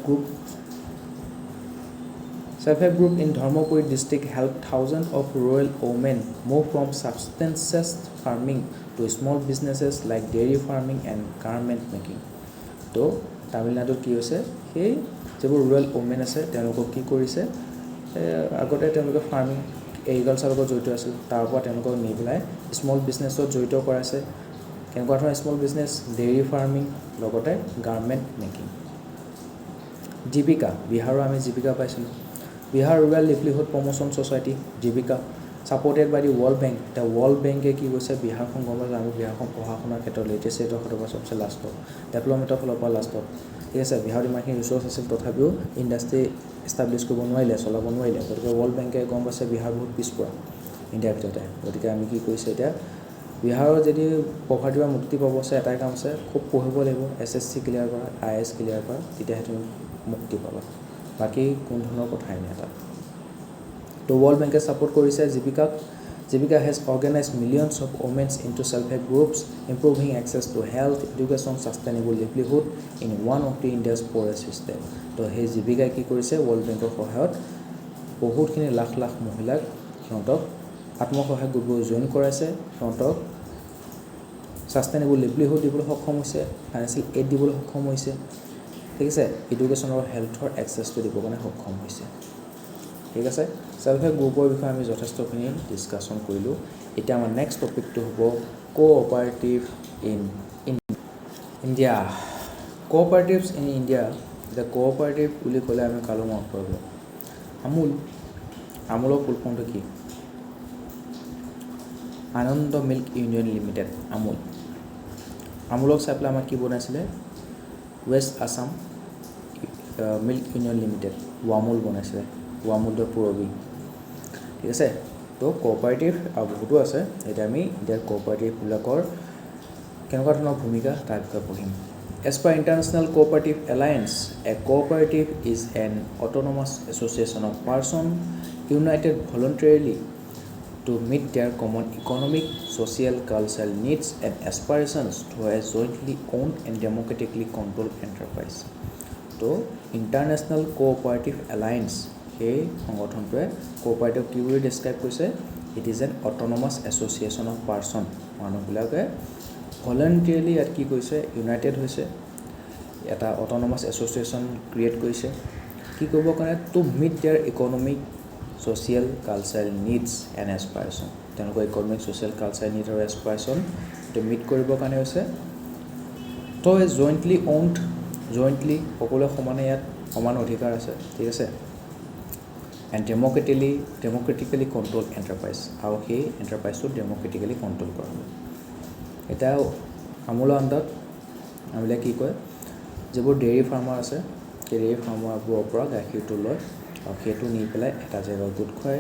group in Dharmapuri district helped thousands of rural women move from subsistence farming to small businesses like dairy farming and garment making. So, Tamil Nadu ki hoise he jebo rural women ase telokok ki korise agote telokok farming agriculture logor joito asil tarpor telokok ni belai small business ot joito korase kenko thon small business dairy farming logote garment making. Jibika Bihar ami Jibika paisilu Bihar Rural Livelihood Promotion Society Jibika supported by the World Bank. The World Bank ki goise Bihar khon gomar ami Bihar khon poha khona khetor latest eto khotoba sobse last development of flopa last ঠিক আছে Bihar imaki resource asil tothabio industry establish kobo noile solabo noile gotike World Bank e gom base Bihar bahut pispura India bitote gotike ami ki koise eta Bihar jodi poverty ba mukti pabo se eta kaam se khub pohibo lebo SSC clear kora IS clear kora tite hetu mukti paba বাকী কোন ধৰণৰ কথাই নাই তাত তো ৱৰ্ল্ড বেংকে ছাপোৰ্ট কৰিছে জীৱিকা has organized millions of women into self-help groups improving access to health education sustainable livelihood in one of the India's poorest state তো সেই জীৱিকাই কি কৰিছে ৱৰ্ল্ড বেংকৰ সহায়ত বহুতখিনি লাখ লাখ মহিলাক সিহঁতক আত্মসহায়ক গোটবোৰ জইন কৰাইছে সিহঁতক সাষ্টেইনেবল লিভলিহুড দিবলৈ সক্ষম হৈছে ফাইনেন্সিয়েল এইড দিবলৈ সক্ষম হৈছে ঠিক আছে এডুকেশ্যন আৰু হেল্থৰ এক্সেছটো দিবৰ কাৰণে সক্ষম হৈছে ঠিক আছে সেলফ হেল্প গ্ৰুপৰ বিষয়ে আমি যথেষ্টখিনি ডিছকাশ্যন কৰিলোঁ এতিয়া আমাৰ নেক্সট টপিকটো হ'ব cooperative in India cooperatives in India এতিয়া কোঅপাৰেটিভ বুলি ক'লে আমি কালো মনত পৰিব আমুলৰ ফুল ফৰ্মটো কি আনন্দ মিল্ক ইউনিয়ন লিমিটেড আমুলক চাই পেলাই আমাৰ কি বনাইছিলে west Assam milk union limited Wamul বনাইছিলে ৱামুল দ্য পূৰবী ঠিক আছে তো কোঅপাৰেটিভ আৰু বহুতো আছে এতিয়া আমি ইণ্ডিয়াৰ কোঅপাৰেটিভবিলাকৰ কেনেকুৱা ধৰণৰ ভূমিকা তাৰ বিষয়ে পঢ়িম as per international cooperative alliance a cooperative is an autonomous association of person united voluntarily to meet their common economic, social, cultural needs and aspirations through a jointly owned and democratically controlled enterprise. So, International Co-operative Alliance, সেই সংগঠনটোৱে কোঅপাৰেটিভ কি বুলি ডেছক্ৰাইব কৰিছে it is an autonomous association of person মানুহবিলাকে ভলেণ্টিয়াৰলি ইয়াত কি কৰিছে ইউনাইটেড হৈছে এটা অট'নমাছ এছ'চিয়েশ্যন ক্ৰিয়েট কৰিছে কি কৰিবৰ কাৰণে to meet their economic social, cultural needs and aspiration. তেওঁলোকৰ ইকনমিক ছ'চিয়েল কালচাৰেল নিড আৰু এছপাইৰেশ্যন এইটো মিট কৰিবৰ কাৰণে হৈছে তো জইণ্টলি সকলোৱে সমানে ইয়াত সমান অধিকাৰ আছে ঠিক আছে এণ্ড ডেম'ক্ৰেটিকেলি কণ্ট্ৰল এণ্টাৰপ্ৰাইজ আৰু সেই এণ্টাৰপ্ৰাইজটো ডেম'ক্ৰেটিকেলি কণ্ট্ৰল কৰা হ'ব এতিয়া আমুলৰ আণ্ডাৰত আমুলে কি কয় যিবোৰ ডেইৰী ফাৰ্মাৰ আছে সেই ডেইৰী ফাৰ্মাৰবোৰৰ পৰা গাখীৰটো লয় আৰু সেইটো নি পেলাই এটা জেগাত গোট খুৱাই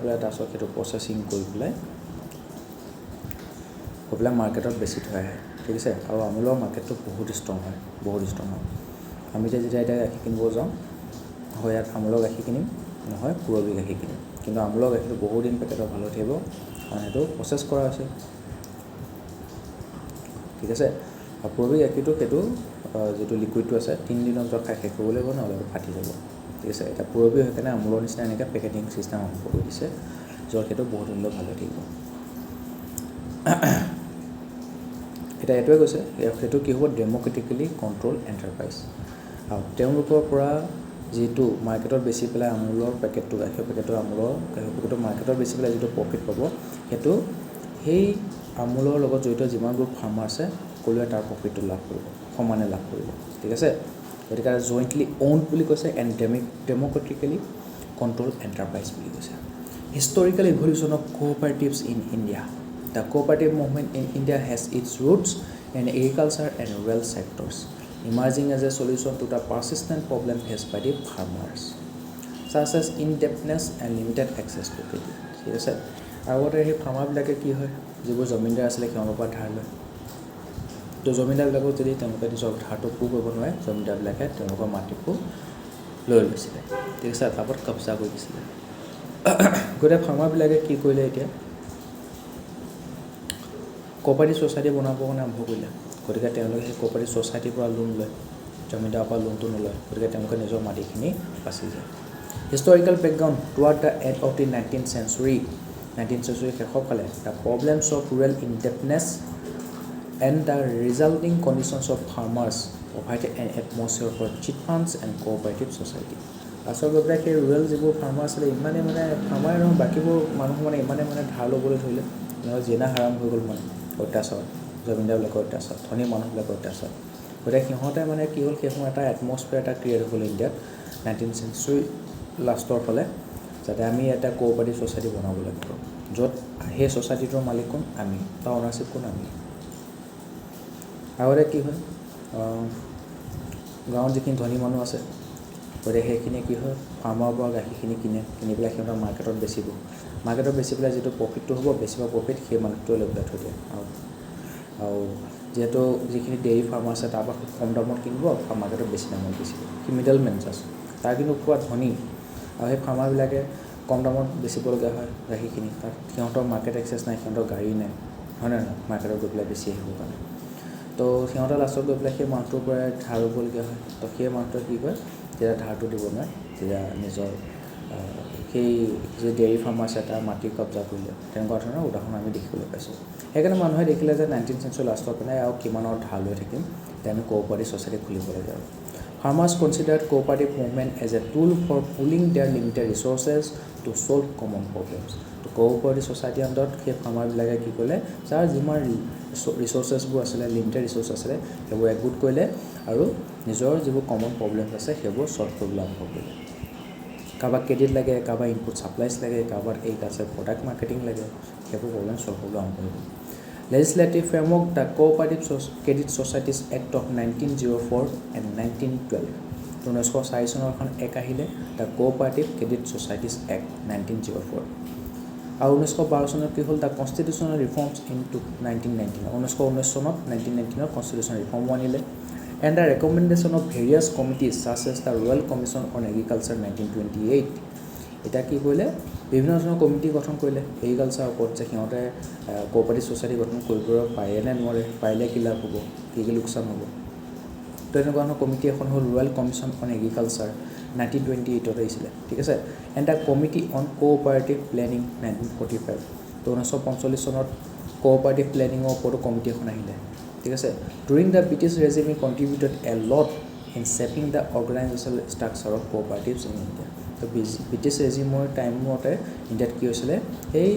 পেলাই তাৰপিছত সেইটো প্ৰচেছিং কৰি পেলাই মাৰ্কেটত বেছি থৈ আহে ঠিক আছে আৰু আমুলৰ মাৰ্কেটটো বহুত ষ্ট্ৰং হয় আমি যেতিয়া গাখীৰ কিনিব যাওঁ হয় ইয়াত আমুলৰ গাখীৰ কিনিম নহয় পূৰবী গাখীৰ কিনিম কিন্তু আমুলৰ গাখীৰটো বহুত দিন পেকেটত ভাল হৈ থাকিব কাৰণ সেইটো প্ৰচেছ কৰা হৈছে ঠিক আছে আৰু পূৰবী গাখীৰটো সেইটো যিটো লিকুইডটো আছে 3 দিনৰ ভিতৰত খাই শেষ কৰিব লাগিব নহ'লে ফাটি যাব ঠিক আছে এটা পূৰবী হৈ কেনে আমুলৰ নিচিনা এনেকৈ পেকেটিং ছিষ্টেম আৰম্ভ কৰি দিছে য'ত সেইটো বহুত দিনলৈ ভাল হৈ থাকিব এতিয়া এইটোৱে কৈছে সেইটো কি হ'ব ডেম'ক্ৰেটিকেলি কণ্ট্ৰল এণ্টাৰপ্ৰাইজ আৰু তেওঁলোকৰ পৰা যিটো মাৰ্কেটত বেছি পেলাই আমুলৰ পেকেটটো গাখীৰ পেকেটটো মাৰ্কেটত বেছি পেলাই যিটো প্ৰফিট পাব সেইটো সেই আমুলৰ লগত জড়িত যিমানবোৰ ফাৰ্মাৰ আছে সকলোৱে তাৰ প্ৰফিটটো সমানে লাভ কৰিব ঠিক আছে গতিকে জইণ্টলি অউণ্ড বুলি কৈছে এণ্ড ডেম'ক্ৰেটিকেলি কণ্ট্ৰল এণ্টাৰপ্ৰাইজ বুলি কৈছে historical evolution of cooperatives in India the cooperative movement in India has its roots in agriculture and rural sectors emerging as a solution to the persistent problem faced by the farmers such as indebtedness and limited access to credit ঠিক আছে আগতে সেই ফাৰ্মাৰবিলাকে কি হয় যিবোৰ জমিনদাৰ আছিলে সিহঁতৰ পৰা ধাৰ লয় তো জমিদাৰবিলাকক যদি তেওঁলোকে নিজৰ ধাৰটো পূৰ কৰিব নোৱাৰে জমিদাৰবিলাকে তেওঁলোকৰ মাটিবোৰ লৈ লৈছিলে ঠিক আছে তাৰপৰা কব্জা কৰি দিছিলে গোটেই ফাৰ্মাৰবিলাকে কি কৰিলে এতিয়া কোঅপাৰেটিভ ছ'চাইটি বনাবৰ কাৰণে আৰম্ভ কৰিলে গতিকে তেওঁলোকে সেই কোঅপাৰেটিভ ছ'চাইটিৰ পৰা লোন লয় জমিদাৰৰ পৰা লোনটো নলয় গতিকে তেওঁলোকে নিজৰ মাটিখিনি বাচি যায় historical background toward the end of the 19th century শেষৰ ফালে the problems of rural indebtedness and the resulting conditions of farmers provided an atmosphere for cheat funds and cooperative society. আচলতে সেই ৰুৰেল যিবোৰ ফাৰ্মাৰ আছিলে ইমানে ফাৰ্মাৰ নহয় বাকীবোৰ মানুহ ইমানে ধাৰ ল'বলৈ ধৰিলে জেনা হাৰাম হৈ গ'ল অত্যাচাৰ জমিদাৰবিলাকৰ অত্যাচাৰ ধনী মানুহবিলাকৰ অত্যাচাৰ গতিকে সিহঁতে কি হ'ল সেই সময় এটা এটমস্ফিয়াৰ এটা ক্ৰিয়েট হৈ গ'ল ইণ্ডিয়াত 19th century লাষ্টৰ ফালে যাতে আমি এটা কোঅপাৰেটিভ ছ'চাইটি বনাব লাগিব য'ত সেই ছ'চাইটিটোৰ মালিক কোন আমি তাৰ অ'নাৰশ্বিপ কোন আমি আগতে কি হয় গাঁৱত যিখিনি ধনী মানুহ আছে গতিকে সেইখিনি কি হয় ফাৰ্মাৰৰ পৰা গাখীৰখিনি কিনি পেলাই সিহঁতৰ মাৰ্কেটত বেচি পেলাই যিটো প্ৰফিটটো হ'ব বেছিভাগ প্ৰফিট সেই মানুহটোৱে লৈ পেলাই থৈ দিয়ে আৰু যিহেতু যিখিনি ডেইৰী ফাৰ্মাৰ আছে তাৰ পৰা খুব কম দামত কিনিব আৰু মাৰ্কেটত বেছি দামত বেচিব সি মিডল মেন জাষ্ট তাৰ কিন্তু খোৱা ধনী আৰু সেই ফাৰ্মাৰবিলাকে কম দামত বেচিবলগীয়া হয় গাখীৰখিনি তাত সিহঁতৰ মাৰ্কেট এক্সেছ নাই সিহঁতৰ গাড়ী নাই হয় নহয় মাৰ্কেটত গৈ পেলাই বেছি আহিবৰ কাৰণে তো সিহঁতৰ লাষ্টত গৈ পেলাই সেই মাহটোৰ পৰা ধাৰ ল'বলগীয়া হয় তো সেই মাহটোৱে কি কয় যেতিয়া ধাৰটো দিব নোৱাৰে তেতিয়া নিজৰ সেই যে ডেইৰী ফাৰ্মাৰ আছে তাৰ মাটি কব্জা কৰিলে তেনেকুৱা ধৰণৰ উদাহৰণ আমি দেখিবলৈ পাইছোঁ সেইকাৰণে মানুহে দেখিলে যে 19th century লাষ্টৰ পিনে আৰু কিমানৰ ধাৰ লৈ থাকিম তেতিয়া আমি কোঅপাৰেটিভ ছ'চাইটি খুলিব লাগে আৰু farmers considered cooperative movement as a tool for pooling their limited resources to solve common problems তো কোঅপাৰেটিভ ছ'চাইটিৰ আণ্ডাৰত সেই ফাৰ্মাৰবিলাকে কি কৰিলে যাৰ যিমান ৰিচোৰ্চেছবোৰ আছিলে লিমিটেড ৰিচোৰ্চ আছিলে সেইবোৰ একগোট কৰিলে আৰু নিজৰ যিবোৰ কমন প্ৰব্লেমছ আছে সেইবোৰ ছল্ভ কৰিবলৈ আৰম্ভ কৰিলে কাৰোবাক ক্ৰেডিট লাগে কাৰোবাক ইনপুট ছাপ্লাইজ লাগে কাৰোবাক এগ্ৰিকালচাৰ প্ৰডাক্ট মাৰ্কেটিং লাগে সেইবোৰ প্ৰব্লেম ছল্ভ কৰিবলৈ আৰম্ভ কৰিলে Legislative framework, the Co-operative Credit Societies Act of 1904 and 1912. 1904 চনৰ এখন এক আহিলে the Co-operative Credit Societies Act 1904 আৰু 1912 চনত কি হ'ল দ্য কনষ্টিটিউচনেল ৰিফৰ্মছ ইন 1919 1919 চনত 1919 কনষ্টিটিউচনেল ৰিফৰ্ম আনিলে and the recommendation of various committees such as the Royal Commission on Agriculture 1928 এটা কি কৰিলে বিভিন্ন ধৰণৰ কমিটি গঠন কৰিলে এগ্ৰিকালচাৰ ওপৰত যে সিহঁতে কোঅপাৰেটিভ ছ'চাইটি গঠন কৰিব পাৰে নে নোৱাৰে পাৰিলে কি লাভ হ'ব কি লোকচান হ'ব তো এনেকুৱা ধৰণৰ কমিটি এখন হ'ল ৰয়েল কমিশ্যন অন এগ্ৰিকালচাৰ 1928 আহিছিলে ঠিক আছে and the committee on cooperative planning 1945 তো 1945 চনত কোঅপাৰেটিভ প্লেনিঙৰ ওপৰতো কমিটি এখন আহিলে ঠিক আছে during the British regime contributed a lot in shaping the organisational structure of cooperatives in India তো ব্ৰিটিছ ৰেজিমৰ টাইমতে ইণ্ডিয়াত কি হৈছিলে সেই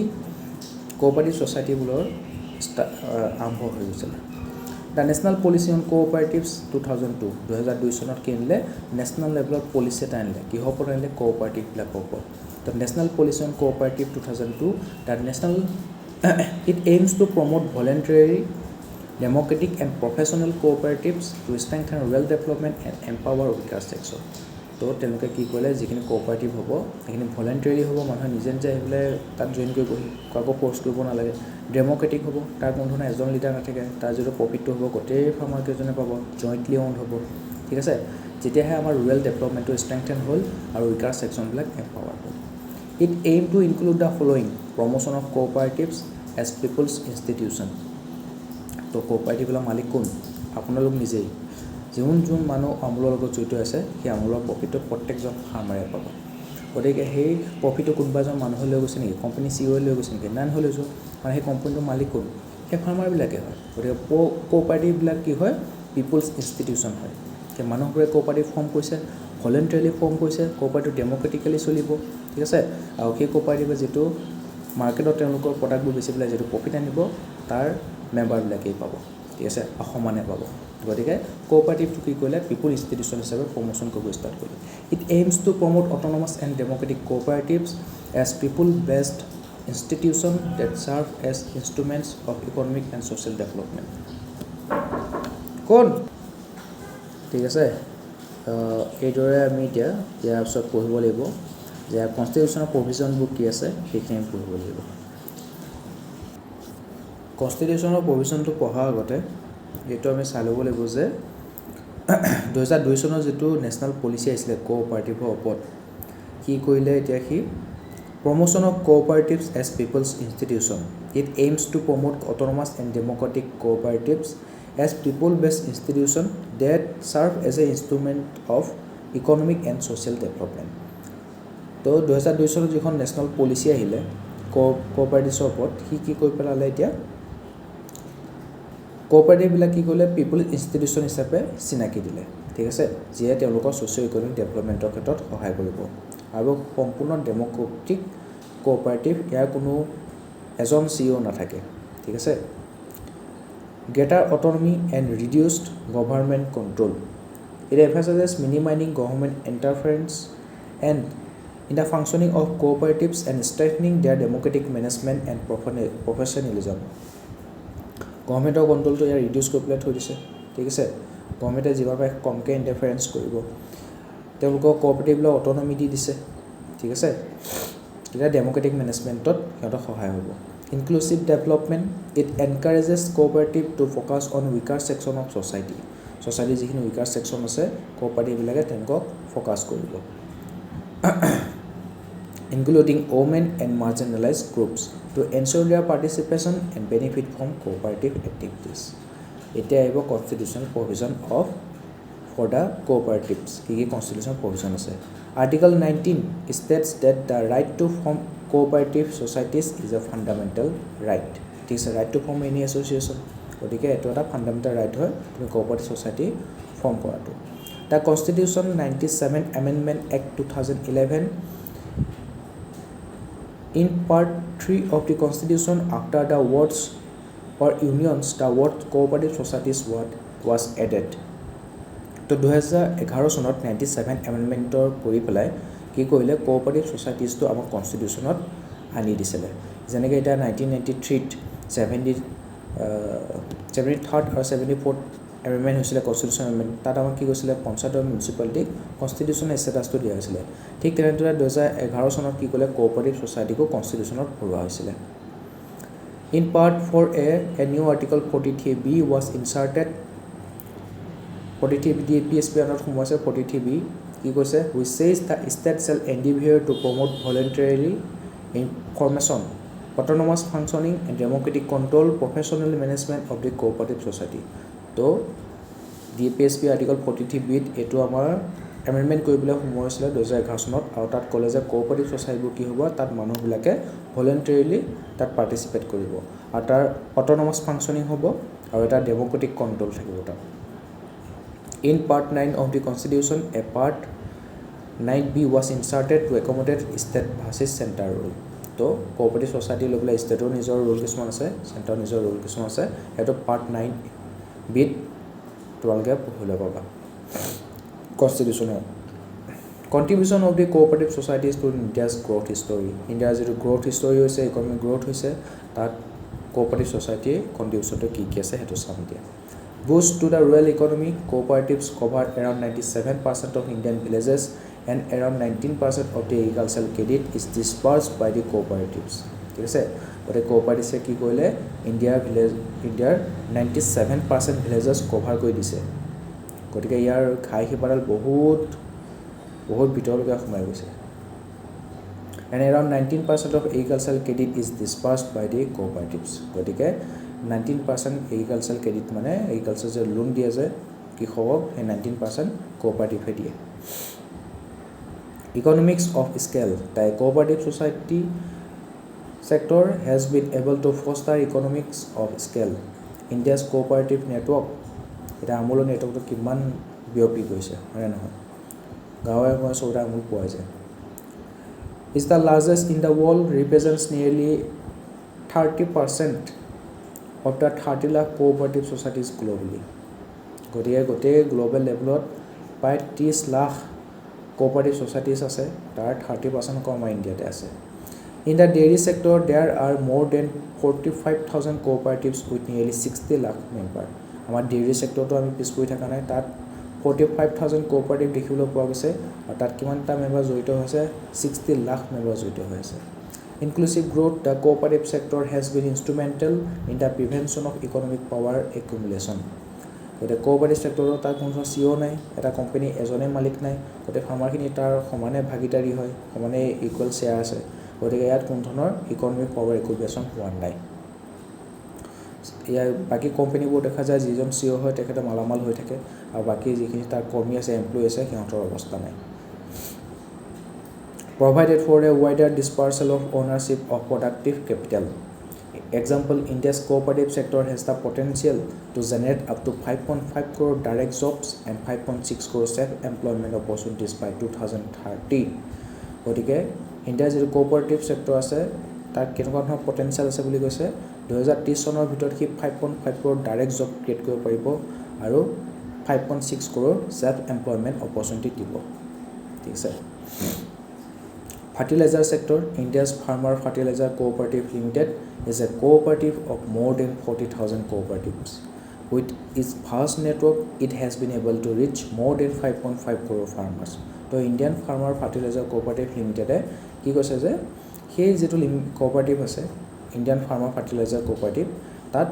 কোঅপাৰেটিভ ছ'চাইটিবোৰৰ আৰম্ভ হৈ গৈছিলে the national policy on cooperatives 2002 চনত কি আনিলে নেশ্যনেল লেভেলত পলিচি এটা আনিলে কিহৰ ওপৰত আনিলে কোঅপাৰেটিভবিলাকৰ ওপৰত তো national policy on cooperative 2002 the national it aims to promote voluntary democratic and professional cooperatives to strengthen rural development and empower weaker section তো তেওঁলোকে কি কৰিলে যিখিনি কোঅপাৰেটিভ হ'ব সেইখিনি ভলেণ্টাৰী হ'ব মানুহে নিজে নিজে আহি পেলাই তাত জইন কৰিবহি কাকো ফ'ৰ্চ কৰিব নালাগে ডেম'ক্ৰেটিক হ'ব তাৰ কোনো ধৰণৰ এজন লিডাৰ নাথাকে তাৰ যিটো প্ৰফিটটো হ'ব গোটেই ফাৰ্মাৰকেইজনে পাব জইণ্টলি অউণ্ড হ'ব ঠিক আছে যেতিয়াহে আমাৰ ৰুৰেল ডেভেলপমেণ্টটো ষ্ট্ৰেংথেন হ'ল আৰু উইকাৰ ছেকশ্যনবিলাক এম্পাৱাৰ হ'ল it aim to include the following promotion of cooperatives as people's institution তো কোঅপাৰেটিভৰ মালিক কোন আপোনালোক নিজেই যোন মানুহ আমুলৰ লগত জড়িত আছে সেই আমুলৰ প্ৰফিটটো প্ৰত্যেকজন ফাৰ্মাৰে পাব গতিকে সেই প্ৰফিটটো কোনোবা এজন মানুহে লৈ গৈছে নেকি কোম্পানী CEO লৈ গৈছে নেকি নাই লৈ যোৱা মানে সেই কোম্পানীটোৰ মালিক কোন সেই ফাৰ্মাৰবিলাকে হয় গতিকে কোঅপাৰেটিভবিলাক কি হয় পিপলছ ইনষ্টিটিউশ্যন হয় সেই মানুহবোৰে কোঅপাৰেটিভ ফৰ্ম কৰিছে ভলেণ্টাৰীলি ফৰ্ম কৰিছে কোঅপাৰেটিভ ডেম'ক্ৰেটিকেলি চলিব ঠিক আছে আৰু সেই কোঅপাৰেটিভে যিটো মাৰ্কেটত তেওঁলোকৰ প্ৰডাক্টবোৰ বেছি পেলাই যিটো প্ৰফিট আনিব তাৰ মেম্বাৰবিলাকেই পাব ঠিক আছে সমানে পাব গতিকে কোঅপাৰেটিভটো কি কৰিলে পিপল ইনষ্টিটিউশ্যন হিচাপে প্ৰমোশ্যন কৰিব ষ্টাৰ্ট কৰিলে it aims to promote autonomous and democratic cooperatives as people based institution that serve as instruments of economic and social development কোন ঠিক আছে এইদৰে আমি এতিয়া ইয়াৰ পিছত পঢ়িব লাগিব যে কনষ্টিটিউশ্যনৰ প্ৰভিজনবোৰ কি আছে সেইখিনি পঢ়িব লাগিব কনষ্টিটিউশ্যনৰ প্ৰভিজনটো পঢ়াৰ আগতে এইটো আমি চাই ল'ব লাগিব যে 2002 চনৰ যিটো নেশ্যনেল পলিচি আহিছিলে কোঅপাৰেটিভৰ ওপৰত কি কৰিলে এতিয়া সি promotion of cooperatives as people's institution it aims to promote autonomous and democratic cooperatives as people based institution that serve as a instrument of economic and social development তো 2002 চনত যিখন নেশ্যনেল পলিচি আহিলে কোঅপাৰেটিভছৰ ওপৰত সি কি কৰি পেলালে এতিয়া কোঅপাৰেটিভবিলাক কি কৰিলে পিপল ইনষ্টিটিউশ্যন হিচাপে চিনাকি দিলে ঠিক আছে যিয়ে তেওঁলোকৰ ছ'চিঅ' ইকনমিক ডেভেলপমেণ্টৰ ক্ষেত্ৰত সহায় কৰিব আৰু সম্পূৰ্ণ ডেম'ক্ৰেটিক কোঅপাৰেটিভ ইয়াৰ কোনো এজন CEO নাথাকে ঠিক আছে greater autonomy and reduced government control it emphasizes minimizing government interference and in the functioning of cooperatives and strengthening their democratic management and professionalism. গভৰ্ণমেণ্টৰ কণ্ট্ৰলটো ইয়াৰ ৰিডিউচ কৰি পেলাই থৈ দিছে ঠিক আছে গভৰ্ণমেণ্টে যিমান পাৰে কমকৈ ইণ্টাৰফাৰেঞ্চ কৰিব তেওঁলোকক কোঅপাৰেটিভবিলাক অট'নমি দি দিছে ঠিক আছে তেতিয়া ডেম'ক্ৰেটিক মেনেজমেণ্টত সিহঁতক সহায় হ'ব inclusive development it encourages cooperative to focus on weaker section of society যিখিনি উইকাৰ ছেকশ্যন আছে কোঅপাৰেটিভবিলাকে তেওঁলোকক ফ'কাছ কৰিব including women and marginalized groups to ensure their participation and benefit from cooperative activities. It is a constitutional provision of for the cooperatives. Kiki constitutional provision is Article 19 states that the right to form cooperative societies is a fundamental right. It is a right to form any association. Okay, it is a fundamental right to cooperative society form korato. The Constitution 97 Amendment Act 2011 in part 3 of the Constitution, after the words or unions, the word cooperative societies was added. তো 2011 চনত 97 এমেণ্ডমেণ্টৰ কৰি পেলাই কি কৰিলে কোঅপাৰেটিভ ছ'চাইটিজটো আমাৰ কনষ্টিটিউশ্যনত আনি দিছিলে যেনেকৈ এটা 1993 73rd আৰু 74th এমেণ্ডমেণ্ট হৈছিলে কনষ্টিটিউশ্যন এমেণ্ডমেণ্ট তাত আমাক কি কৈছিলে পঞ্চায়ত আৰু মিউনিচিপালিটিক কনষ্টিটিউশ্যনেল ষ্টেটাছটো দিয়া হৈছিলে ঠিক তেনেদৰে 2011 চনত কি কৰিলে কোঅপাৰেটিভ ছ'চাইটিকো কনষ্টিটিউশ্যনত ভৰোৱা হৈছিলে In part 4A, a new article 43B was inserted 43B PSP under Humasa 43B which says the state shall endeavor to promote voluntarily information, autonomous functioning and democratic control, professional management of the cooperative society. So, the PSP article 43B etu amar amendment কৰিবলৈ সময় আছিল 2011 চনত আৰু তাত ক'লে যে কোঅপাৰেটিভ ছ'চাইটিবোৰ কি হ'ব তাত মানুহবিলাকে ভলাণ্টাৰিলি তাত পাৰ্টিচিপেট কৰিব আৰু তাৰ অট'নমাছ ফাংচনিং হ'ব আৰু এটা ডেম'ক্ৰেটিক কণ্ট্ৰল থাকিব তাত In part 9 of the Constitution, a part 9B was inserted to accommodate state versus center rule. So, cooperative society লৈ পেলাই ষ্টেটৰ নিজৰ ৰুল কিছুমান আছে চেণ্টাৰৰ নিজৰ ৰুল কিছুমান আছে সেইটো পাৰ্ট 9B তোমালোকে পঢ়িলে পাবা Constitutional Contribution of the cooperative societies to India's growth history. India's growth history হৈছে economic growth হৈছে তাত cooperative society contribution to কি আছে সেইটো চাম দিয়া Boost to the rural economy, cooperatives cover around 97% of Indian villages and around 19% of the agricultural credit is disbursed by the cooperatives. ঠিক আছে গতে কোঅপাৰেটিভে কি কৰিলে ইণ্ডিয়াৰ 97% ভিলেজেছ কভাৰ কৰি দিছে গতিকে ইয়াৰ খাই হিপাৰাল বহুত ভিতৰলৈকে সোমাই গৈছে and around 19% of agricultural credit is disbursed by the cooperatives গতিকে 19% agricultural credit মানে agriculture যে লোন দিয়া যায় কৃষকক সেই 19% cooperative দিয়ে economics of scale the cooperative society sector has been able to foster economics of scale India's cooperative network এটা আমূল নেটৱৰ্কটো কিমান বিয়পি গৈছে হয় নহয় গাঁৱে গাঁৱে চৌৰা আমূল পোৱা যায় is the largest in the world represents nearly 30% of the 30 lakh cooperative societies globally. Gote global level by 30 lakh cooperative societies ase tar 30% koma India te ase. In the dairy sector there are more than 45,000 cooperatives with nearly 60 lakh members. Amar dairy sector to ami piskoi thaka nai tat 45,000 cooperative dekhibole poa gise aru tat kiman ta member joito hoise 60 lakh member joito hoise. Inclusive growth, the cooperative sector has been instrumental in the prevention of economic power accumulation. The cooperative sector tar kono CEO nai, eta company ejone malik nai, gote farmer khini tar somane bhagidari hoy, somane equal share ase. Gote yat kono dhonor economic power accumulation howa nai. ইয়াৰ বাকি কোম্পানীবোৰ দেখা যায় যিজন CEO হয় তেখেতে মালামাল হৈ থাকে আৰু বাকি যিখিনি তাৰ কৰ্মী আছে এমপ্লয়ি আছে সিহঁতৰ অৱস্থা নাই Provided for a wider dispersal of ownership of productive capital. Example, India's cooperative sector has the potential to generate up to 5.5 crore direct jobs and 5.6 crore self-employment opportunities by 2030. গতিকে ইণ্ডিয়াৰ যিটো কোঅপাৰেটিভ ছেক্টৰ আছে তাৰ কেনেকুৱা ধৰণৰ পটেনচিয়েল আছে বুলি কৈছে 2030 চনৰ ভিতৰত সি 5.5 crore ডাইৰেক্ট জব ক্ৰিয়েট কৰিব পাৰিব আৰু 5.6 crore self employment opportunity দিব ঠিক আছে Fertilizer sector, India's Farmer Fertilizer Cooperative Limited is a cooperative of more than 40,000 cooperatives. With its vast network, it has been able to reach more than 5.5 crore farmers. So, Indian Farmer Fertilizer Cooperative Limited কি কৈছে যে সেই যেটো cooperative আছে Indian Farmer Fertilizer Cooperative তাত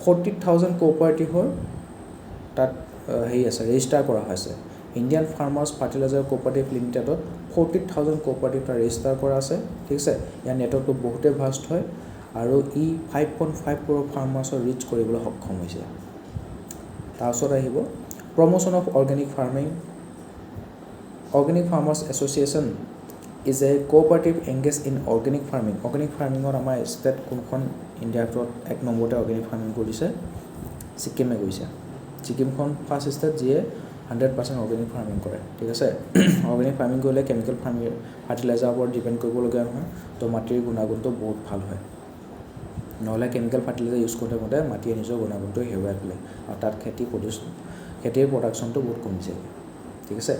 40,000 cooperative তাত হেৰি আছে ৰেজিষ্টাৰ কৰা হৈছে ইণ্ডিয়ান ফাৰ্মাৰ্ছ ফাৰ্টিলাইজাৰ কোঅপাৰেটিভ লিমিটেডত 40,000 কোঅপাৰেটিভ ৰেজিষ্টাৰ কৰা আছে ঠিক আছে ইয়াৰ নেটৱৰ্কটো বহুতেই ভাষ্ট হয় আৰু ই 5.5 crore ফাৰ্মাৰ্ছৰ ৰিচ কৰিবলৈ সক্ষম হৈছে তাৰপিছত আহিব promotion of organic farming organic farmers association is a cooperative engaged in organic farming organic farming or আমাৰ ষ্টেট কোনখন ইণ্ডিয়াৰ ভিতৰত এক নম্বৰতে অৰ্গেনিক ফাৰ্মিং কৰিছে ছিকিমে কৰিছে ছিকিমখন ফাৰ্ষ্ট ষ্টেট যিয়ে 100% অৰ্গেনিক ফাৰ্মিং কৰে ঠিক আছে অৰ্গেনিক ফাৰ্মিং কৰিলে কেমিকেল ফাৰ্মিং ফাৰ্টিলাইজাৰৰ ওপৰত ডিপেণ্ড কৰিবলগীয়া নহয় তো মাটিৰ গুণাগুণটো বহুত ভাল হয় নহ'লে কেমিকেল ফাৰ্টিলাইজাৰ ইউজ কৰোঁতে মতে মাটিয়ে নিজৰ গুণাগুণটো হেৰুৱাই পেলায় আৰু তাত খেতিৰ প্ৰডাকশ্যনটো বহুত কমিছে ঠিক আছে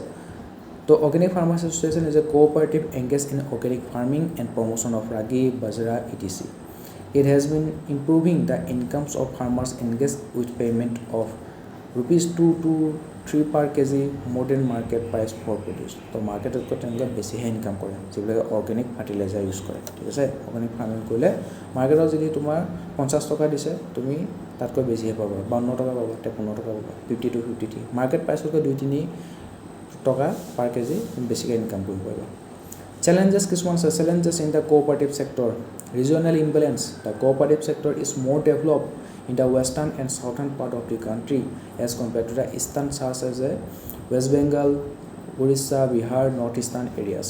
তো Organic Farmers Association is a cooperative engaged in organic farming and promotion of ragi, bajra, etc. It has been improving the incomes of farmers engaged with payment of rupees 2 to 3 per kg more than market price for produce. তো মাৰ্কেটত তেনেকৈ বেছিহে ইনকাম কৰে যিবিলাকে অৰ্গেনিক ফাৰ্টিলাইজাৰ ইউজ কৰে ঠিক আছে অৰ্গেনিক ফাৰ্মিং কৰিলে মাৰ্কেটত যদি তোমাৰ 50 টকা দিছে তুমি তাতকৈ বেছিহে পাবা 52 টকা পাবা 53 টকা পাবা 50 to 53 মাৰ্কেট প্ৰাইচতকৈ 2-3 টকা পাৰ কেজি বেছিকৈ ইনকাম কৰিব পাৰিবা challenges কিছুমান আছে challenges in the cooperative sector regional imbalance the cooperative sector is more developed in the western and southern part of the country as compared to the eastern such as West Bengal Orissa Bihar northeastern areas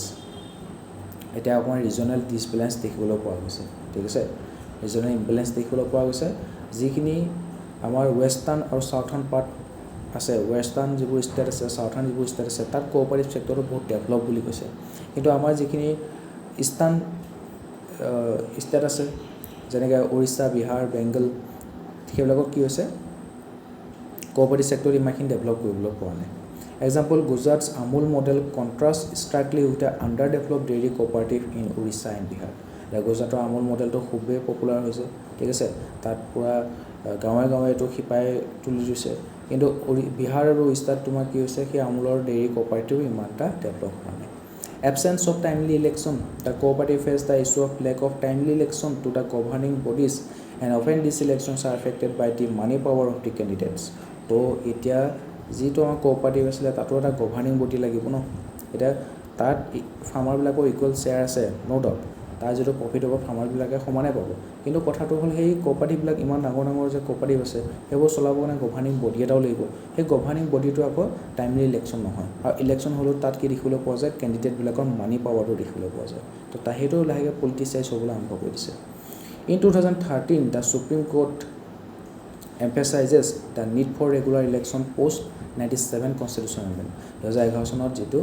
এটা অকমান ৰিজনাল ডিসবেলেন্স দেখিবলৈ পোৱা গৈছে ঠিক আছে ৰিজনাল ইমবেলেন্স দেখিবলৈ পোৱা গৈছে যিখিনি আমাৰ ওয়েস্টাৰ্ণ আৰু সাউথাৰ্ণ পাৰ্ট আছে ওয়েস্টাৰ্ণ যিবোৰ ষ্টেট আছে সাউথাৰ্ণ যিবোৰ ষ্টেট আছে তাত কোঅপাৰেটিভ সেক্টৰটো বহুত ডেভেলপ বুলি কৈছে কিন্তু আমাৰ যিখিনি ইষ্টাৰ্ণ ষ্টেট আছে যেনেকৈ ওড়িশা বিহাৰ বেংগল সেইবিলাকত কি হৈছে কোঅপাৰেটিভ সেক্টৰ ইমানখিনি ডেভেলপ কৰিবলৈ পোৱা নাই example Gujarat's Amul model contrast strikingly with the under develop dairy cooperative in Odisha and Bihar গুজৰাটৰ আমুল মডেলটো খুবেই পপুলাৰ হৈছে ঠিক আছে তাত পুৰা গাঁৱে গাঁৱে এইটো শিপাই তুলি দিছে কিন্তু বিহাৰ আৰু উৰিষ্যাত তোমাৰ কি হৈছে সেই আমুলৰ ডেইৰী কোঅপাৰেটিভ ইমানটা ডেভেলপ হোৱা নাই absence of timely election the cooperative face the issue of lack of timely election to the governing bodies and often these elections are affected by the money power of the candidates তো এতিয়া যিটো আমাৰ কোঅপাৰেটিভ আছিলে তাতো এটা গভৰ্নিং বডি লাগিব ন এটা তাত ফাৰ্মাৰবিলাকৰ ইকুৱেল শ্বেয়াৰ আছে নো ডাউট তাৰ যিটো প্ৰফিট হ'ব ফাৰ্মাৰবিলাকে সমানে পাব কিন্তু কথাটো হ'ল সেই কোঅপাৰেটিভবিলাক ইমান ডাঙৰ ডাঙৰ যে কোঅপাৰেটিভ আছে সেইবোৰ চলাবৰ কাৰণে গভৰ্নিং বডি এটাও লাগিব সেই গভৰ্নিং বডিটো আকৌ টাইমলি ইলেকশ্যন নহয় আৰু ইলেকশ্যন হ'লেও তাত কি দেখিবলৈ পোৱা যায় কেণ্ডিডেটবিলাকৰ মানি পাৱাৰটো দেখিবলৈ পোৱা যায় তো সেইটো লাহেকৈ পলিটিচাইজ হ'বলৈ আৰম্ভ কৰি দিছে in 2013 the supreme court emphasizes the need for regular election post 97 constitutional amendment 2011 চনত যেটো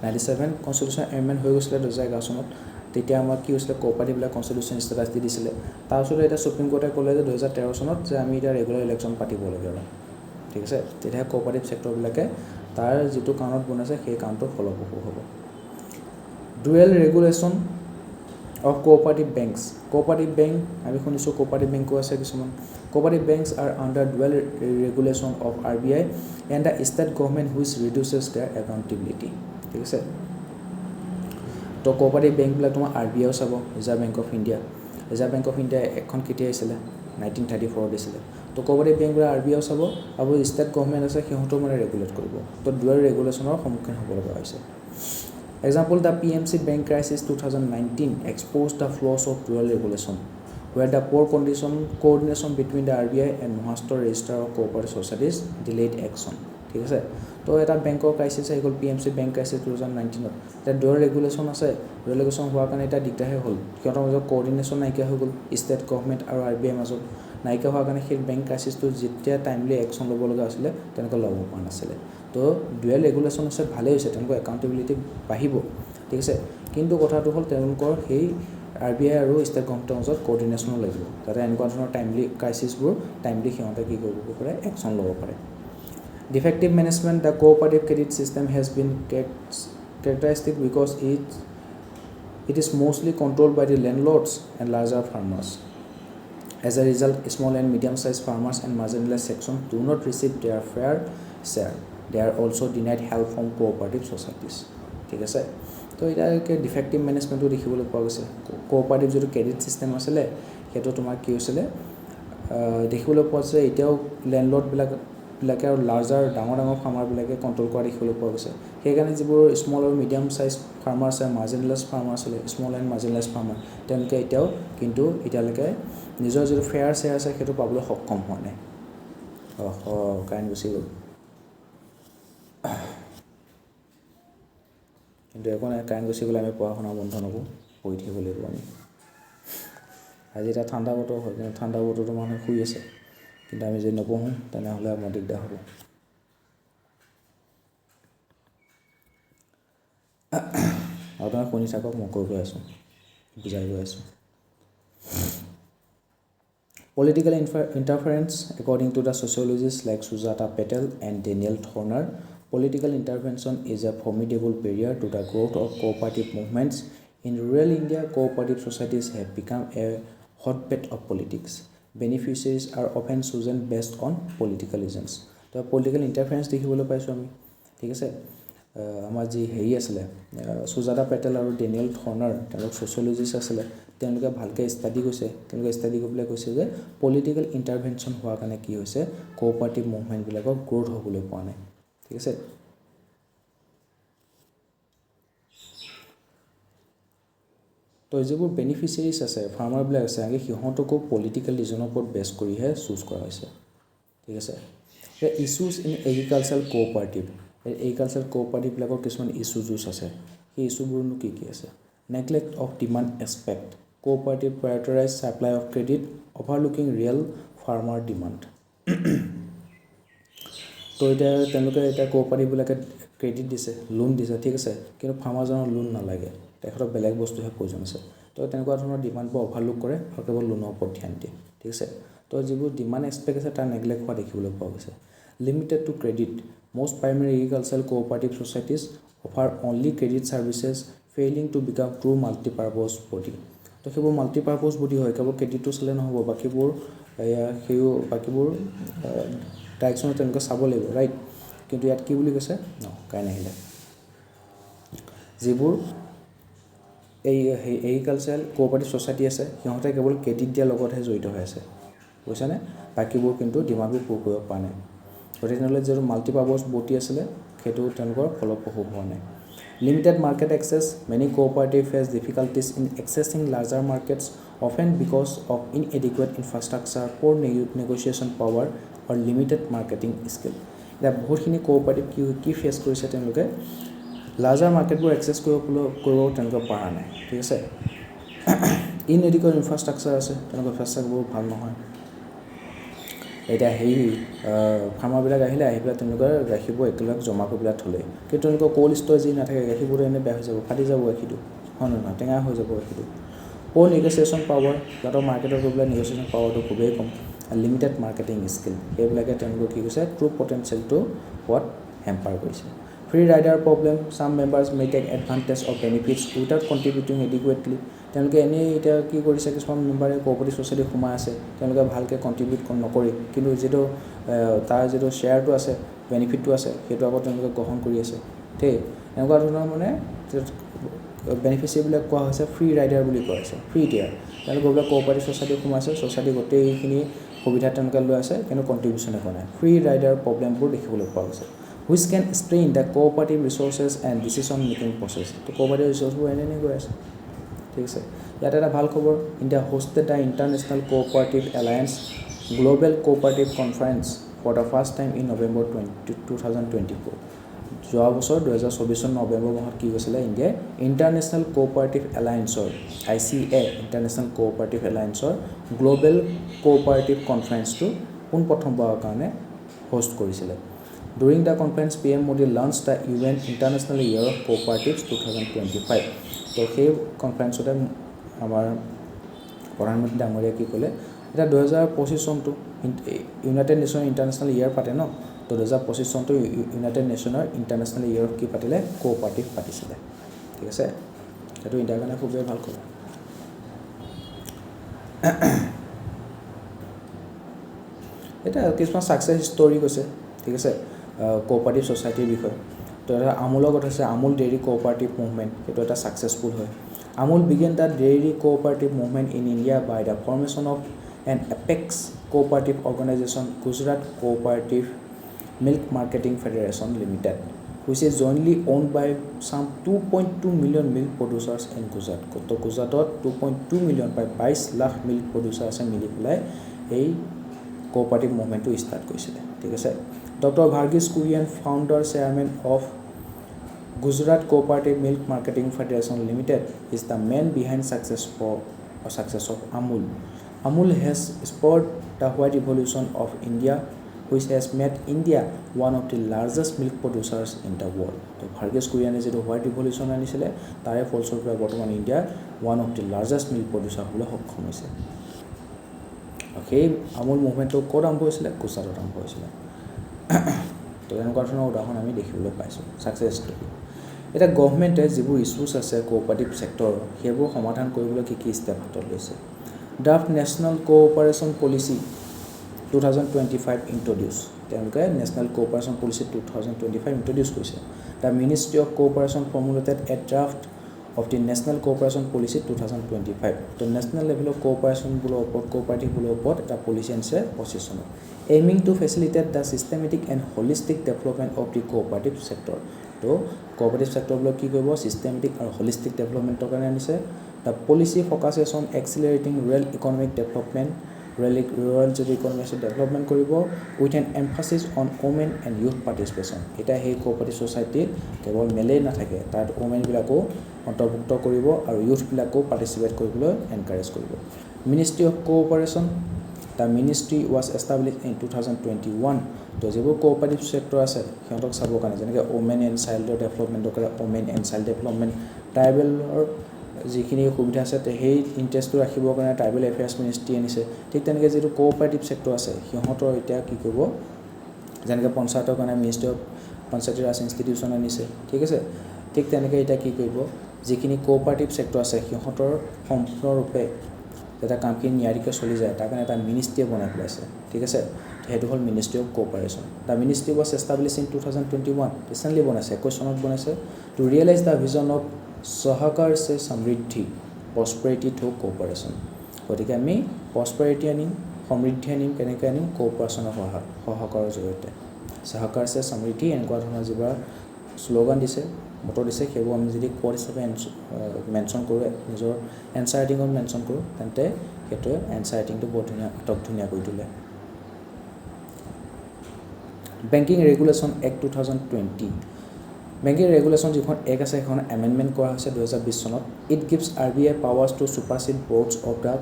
97 constitutional amendment হৈ গৈছিল 2011 চনত তেতিয়া আমাৰ কি হৈছিল কোঅপাৰেটিভবিলাক কনস্টিটিউশন ষ্টেটাছ দি দিছিলে তাৰপিছত এটা সুপ্ৰিম কোৰ্টে ক'লে যে 2013 চনত যে আমি এটা ৰেগুলাৰ ইলেকশ্যন পাতিব লাগে ঠিক আছে তেতিয়া কোঅপাৰেটিভ সেক্টৰবিলাকে তাৰ যেটো কাউণ্ট বনাইছে সেই কাউণ্টটো ফলপ্ৰসূ হ'ব dual regulation of cooperative banks cooperative bank আমি শুনিছো cooperative bank আছে কিছুমান cooperative banks are under dual regulation of RBI and the state government which reduces their accountability ঠিক আছে তো cooperative bank বিলাক তোমাৰ RBI চাব ৰিজাৰ্ভ বেংক অফ ইণ্ডিয়া এখন কেতিয়া আহিছিলে 1934 দিছিলে তো cooperative bank বিলাক RBI চাব আৰু state government আছে সিহঁতো মানে ৰেগুলেট কৰিব তো dual regulationৰ সন্মুখীন হ'ব লগা হৈছে Example, the PMC bank crisis 2019 exposed the flaws of dual regulation, where the poor coordination between the RBI and Maharashtra Register of Cooperative Societies delayed action. ঠিক আছে তো এটা বেংকৰ ক্ৰাইচিছ আহি গ'ল PMC বেংক ক্ৰাইচিছ 2019 এটা dual regulation আছে ৰেগুলেশ্যন হোৱাৰ কাৰণে এটা দিগদাৰ হ'ল কিয়নো মাজত কোঅৰ্ডিনেশ্যন নাইকিয়া হৈ গ'ল ষ্টেট গভৰ্ণমেণ্ট আৰু RBI মাজত নাইকিয়া হোৱাৰ কাৰণে সেই বেংক ক্ৰাইচিছটো যেতিয়া টাইমলি একশ্যন ল'ব লগা আছিলে তেনেকৈ ল'ব পৰা নাছিলে তো ডুৱেল ৰেগুলেশ্যন আছে ভালেই হৈছে তেওঁলোকৰ একাউণ্টেবিলিটি বাঢ়িব ঠিক আছে কিন্তু কথাটো হ'ল তেওঁলোকৰ সেই RBI আৰু ষ্টেট গভৰ্ণমেণ্টৰ মাজত কোঅৰ্ডিনেশ্যনো লাগিব যাতে এনেকুৱা ধৰণৰ টাইমলি ক্ৰাইচিছবোৰ টাইমলি সিহঁতে কি কৰিব পাৰে একশ্যন ল'ব পাৰে Defective management the cooperative credit system has been characteristic because it is mostly controlled by the landlords and larger farmers. As a result, small and medium-sized farmers and marginalized sections do not receive their fair share. They are also denied help from cooperative societies. ঠিক আছে তো এটাকে ডিফেক্টিভ মেনেজমেণ্টটো দেখিবলৈ পোৱা গৈছে কোঅপাৰেটিভ যিটো ক্ৰেডিট ছিষ্টেম আছিলে সেইটো তোমাৰ কি হৈছিলে দেখিবলৈ পোৱা গৈছে এতিয়াও লেণ্ডলৰ্ডবিলাক বিলাকে আৰু লাৰ্জাৰ ডাঙৰ ফাৰ্মাৰবিলাকে কণ্ট্ৰল কৰা দেখিবলৈ পোৱা গৈছে সেইকাৰণে যিবোৰ স্মল আৰু মিডিয়াম চাইজ ফাৰ্মাৰ আছে মাৰ্জিনেলাইজ ফাৰ্মাৰ আছিলে স্মল এণ্ড মাৰ্জিনেলাইজ ফাৰ্মাৰ তেওঁলোকে এতিয়াও কিন্তু এতিয়ালৈকে নিজৰ যিটো ফেয়াৰ শ্বেয়াৰ আছে সেইটো পাবলৈ সক্ষম হোৱা নাই কাৰেণ্ট গুচি গ'ল কিন্তু একো নাই কাৰেণ্ট গুচি গ'লে আমি পঢ়া শুনা বন্ধ নকৰোঁ পঢ়ি থাকিব লাগিব আমি আজি এটা ঠাণ্ডা বতৰ হয় কিন্তু ঠাণ্ডা বতৰটো মানুহে শুই আছে কিন্তু আমি যদি নপঢ়োঁ তেনেহ'লে আমাৰ দিগদাৰ হ'ব আপোনালোকে শুনি থাকক মই কৈ আছোঁ বুজাই গৈ আছোঁ Political interference, according to the sociologists like Sujata Patel and Daniel Thorner, political intervention is a formidable barrier to the growth of cooperative movements. In rural India, cooperative societies have become a hotbed of politics. Beneficiaries are often chosen based on political reasons. So, political interference দেখিবলৈ পাইছোঁ আমি ঠিক আছে আমাৰ যি হেৰি আছিলে সুজাতা পেটেল আৰু ডেনিয়েল থৰ্নাৰ তেওঁলোক ছ'চিয়লজিষ্ট আছিলে তেওঁলোকে ভালকৈ ষ্টাডি কৰিছে তেওঁলোকে ষ্টাডি কৰি পেলাই কৈছে যে পলিটিকেল ইণ্টাৰভেনশ্যন হোৱাৰ কাৰণে কি হৈছে কোঅপাৰেটিভ মুভমেণ্টবিলাকক গ্ৰ'থ হ'বলৈ পোৱা নাই ঠিক আছে তো যিবোৰ বেনিফিচিয়াৰিজ আছে ফাৰ্মাৰবিলাক আছে আগে সিহঁতকো পলিটিকেল ৰিজনৰ ওপৰত বেছ কৰিহে চুজ কৰা হৈছে ঠিক আছে issues in agriculture cooperative agriculture কোঅপাৰেটিভবিলাকৰ কিছুমান ইছ্যুজ আছে সেই ইছ্যুবোৰনো কি কি আছে neglect of demand aspect cooperative prioritize supply of credit overlooking real farmer demand তো এতিয়া তেওঁলোকে এতিয়া কোঅপাৰেটিভবিলাকে ক্ৰেডিট দিছে লোন দিছে ঠিক আছে কিন্তু ফাৰ্মাৰজনৰ লোন নালাগে তেখেতৰ বেলেগ বস্তুহে প্ৰয়োজন আছে তো তেনেকুৱা ধৰণৰ ডিমাণ্ডবোৰ অভাৰলুক কৰে আৰু কেৱল লোনৰ ওপৰত ধ্যান দিয়ে ঠিক আছে তো যিবোৰ ডিমাণ্ড এক্সপেক্ট আছে তাৰ নেগলেক্ট হোৱা দেখিবলৈ পোৱা গৈছে limited to credit most primary agricultural cooperative societies offer only credit services failing to become true multi-purpose body তো সেইবোৰ মাল্টিপাৰপ'জ বডি হয় কেৱল ক্ৰেডিটটো চালে নহ'ব বাকীবোৰ ডাইৰেকশ্যনত তেওঁলোকে চাব লাগিব ৰাইট কিন্তু ইয়াত কি বুলি কৈছে ন কাই নাহিলে যিবোৰ এই এগ্ৰিকালচাৰেল কোঅপাৰেটিভ ছ'চাইটি আছে সিহঁতে কেৱল ক্ৰেডিট দিয়াৰ লগতহে জড়িত হৈ আছে বুজিছানে বাকীবোৰ কিন্তু ডিমাণ্ডবোৰ পূৰ কৰিব পৰা নাই গতিকে তেনেহ'লে যিটো মাল্টিপাৰপ'জ বডি আছিলে সেইটো তেওঁলোকৰ ফলপ্ৰসূ হোৱা নাই limited market access many cooperative face difficulties in accessing larger markets often because of inadequate infrastructure poor negotiation power আৰু লিমিটেড মাৰ্কেটিং স্কিল এতিয়া বহুতখিনি কোঅপাৰেটিভ কি ফেচ কৰিছে তেওঁলোকে লাৰ্জাৰ মাৰ্কেটবোৰ এক্সেছ কৰিব তেওঁলোকে পৰা নাই ঠিক আছে ইনএডিকুৱেট ইনফ্ৰাষ্ট্ৰাকচাৰ আছে তেওঁলোকৰ ইনফ্ৰাষ্ট্ৰাকচাৰবোৰ ভাল নহয় এতিয়া সেই ফাৰ্মাৰবিলাক আহিলে আহি পেলাই তেওঁলোকে গাখীৰবোৰ একেলগে জমা কৰি পেলাই থ'লে কিন্তু তেওঁলোকৰ ক'ল্ড ষ্ট'ৰ যি নাথাকে গাখীৰবোৰ এনেই বেয়া হৈ যাব ফাটি যাব গাখীৰটো হয় নহয় টেঙা হৈ যাব গাখীৰটো প'ৰ নেগচিয়েশ্যন পাৱাৰ সিহঁতৰ মাৰ্কেটত গৈ পেলাই নেগচিয়েশ্যন পাৱাৰটো খুবেই কম লিমিটেড মাৰ্কেটিং স্কিল সেইবিলাকে তেওঁলোকে কি কৈছে ট্ৰু পটেঞ্চিয়েলটো হোৱাত হেম্পাৰ কৰিছে free rider problem some members may take advantage of benefits without contributing adequately তেওঁলোকে এনেই এতিয়া কি কৰিছে কিছুমান মেম্বাৰে কোঅপাৰেটিভ ছ'চাইটি সোমাই আছে তেওঁলোকে ভালকৈ কণ্ট্ৰিবিউট নকৰি কিন্তু যিটো তাৰ যিটো শ্বেয়াৰটো আছে বেনিফিটটো আছে সেইটো আকৌ তেওঁলোকে গ্ৰহণ কৰি আছে ঠিক এনেকুৱা ধৰণৰ মানে বেনিফিচিয়াৰিবিলাক কোৱা হৈছে ফ্ৰী ৰাইডাৰ বুলি কোৱা হৈছে ফ্ৰী টিয়াৰ তেওঁলোকে বোলে কোঅপাৰেটিভ ছ'চাইটি সোমাইছে ছ'চাইটি গোটেইখিনি সুবিধা তেওঁলোকে লৈ আছে কিন্তু কণ্ট্ৰিবিউশ্যন একো নাই ফ্ৰী ৰাইডাৰ প্ৰব্লেমবোৰ দেখিবলৈ পোৱা গৈছে which can strain the cooperative resources and decision making process তো cooperative resourceবোৰ এনে গৈ আছে ঠিক আছে ইয়াত এটা ভাল খবৰ India hosted the international cooperative alliance global cooperative conference for the first time in November 2024 যোৱা বছৰ 2024 নৱেম্বৰ মাহত কি হৈছিলে ইণ্ডিয়াই ইণ্টাৰনেশ্যনেল কোঅপাৰেটিভ এলায়েন্সৰ ICA ইণ্টাৰনেশ্যনেল কোঅপাৰেটিভ এলায়েন্সৰ গ্ল'বেল কোঅপাৰেটিভ কনফাৰেন্সটো পোনপ্ৰথমবাৰৰ কাৰণে হোষ্ট কৰিছিলে During the conference, PM Modi launched the UN International Year of Cooperatives 2025. তো সেই কনফাৰেন্সতে আমাৰ প্ৰধানমন্ত্ৰী ডাঙৰীয়া কি ক'লে এতিয়া 2025 চনটো ইউনাইটেড নেশ্যনৰ ইণ্টাৰনেশ্যনেল ইয়েৰ পাতে ন তো 2025 চনটো ইউনাইটেড নেশ্যনৰ ইণ্টাৰনেশ্যনেল ইয়েৰ কি পাতিলে কোঅপাৰেটিভ পাতিছিলে ঠিক আছে সেইটো ইণ্ডিয়াৰ কাৰণে খুবেই ভাল খবৰ এটা কিছুমান ছাকচেছ ষ্টৰি কৈছে ঠিক আছে কোঅপাৰেটিভ ছ'চাইটিৰ বিষয়ে তো এটা আমুলৰ কথা আছে আমুল ডেইৰী কোঅপাৰেটিভ মুভমেণ্ট সেইটো এটা ছাকচেছফুল হয় Amul began the dairy cooperative movement in India by the formation of an apex cooperative organisation Gujarat cooperative Milk Marketing Federation Limited, which is jointly owned by some 2.2 million milk producers in Gujarat. তো গুজৰাটত 2.2 million by 22 lakh milk producer আছে মিলি পেলাই এই কোঅপাৰেটিভ মুভমেণ্টটো ষ্টাৰ্ট কৰিছিলে ঠিক আছে doctor Varghese Korean founder chairman of Gujarat Cooperative Milk Marketing Federation Limited is the man behind success of Amul. Amul has spurred the white revolution of India, which has made India one of the largest milk producers in the world. So, Bhargesh Kuriane je white revolution anisile, tare ফলস্বৰূপে বৰ্তমান India one of the largest milk producer হবলৈ সক্ষম হৈছে। Okay, Amul movement to ক'ত আৰম্ভ হৈছিলে গুজৰাটত আৰম্ভ হৈছিলে। তো এনেকুৱা ধৰণৰ উদাহৰণ আমি দেখিবলৈ পাইছোঁ সাকসেছ ষ্টৰী। এটা গভৰ্ণমেণ্টে যিবোৰ ইস্যুছ আছে কোঅপাৰেটিভ সেক্টৰ সেইবোৰ সমাধান কৰিবলৈ কি ষ্টেপ হাতত লৈছে draft national cooperation policy 2025 introduce তেওঁলোকে নেশ্যনেল কোঅপাৰেশ্যন পলিচি 2025 ইন্ট্ৰডিউস কৰিছে the ministry of cooperation formulated a draft of the National Cooperation Policy 2025 to national level of cooperation below cooperative below board the policy and say position aiming to facilitate the systematic and holistic development of the cooperative sector to cooperative sector below ki koibo systematic and holistic development to karone anise the policy focuses on accelerating rural economic development rural economic development koribo with an emphasis on women and youth participation eta he cooperative society kebol mele na thake tar women bilako অন্তৰ্ভুক্ত কৰিব আৰু ইউথ বিলাকো পাৰ্টিসিপেট কৰিবলৈ এনকাৰেজ কৰিব ministry of cooperation the ministry was established in 2021 তো যিবোৰ কোঅপাৰেটিভ সেক্টৰ আছে সিহঁতক চাবৰ কাৰণে যেনেকৈ ওমেন এণ্ড চাইল্ডৰ ডেভেলপমেণ্টৰ কাৰণে ওমেন এণ্ড চাইল্ড ডেভেলপমেণ্ট ট্ৰাইবেলৰ যিখিনি সুবিধা আছে সেই ইণ্টাৰেষ্টটো ৰাখিবৰ কাৰণে ট্ৰাইবেল এফেয়াৰ্ছ মিনিষ্ট্ৰি আনিছে ঠিক তেনেকৈ যিটো কোঅপাৰেটিভ সেক্টৰ আছে সিহঁতৰ এতিয়া কি কৰিব যেনেকৈ পঞ্চায়তৰ কাৰণে ministry of Panchayati Raj institution আনিছে ঠিক আছে ঠিক তেনেকৈ এটা কি কৰিব যিখিনি কোঅপাৰেটিভ সেক্টৰ আছে সিহঁতৰ সম্পূৰ্ণৰূপে এটা কামখিনি নিয়াৰিকৈ চলি যায় তাৰ কাৰণে এটা মিনিষ্ট্ৰি বনাই পেলাইছে ঠিক আছে সেইটো হ'ল ministry of cooperation the ministry was established in 2021 recently বনাইছে 21 চনত বনাইছে to realize the vision of সহকাৰ সে সমৃদ্ধি প্ৰসপেৰিটি থ্ৰু কোঅপাৰেশ্যন গতিকে আমি প্ৰসপেৰিটি আনিম সমৃদ্ধি আনিম কেনেকৈ আনিম কোঅপাৰেশ্যনৰ সহকাৰৰ জৰিয়তে সহকাৰ সে সমৃদ্ধি এনেকুৱা ধৰণৰ যিবোৰ শ্লোগান দিছে মটৰ দিছে সেইবোৰ আমি যদি কোড হিচাপে মেনশ্যন কৰোঁ নিজৰ এনচাৰ ৰাইটিঙত মেনশ্যন কৰোঁ তেন্তে সেইটোৱে এনচাৰ ৰাইটিংটো বহুত ধুনীয়া কৰি তোলে banking regulation act 2020 banking regulation যিখন এক্ট আছে সেইখন এমেণ্ডমেণ্ট কৰা হৈছে 2020 চনত it gives RBI powers to supersede boards of the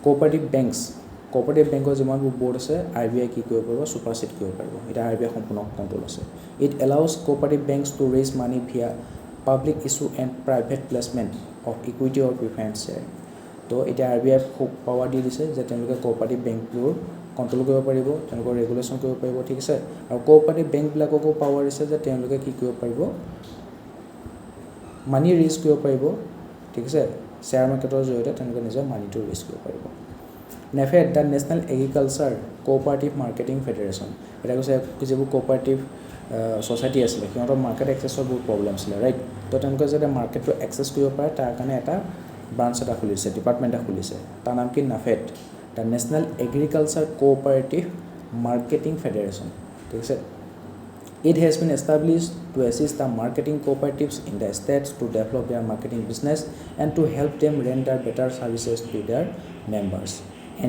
cooperative banks cooperative বেংকৰ যিমানবোৰ বৰ্ড আছে RBI কি কৰিব পাৰিব ছুপাৰচিড কৰিব পাৰিব এটা RBI সম্পূৰ্ণ কণ্ট্ৰল আছে it allows cooperative banks to raise money via public issue and private placement of equity or preference share তো এতিয়া RBI খুব পাৱাৰ দি দিছে যে তেওঁলোকে কোঅপাৰেটিভ বেংকবোৰ কণ্ট্ৰল কৰিব পাৰিব তেওঁলোকৰ ৰেগুলেশ্যন কৰিব পাৰিব ঠিক আছে আৰু কোঅপাৰেটিভ বেংকবিলাককো পাৱাৰ দিছে যে তেওঁলোকে কি কৰিব পাৰিব মানি ৰেইজ কৰিব পাৰিব ঠিক আছে শ্বেয়াৰ মাৰ্কেটৰ জৰিয়তে তেওঁলোকে নিজৰ মানিটো ৰেইজ কৰিব পাৰিব NAFED, the National Agriculture Cooperative Marketing Federation. এটা কৈছে যিবোৰ কোঅপাৰেটিভ ছ'চাইটি আছিলে সিহঁতৰ মাৰ্কেট এক্সেছৰ বহুত প্ৰব্লেম আছিলে ৰাইট তো তেওঁলোকে যাতে মাৰ্কেটটো এক্সেছ কৰিব পাৰে তাৰ কাৰণে এটা ব্ৰাঞ্চ এটা খুলিছে ডিপাৰ্টমেণ্ট এটা খুলিছে তাৰ নাম কি NAFED, the National Agriculture Cooperative Marketing Federation ঠিক আছে It has been established to assist the marketing cooperatives in the states to develop their marketing business and to help them render better services to their members.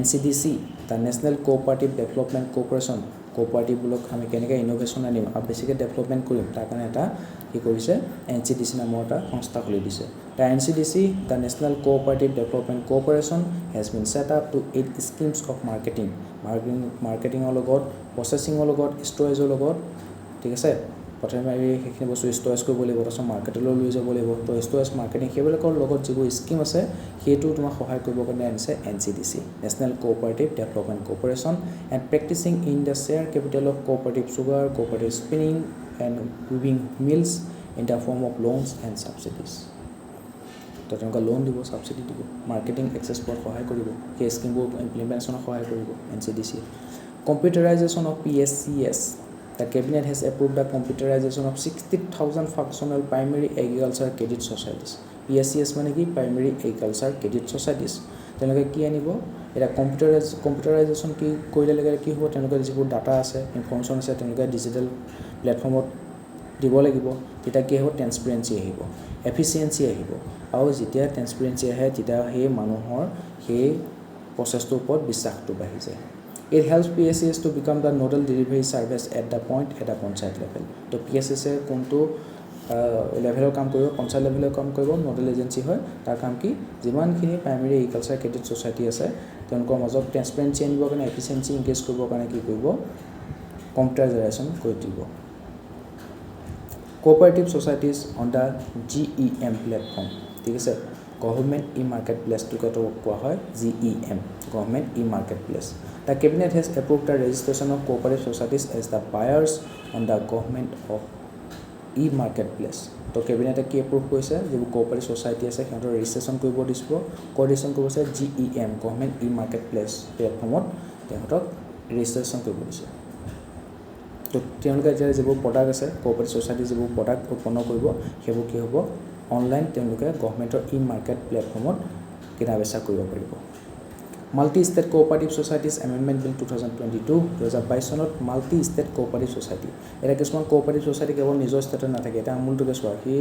NCDC, the National Cooperative Development Corporation, cooperative block আমি কেনেকৈ ইনোভেশ্যন আনিম আৰু বেছিকৈ ডেভেলপমেণ্ট কৰিম তাৰ কাৰণে এটা কি কৰিছে NCDC নামৰ এটা সংস্থা খুলি দিছে The NCDC, the National Cooperative Development Corporation, has been set up to aid schemes of marketingৰ লগত প্ৰচেছিঙৰ লগত ষ্ট'ৰেজৰ লগত ঠিক আছে প্ৰথমে আমি সেইখিনি বস্তু ষ্ট'ৰেজ কৰিব লাগিব তাৰপিছত মাৰ্কেটলৈ লৈ যাব লাগিব তো ষ্ট'ৰেজ মাৰ্কেটিং সেইবিলাকৰ লগত যিবোৰ স্কিম আছে সেইটো তোমাক সহায় কৰিবৰ কাৰণে আনিছে NCDC national cooperative development corporation and practicing in the share capital of cooperative sugar cooperative spinning and weaving mills in the form of loans and subsidies তো তেওঁলোকে লোন দিব ছাবচিডি দিব মাৰ্কেটিং এক্সেছ পোৱাত সহায় কৰিব সেই স্কিমবোৰ ইমপ্লিমেণ্টেশ্যনত সহায় কৰিব NCDC computerization of PSCS The Cabinet has approved the computerization of 60,000 functional primary agriculture credit societies. PSCS মানে কি Primary Agriculture Credit Societies. তেওঁলোকে কি আনিব এটা কম্পিউটাৰাইজেশ্যন কি কৰিলে লাগে কি হ'ব তেওঁলোকে যিবোৰ ডাটা আছে ইনফৰমেশ্যন আছে তেওঁলোকে ডিজিটেল প্লেটফৰ্মত দিব লাগিব তেতিয়া কি হ'ব ট্ৰান্সপাৰেন্সি আহিব এফিচিয়েন্সি আহিব আৰু যেতিয়া ট্ৰান্সপাৰেন্সি আহে তেতিয়া সেই মানুহৰ সেই প্ৰচেছটোৰ ওপৰত বিশ্বাসটো বাঢ়ি যায় It helps PSCs to become the nodal delivery service at the point at a panchayat level. তো PSCs কোনটো লেভেলৰ কাম কৰিব পঞ্চায়ত লেভেলৰ কাম কৰিব নডেল এজেন্সি হয় তাৰ কাম কি যিমানখিনি প্ৰাইমেৰী এগ্ৰিকালচাৰ ক্ৰেডিট ছ'চাইটি আছে তেওঁলোকৰ মাজত ট্ৰান্সপাৰেন্সি আনিবৰ কাৰণে এফিচিয়েন্সি ইনক্ৰিজ কৰিবৰ কাৰণে কি কৰিব কম্পিউটাৰাইজেশ্যন কৰি দিব Co-operative societies on the GEM platform ঠিক আছে Government e-marketplace to get over GEM, Government e-marketplace. The Cabinet has approved the registration of cooperative societies as the buyers on the Government of e-marketplace. So Cabinet কি approve কৰিছে যিবোৰ cooperative society আছে সিহঁতৰ registration কৰিব দিছিল coordination কৰিব আছে GEM, Government e-marketplace প্লেটফৰ্মত সিহঁতক registration কৰিব দিছে তো তেওঁলোকে যিবোৰ প্ৰডাক্ট আছে cooperative society যিবোৰ প্ৰডাক্ট উৎপন্ন কৰিব সেইবোৰ কি হ'ব অনলাইন তেওঁলোকে গভৰ্ণমেণ্টৰ ই-মাৰ্কেট প্লেটফৰ্মত কিনা বেচা কৰিব পাৰিব multi state cooperative societies amendment bill 2022 চনত মাল্টি ষ্টেট কোঅপাৰেটিভ ছ'চাইটি এটা কিছুমান কোঅপাৰেটিভ ছ'চাইটি কেৱল নিজৰ ষ্টেটত নাথাকে এটা আমুলটোকে চোৱা সি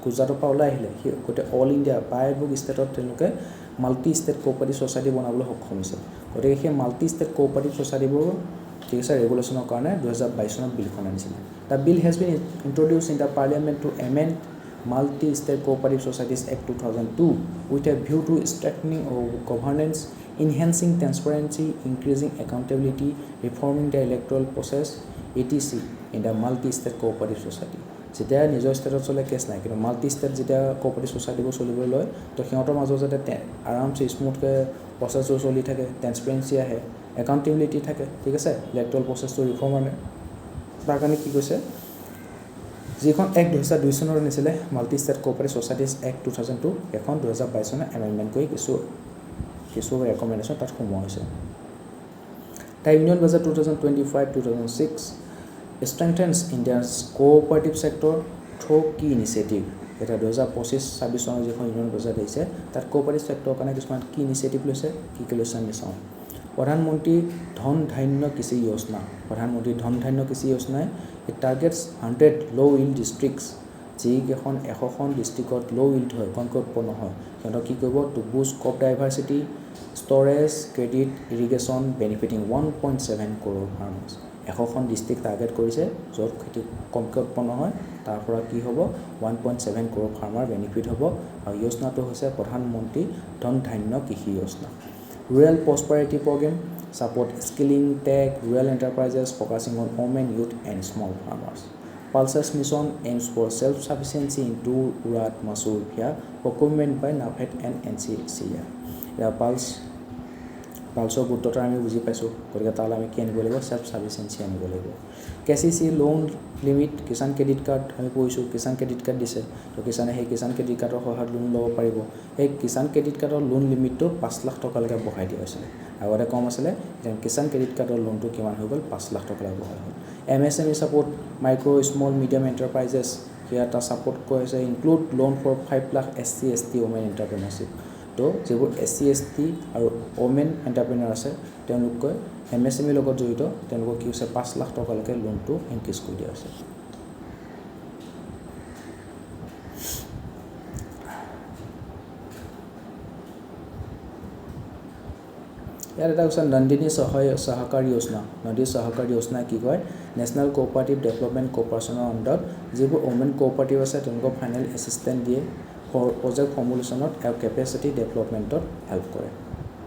গুজৰাটৰ পৰা ওলাই আহিলে সি গোটেই অল ইণ্ডিয়া প্ৰায়বোৰ ষ্টেটত তেওঁলোকে মাল্টি ষ্টেট কোঅপাৰেটিভ ছ'চাইটি বনাবলৈ সক্ষম হৈছে গতিকে সেই মাল্টি ষ্টেট কোঅপাৰেটিভ ছ'চাইটিবোৰ ঠিক আছে ৰেগুলেশ্যনৰ কাৰণে 2022 চনত বিলখন আনিছিলে the bill has been introduce in the parliament to amend Multi-State Cooperative Societies Act 2002 with a view to strengthening of governance, enhancing transparency, increasing accountability, reforming the electoral process, etc. in the multi-state cooperative society. যেতিয়া নিজৰ ষ্টেটত চলে কেছ নাই কিন্তু মাল্টি ষ্টেট যেতিয়া কোঅপাৰেটিভ ছ'চাইটিবোৰ চলিবলৈ লয় তো সিহঁতৰ মাজত যাতে আৰামছে স্মুথকৈ প্ৰচেছটো চলি থাকে ট্ৰান্সপাৰেন্সি আহে একাউণ্টেবিলিটি থাকে ঠিক আছে ইলেক্ট্ৰল প্ৰচেছটো ৰিফৰ্ম আনে তাৰ কাৰণে কি কৈছে যিখন এক্ট 2002 চনৰ আনিছিলে multi state cooperative societies act 2002 এখন 2022 চনত এমেণ্ডমেণ্ট কৰি কিছু ৰেকমেণ্ডেশ্যন তাত সোমোৱা হৈছে The Union Budget 2025-2026 strengthens India's cooperative sector through key initiative. এটা 2025-26 চনৰ যিখন ইউনিয়ন বাজেট আহিছে তাত কোঅপাৰেটিভ চেক্টৰৰ কাৰণে কিছুমান কি ইনিচিয়েটিভ লৈছে কি কি লৈছে আমি চাওঁ প্ৰধানমন্ত্ৰী ধন ধান্য কৃষি যোজনা প্ৰধানমন্ত্ৰী ধন ধান্য কৃষি যোজনাই it targets 100 low yield districts যিকেইখন 100খন ডিষ্ট্ৰিক্টত ল' ইল্ড হয় কমকৈ উৎপন্ন হয় সিহঁতক কি কৰিব to boost crop diversity storage credit irrigation benefiting 1.7 crore farmers 100খন ডিষ্ট্ৰিক্ট টাৰ্গেট কৰিছে য'ত খেতি কমকৈ উৎপন্ন হয় তাৰ পৰা কি হ'ব 1.7 crore ফাৰ্মাৰ বেনিফিট হ'ব আৰু যোজনাটো হৈছে প্ৰধানমন্ত্ৰী Dhan Dhaanya Krishi Yojana rural prosperity program support skilling tech rural enterprises focusing on women youth and small farmers Pulses mission aims for self-sufficiency in two urat masur via procurement by NAFED and NCCR. Pulsor গুৰুত্বটো আমি বুজি পাইছোঁ গতিকে তালৈ আমি কি আনিব লাগিব সেলফ সাফিচিয়েন্সি আনিব লাগিব KCC loan limit Kisan credit card আমি কৈছোঁ কিষাণ ক্ৰেডিট কাৰ্ড দিছে তো কিষাণে সেই কিষাণ ক্ৰেডিট কাৰ্ডৰ সহায়ত লোন ল'ব পাৰিব সেই কিষাণ ক্ৰেডিট কাৰ্ডৰ লোন লিমিটটো 5 লাখ টকালৈকে বঢ়াই দিয়া হৈছিলে আগতে কম আছিলে এতিয়া কিষাণ ক্ৰেডিট কাৰ্ডৰ লোনটো কিমান হৈ গ'ল 5 লাখ টকালৈ বঢ়াই হ'ল MSME support micro small medium enterprises here ta support কৰিছে include loan for 5 lakh SC ST women entrepreneurship তো যিবোৰ SC ST আৰু women entrepreneur আছে তেওঁলোকে MSME লগত জড়িত তেওঁলোকক কি হৈছে 5 লাখ টকালৈকে লোনটো ইনক্ৰিজ কৰি দিয়া হৈছে ইয়াৰ এটা হৈছে নন্দিনী সহকাৰী যোজনা নদী সহকাৰী যোজনা কি কয় নেশ্যনেল কোঅপাৰেটিভ ডেভেলপমেণ্ট কৰ্পোৰেশ্যনৰ আণ্ডাৰত যিবোৰ ওমেন কোঅপাৰেটিভ আছে তেওঁলোকক ফাইনেল এছিষ্টেণ্ট দিয়ে প্ৰজেক্ট ফৰ্মুলেশ্যনত আৰু কেপেচিটি ডেভেলপমেণ্টত হেল্প কৰে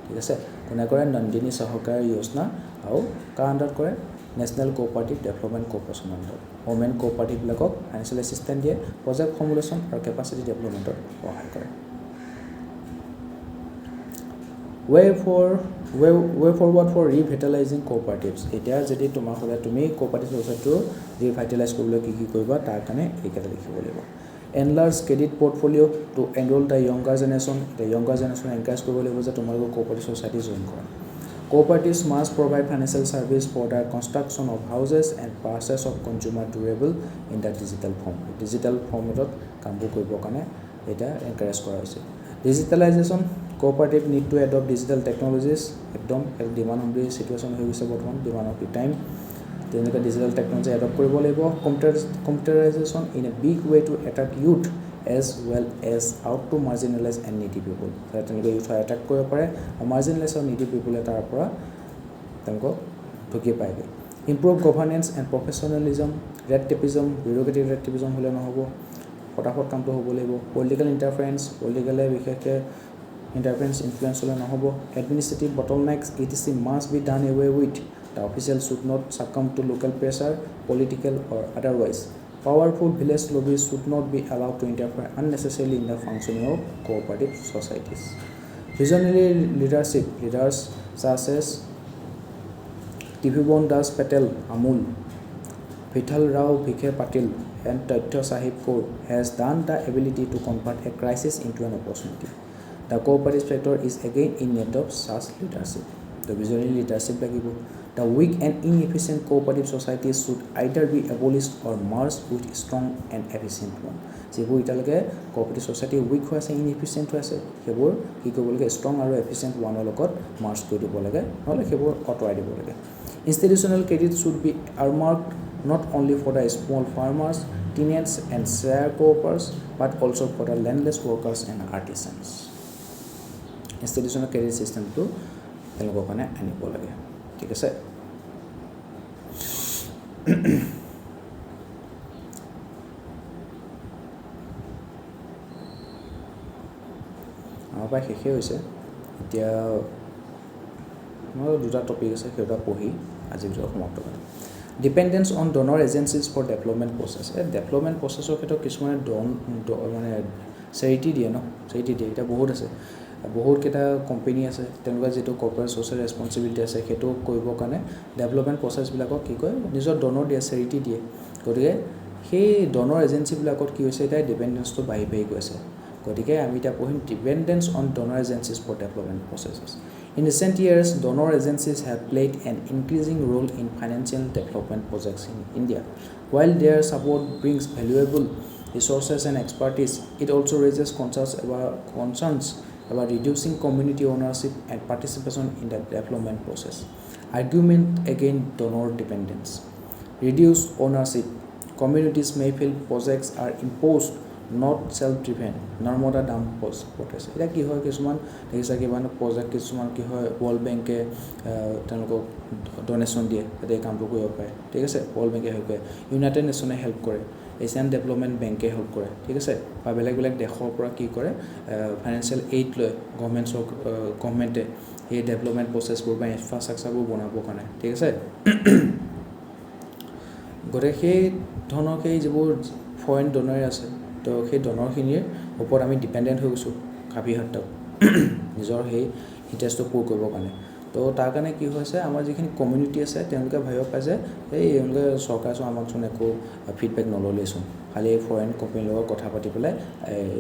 ঠিক আছে কোনে কৰে নন্দিনী সহকাৰী যোজনা আৰু কাৰ আণ্ডাৰত কৰে নেশ্যনেল কোঅপাৰেটিভ ডেভেলপমেণ্ট কৰ্পোৰেশ্যনৰ আণ্ডাৰত ওমেন কোঅপাৰেটিভবিলাকক ফাইনেন্সিয়েল এছিষ্টেণ্ট দিয়ে প্ৰজেক্ট ফৰ্মুলেশ্যন আৰু কেপাচিটি ডেভেলপমেণ্টত সহায় কৰে way forward for revitalizing cooperatives এতিয়া যদি তোমাৰ হ'লে তুমি কোঅপাৰেটিভ ছ'চাইটিটো ৰিভাইটেলাইজ কৰিবলৈ কি কৰিবা তাৰ কাৰণে এইকেইটা লিখিব লাগিব enlarge credit portfolio to enroll the younger generation encourage কৰিব লাগিব যে তোমালোকৰ কোঅপাৰেটিভ ছ'চাইটি জইন কৰা cooperatives must provide financial service for the construction of houses and purchase of consumer durable in the digital formatত কামবোৰ কৰিবৰ কাৰণে এটা এনকাৰেজ কৰা হৈছে digitalization Cooperative need to adopt digital technologies. একদম ডিমাণ্ড অন দি চিটুৱেশ্যন হৈ গৈছে বৰ্তমান ডিমাণ্ড অফ দি টাইম তেওঁলোকে ডিজিটেল টেকনলজি এডপ্ট কৰিব লাগিব computerization in a big way to attack youth as well as out to marginalize and needy people তেওঁলোকে ইউথৰ এটাক কৰিব পাৰে আৰু মাৰ্জিনেলাইজ আৰু নিডি পিপলে তাৰ পৰা তেওঁলোকক ঢুকি পায়গৈ improve governance and professionalism red tapism bureaucratic red tapism হ'লে নহ'ব ফটাফট কামটো হ'ব লাগিব পলিটিকেল ইণ্টাৰফাৰেঞ্চ পলিটিকেলে বিশেষকৈ ইণ্টাৰফাৰেঞ্চ ইনফ্লুৱেঞ্চ হ'লে নহ'ব administrative বটলনেক্স etc must be done away with the officials should not succumb to local pressure political or otherwise powerful village lobbies should not be allowed to interfere unnecessarily in the functioning of cooperative societies visionary leadership leaders such as Tribhuban Das Patel Amul Vithal Rao Vikhe Patil and Tathya Sahib Kaur has done the ability to convert a crisis into an opportunity. The cooperative sector is again in need of such leadership. The visionary leadership lagibo. The weak and inefficient cooperative societies should either be abolished or merged with strong and efficient one. যেবোৰ ইটালৈকে cooperative society weak হৈ আছে inefficient হৈ আছে সেইবোৰ কি কৰিব লাগে strong আৰু efficient ওৱানৰ লগত merge কৰি দিব লাগে নহ'লে সেইবোৰ আঁতৰাই দিব লাগে institutional credit should be earmarked not only for the small farmers tenants and sharecroppers but also for the landless workers and artisans institutional credit system to তেওঁলোকৰ কাৰণে আনিব লাগে ঠিক আছে আমাৰ প্ৰায় শেষেই হৈছে এতিয়া মোৰ দুটা টপিক আছে সেইটা পঢ়ি আজি ভিডিঅ' সমাপ্ত কৰিম dependence on donor agencies for development process এই ডেভেলপমেণ্ট প্ৰচেছৰ ক্ষেত্ৰত কিছুমানে মানে চেৰিটি দিয়ে ন চেৰিটি দিয়ে এতিয়া বহুত আছে বহুত কেইটা কোম্পানী আছে তেওঁলোকৰ যিটো কৰ্পৰেট ছ'চিয়েল ৰেছপনচিবিলিটি আছে সেইটো কৰিবৰ কাৰণে ডেভেলপমেণ্ট প্ৰচেছবিলাকক কি কয় নিজৰ ডনৰ দিয়ে চেৰিটি দিয়ে গতিকে সেই ডনৰ এজেঞ্চিবিলাকত কি হৈছে এতিয়া ডিপেণ্ডেন্সটো বাঢ়ি বাঢ়ি গৈ আছে গতিকে আমি এতিয়া পঢ়িম dependence on donor agencies for development processes In recent years, donor agencies have played an increasing role in financial development projects in India. While their support brings valuable resources and expertise, it also raises concerns about reducing community ownership and participation in the development process. Argument against donor dependence. Reduced ownership. Communities may feel projects are imposed not self-driven Narmada দাম পঠাইছে এতিয়া কি হয় কিছুমান দেখিছা কিমান প্ৰজেক্ট কিছুমান কি হয় ৱৰ্ল্ড বেংকে তেওঁলোকক ডনেশ্যন দিয়ে যাতে কামটো কৰিব পাৰে ঠিক আছে ৱৰ্ল্ড বেংকে হেল্প কৰে ইউনাইটেড নেশ্যনে হেল্প কৰে এছিয়ান ডেভেলপমেণ্ট বেংকে হেল্প কৰে ঠিক আছে বা বেলেগ বেলেগ দেশৰ পৰা কি কৰে ফাইনেন্সিয়েল এইড লয় গভৰ্ণমেণ্টে সেই ডেভেলপমেণ্ট প্ৰচেছবোৰ বা ইনফ্ৰাষ্ট্ৰাকচাৰবোৰ বনাবৰ কাৰণে ঠিক আছে গতিকে সেই ধৰণৰ সেই যিবোৰ ফৰেইন ডনাৰ আছে তো সেই ডনৰখিনিৰ ওপৰত আমি ডিপেণ্ডেণ্ট হৈ গৈছোঁ কাভিহাতক নিজৰ সেই ইণ্টাৰেষ্টটো পূৰ কৰিবৰ কাৰণে তো তাৰ কাৰণে কি হৈছে আমাৰ যিখিনি কমিউনিটি আছে তেওঁলোকে ভাবিব পাৰে যে এই এওঁলোকে চৰকাৰচোন আমাকচোন একো ফিডবেক নল'লেইচোন খালি ফৰেইন কোম্পানীৰ লগত কথা পাতি পেলাই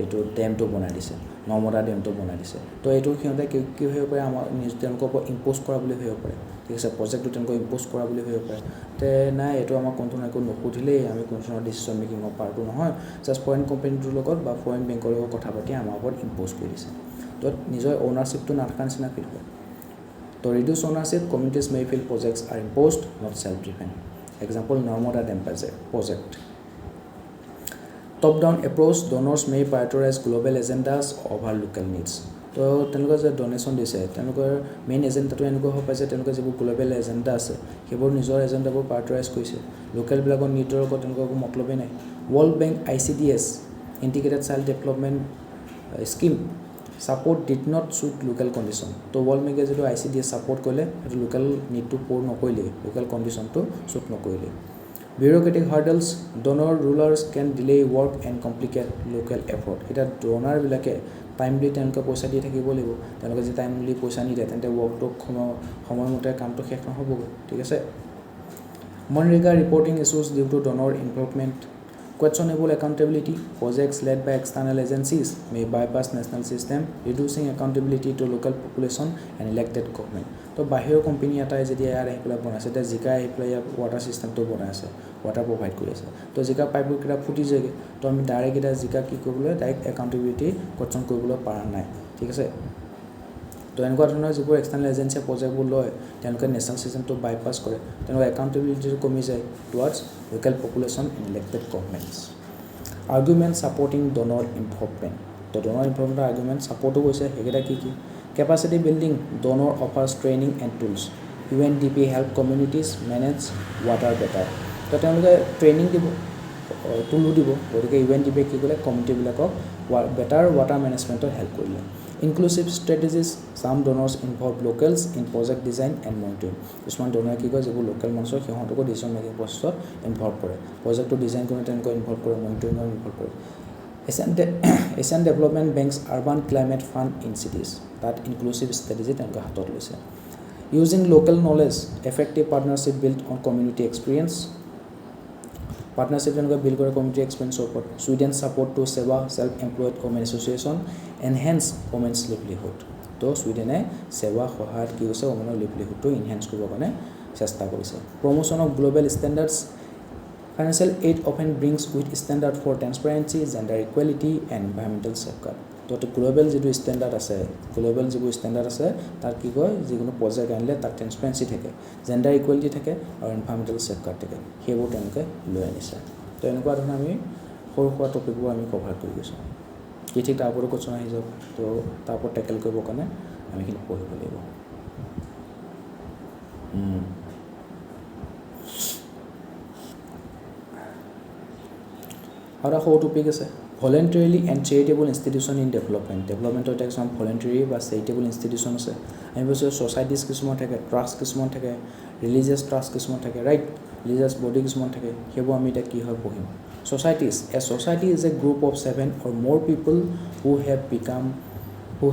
এইটো ডেমটো বনাই দিছে নৰ্মদা ডেমটো বনাই দিছে তো এইটো সিহঁতে কি ভাবিব পাৰে আমাৰ তেওঁলোকৰ ওপৰত ইম্প'জ কৰা বুলি ভাবিব পাৰে ঠিক আছে প্ৰজেক্টটো তেওঁলোকক ইম্প'জ কৰা বুলি ভাবিব পাৰে তে নাই এইটো আমাক কোনো একো নুসুধিলেই আমি কোনো ধৰণৰ ডিচিশ্যন মেকিঙৰ পাৰ্টো নহয় জাষ্ট ফৰেইন কোম্পানীটোৰ লগত বা ফৰেইন বেংকৰ লগত কথা পাতি আমাৰ ওপৰত ইম্প'জ কৰি দিছে তো নিজৰ অ'নাৰশ্বিপটো নাথাকাৰ নিচিনা ফিল হয় তো reduce ownership communities may feel projects are imposed not self driven example Narmada dam project top down approach donors may prioritize global agendas over local needs তো তেওঁলোকে যে ডনেশ্যন দিছে তেওঁলোকৰ মেইন এজেণ্ডাটো এনেকুৱা হ'ব পাৰে যে তেওঁলোকে যিবোৰ গ্ল'বেল এজেণ্ডা আছে সেইবোৰ নিজৰ এজেণ্ডাবোৰ প্ৰায়ৰিটাইজ কৰিছে লোকেলবিলাকৰ নিডৰ লগত তেওঁলোকৰ একো মতলবেই নাই world bank ICDS integrated child development scheme support did not suit local condition তো ৱৰ্ল্ড বেংকে যিটো ICDS ছাপৰ্ট কৰিলে সেইটো লোকেল নিডটো পূৰ নকৰিলে লোকেল কণ্ডিশ্যনটো চুট নকৰিলে bureaucratic hurdles donor rulers can delay work and complicate local effort এটা ডনাৰবিলাকে টাইমলি তেওঁলোকে পইচা দি থাকিব লাগিব তেওঁলোকে যে টাইমলি পইচা নিদিয়ে তেন্তে ৱৰ্কটো সময়মতে কামটো শেষ নহ'ব ঠিক আছে MNREGA reporting issues due to donor involvement questionable accountability projects led by external agencies may bypass national system reducing accountability to local population and elected government তো বাহিৰৰ কোম্পানী এটাই যদি ইয়াৰ আহি পেলাই বনাইছে এতিয়া জিকা আহি পেলাই ইয়াৰ ৱাটাৰ চিষ্টেমটো বনাই আছে ৱাটাৰ প্ৰভাইড কৰি আছে তো জিকা পাইপবোৰ কেইটা ফুটি যায়গৈ তো আমি ডাইৰেক্ট এতিয়া জিকা কি কৰিবলৈ ডাইৰেক্ট একাউণ্টেবিলিটি কোৱেশ্যন কৰিবলৈ পৰা নাই ঠিক আছে তো এনেকুৱা ধৰণৰ যিবোৰ এক্সটাৰ্নেল এজেঞ্চিয়ে প্ৰজেক্টবোৰ লয় তেওঁলোকে নেশ্যনেল চিষ্টেমটো বাইপাছ কৰে তেওঁলোকৰ একাউণ্টেবিলিটিটো কমি যায় towards local population and elected governments argument supporting donor involvement তো ডনৰ ইনভলভমেণ্টৰ আৰ্গুমেণ্ট ছাপৰ্টো কৰিছে সেইকেইটা কি capacity building donor offers training and tools UNDP help communities manage water better তো তেওঁলোকে ট্ৰেইনিং দিব টুলো দিব গতিকে UNDP কি কৰিলে কমিউনিটিবিলাকক বেটাৰ ৱাটাৰ মেনেজমেণ্টত হেল্প কৰিলে inclusive strategies some donors involve locals in project design and monitoring কিছুমান ডনাৰে কি কয় যিবোৰ লোকেল মানুহ সিহঁতকো ডিচিশ্যন মেকিং প্ৰচেছত ইনভলভ কৰে প্ৰজেক্টটো ডিজাইন কৰি তেওঁলোকক ইনভলভ কৰে মনিটৰিঙত ইনভলভ কৰে Asian development banks urban climate fund in cities তাত ইনক্লুচিভ ষ্ট্ৰেটেজি তেওঁলোকে হাতত লৈছে using local knowledge effective partnership build on community experience partnership তেওঁলোকে বিল্ড কৰে কমিউনিটি এক্সপিৰিয়েঞ্চৰ ওপৰত ছুইডেন ছাপৰ্ট টু সেৱা self employed women association enhance women's livelihood তো ছুইডেনে সেৱা সহায়ত কি হৈছে ওমেনৰ লিভলিহুডটো ইনহেন্স কৰিবৰ কাৰণে চেষ্টা কৰিছে promotion of global standards financial aid often brings with standard for transparency gender equality and environmental safeguard তো গ্ল'বেল যিটো ষ্টেণ্ডাৰ্ড আছে গ্ল'বেল যিবোৰ ষ্টেণ্ডাৰ্ড আছে তাত কি কয় যিকোনো প্ৰজেক্ট আনিলে তাত ট্ৰেন্সপাৰেঞ্চি থাকে জেণ্ডাৰ ইকুৱেলিটি থাকে আৰু এনভাইৰমেণ্টেল ছেফগাৰ্ড থাকে সেইবোৰ তেওঁলোকে লৈ আনিছে তো এনেকুৱা ধৰণে আমি সৰু সুৰা টপিকবোৰ আমি কভাৰ কৰি গৈছোঁ কি ঠিক তাৰ ওপৰত কোৱেশ্যন আহি যাব তো তাৰ ওপৰত টেকেল কৰিবৰ কাৰণে আমি সেইখিনি পঢ়িব লাগিব আৰু এটা সৰু টপিক আছে ভলেণ্টাৰীলি এণ্ড চেৰিটেবল ইনষ্টিটিউশ্যন ইন ডেভেলপমেণ্টৰ এতিয়া কিছুমান ভলেণ্টাৰী বা চেৰিটেবল ইনষ্টিটিউশ্যন আছে আমি কৈছোঁ ছ'চাইটিজ কিছুমান থাকে ট্ৰাষ্ট কিছুমান থাকে ৰিলিজিয়াছ ট্ৰাষ্ট কিছুমান থাকে ৰাইট ৰিলিজিয়াছ বডি কিছুমান থাকে সেইবোৰ আমি এতিয়া কি হয় পঢ়িম societies A society is a group of 7 or more people who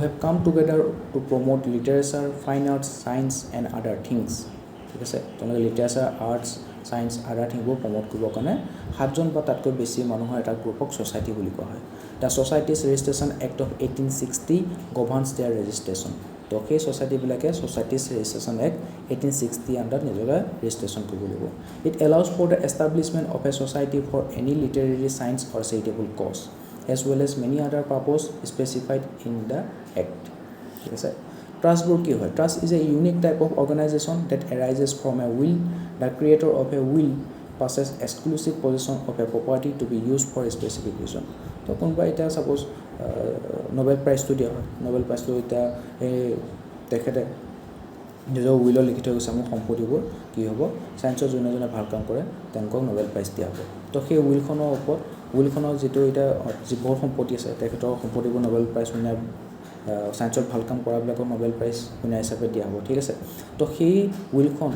have come together to promote literature, fine arts, science and other things ঠিক আছে তেওঁলোকে লিটাৰেচাৰ আৰ্টছ ছায়েন্স আদাৰ থিংবোৰ প্ৰমোট কৰিবৰ কাৰণে 7জন বা তাতকৈ বেছি মানুহৰ এটা গ্ৰুপক ছ'চাইটি বুলি কোৱা হয় the societies registration act of 1860 governs their registration তো সেই ছ'চাইটিবিলাকে ছ'চাইটিজ ৰেজিষ্ট্ৰেশ্যন এক্ট 1860 আণ্ডাৰত নিজকে ৰেজিষ্ট্ৰেশ্যন কৰিব লাগিব it allows for the establishment of a society for any literary science or charitable cause as well as many other purpose specified in the act ঠিক আছে ট্ৰাষ্টবোৰ কি হয় trust is a unique type of organization that arises from a will the creator of a will passes exclusive possession of a property to be used for a specific reason তো কোনোবা এতিয়া ছাপ'জ নোবেল প্ৰাইজটো দিয়া হয় নোবেল প্ৰাইজটো এতিয়া এই তেখেতে নিজৰ উইলত লিখি থৈ গৈছে মোৰ সম্পত্তিবোৰ কি হ'ব ছায়েন্সৰ যোনে যোনে ভাল কাম কৰে তেওঁলোকক নোবেল প্ৰাইজ দিয়া হ'ব তো সেই উইলখনৰ ওপৰত উইলখনৰ যিটো এতিয়া যিবোৰ সম্পত্তি আছে তেখেতৰ সম্পত্তিবোৰ নোবেল প্ৰাইজ উইনাৰ ছায়েন্সত ভাল কাম কৰাবিলাকক নোবেল প্ৰাইজ উইনাৰ হিচাপে দিয়া হ'ব ঠিক আছে তো সেই উইলখন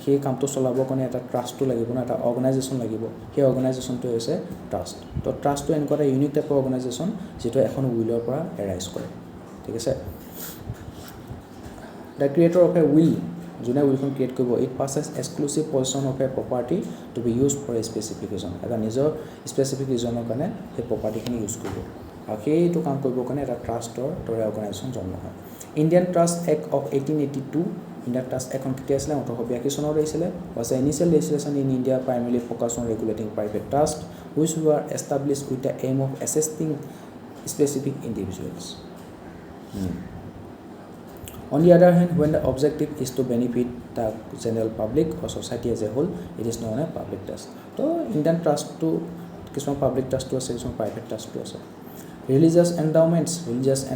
সেই কামটো চলাবৰ কাৰণে এটা ট্ৰাষ্টটো লাগিব ন এটা অৰ্গেনাইজেশ্যন লাগিব সেই অৰ্গেনাইজেশ্যনটো হৈছে ট্ৰাষ্ট তো ট্ৰাষ্টটো এনেকুৱা এটা ইউনিক টাইপৰ অৰ্গেনাইজেশ্যন যিটো এখন উইলৰ পৰা এৰাইজ কৰে ঠিক আছে the creator of a will যোনে উইলখন ক্ৰিয়েট কৰিব it possess exclusive position of a property to be use for a specific reason এটা নিজৰ স্পেচিফিক ৰিজনৰ কাৰণে সেই প্ৰপাৰ্টিখিনি ইউজ কৰিব আৰু সেইটো কাম কৰিবৰ কাৰণে এটা ট্ৰাষ্টৰ দৰে অৰ্গেনাইজেশ্যন জন্ম হয় Indian trust act of 1882 Indian trust এখন কেতিয়া আছিলে 1882 চনত আহিছিলে was an initial legislation in India primarily focused on regulating private trusts which were established with the aim of assisting specific individuals. On the other hand, when the objective is to benefit the general public or society as a whole, it is known as public trust. So, Indian trust to কিছুমান public trust to আছে কিছুমান private trust to আছে. Religious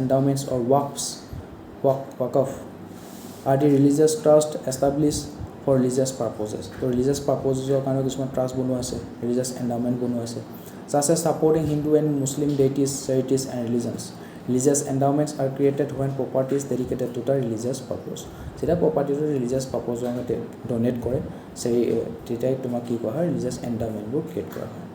endowments or Waqf are the religious trust established for religious purposes. So religious purposes কাৰণে কিছুমান trust বনোৱা আছে, religious endowment বনোৱা আছে. Such as supporting Hindu and Muslim deities, charities and religions. Religious endowments are created when property is dedicated to the religious purpose. যেটা property to religious purpose কাৰণে donate কৰে, সেই তেতিয়াই তোমাক কি কোৱা হয় religious endowment বোৰ create কৰা হয়.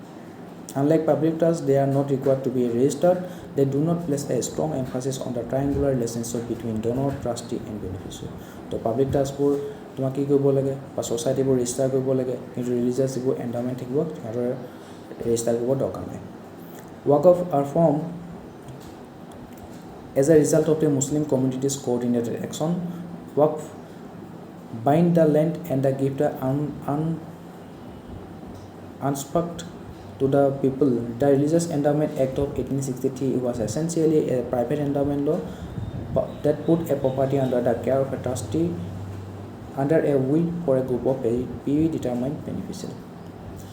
Unlike public trusts, they are not required to be registered. They do not place a strong emphasis on the triangular relationship between donor, trustee, and beneficiary. So, public trusts-বোৰ তোমাক কি কৰিব লাগে বা ছ'চাইটিবোৰ ৰেজিষ্টাৰ কৰিব লাগে কিন্তু ৰিলিজিয়াছ যিবোৰ এণ্ডাউমেণ্ট থাকিব সিহঁতৰ ৰেজিষ্টাৰ কৰিব দৰকাৰ নাই Waqf are formed as a result of the Muslim community's coordinated action. Waqf bind the land and give the unspoiled to the people. The Religious Endowment Act of 1863 was essentially a private endowment law that put a property under the care of a trustee under a will for a group of predetermined beneficiaries.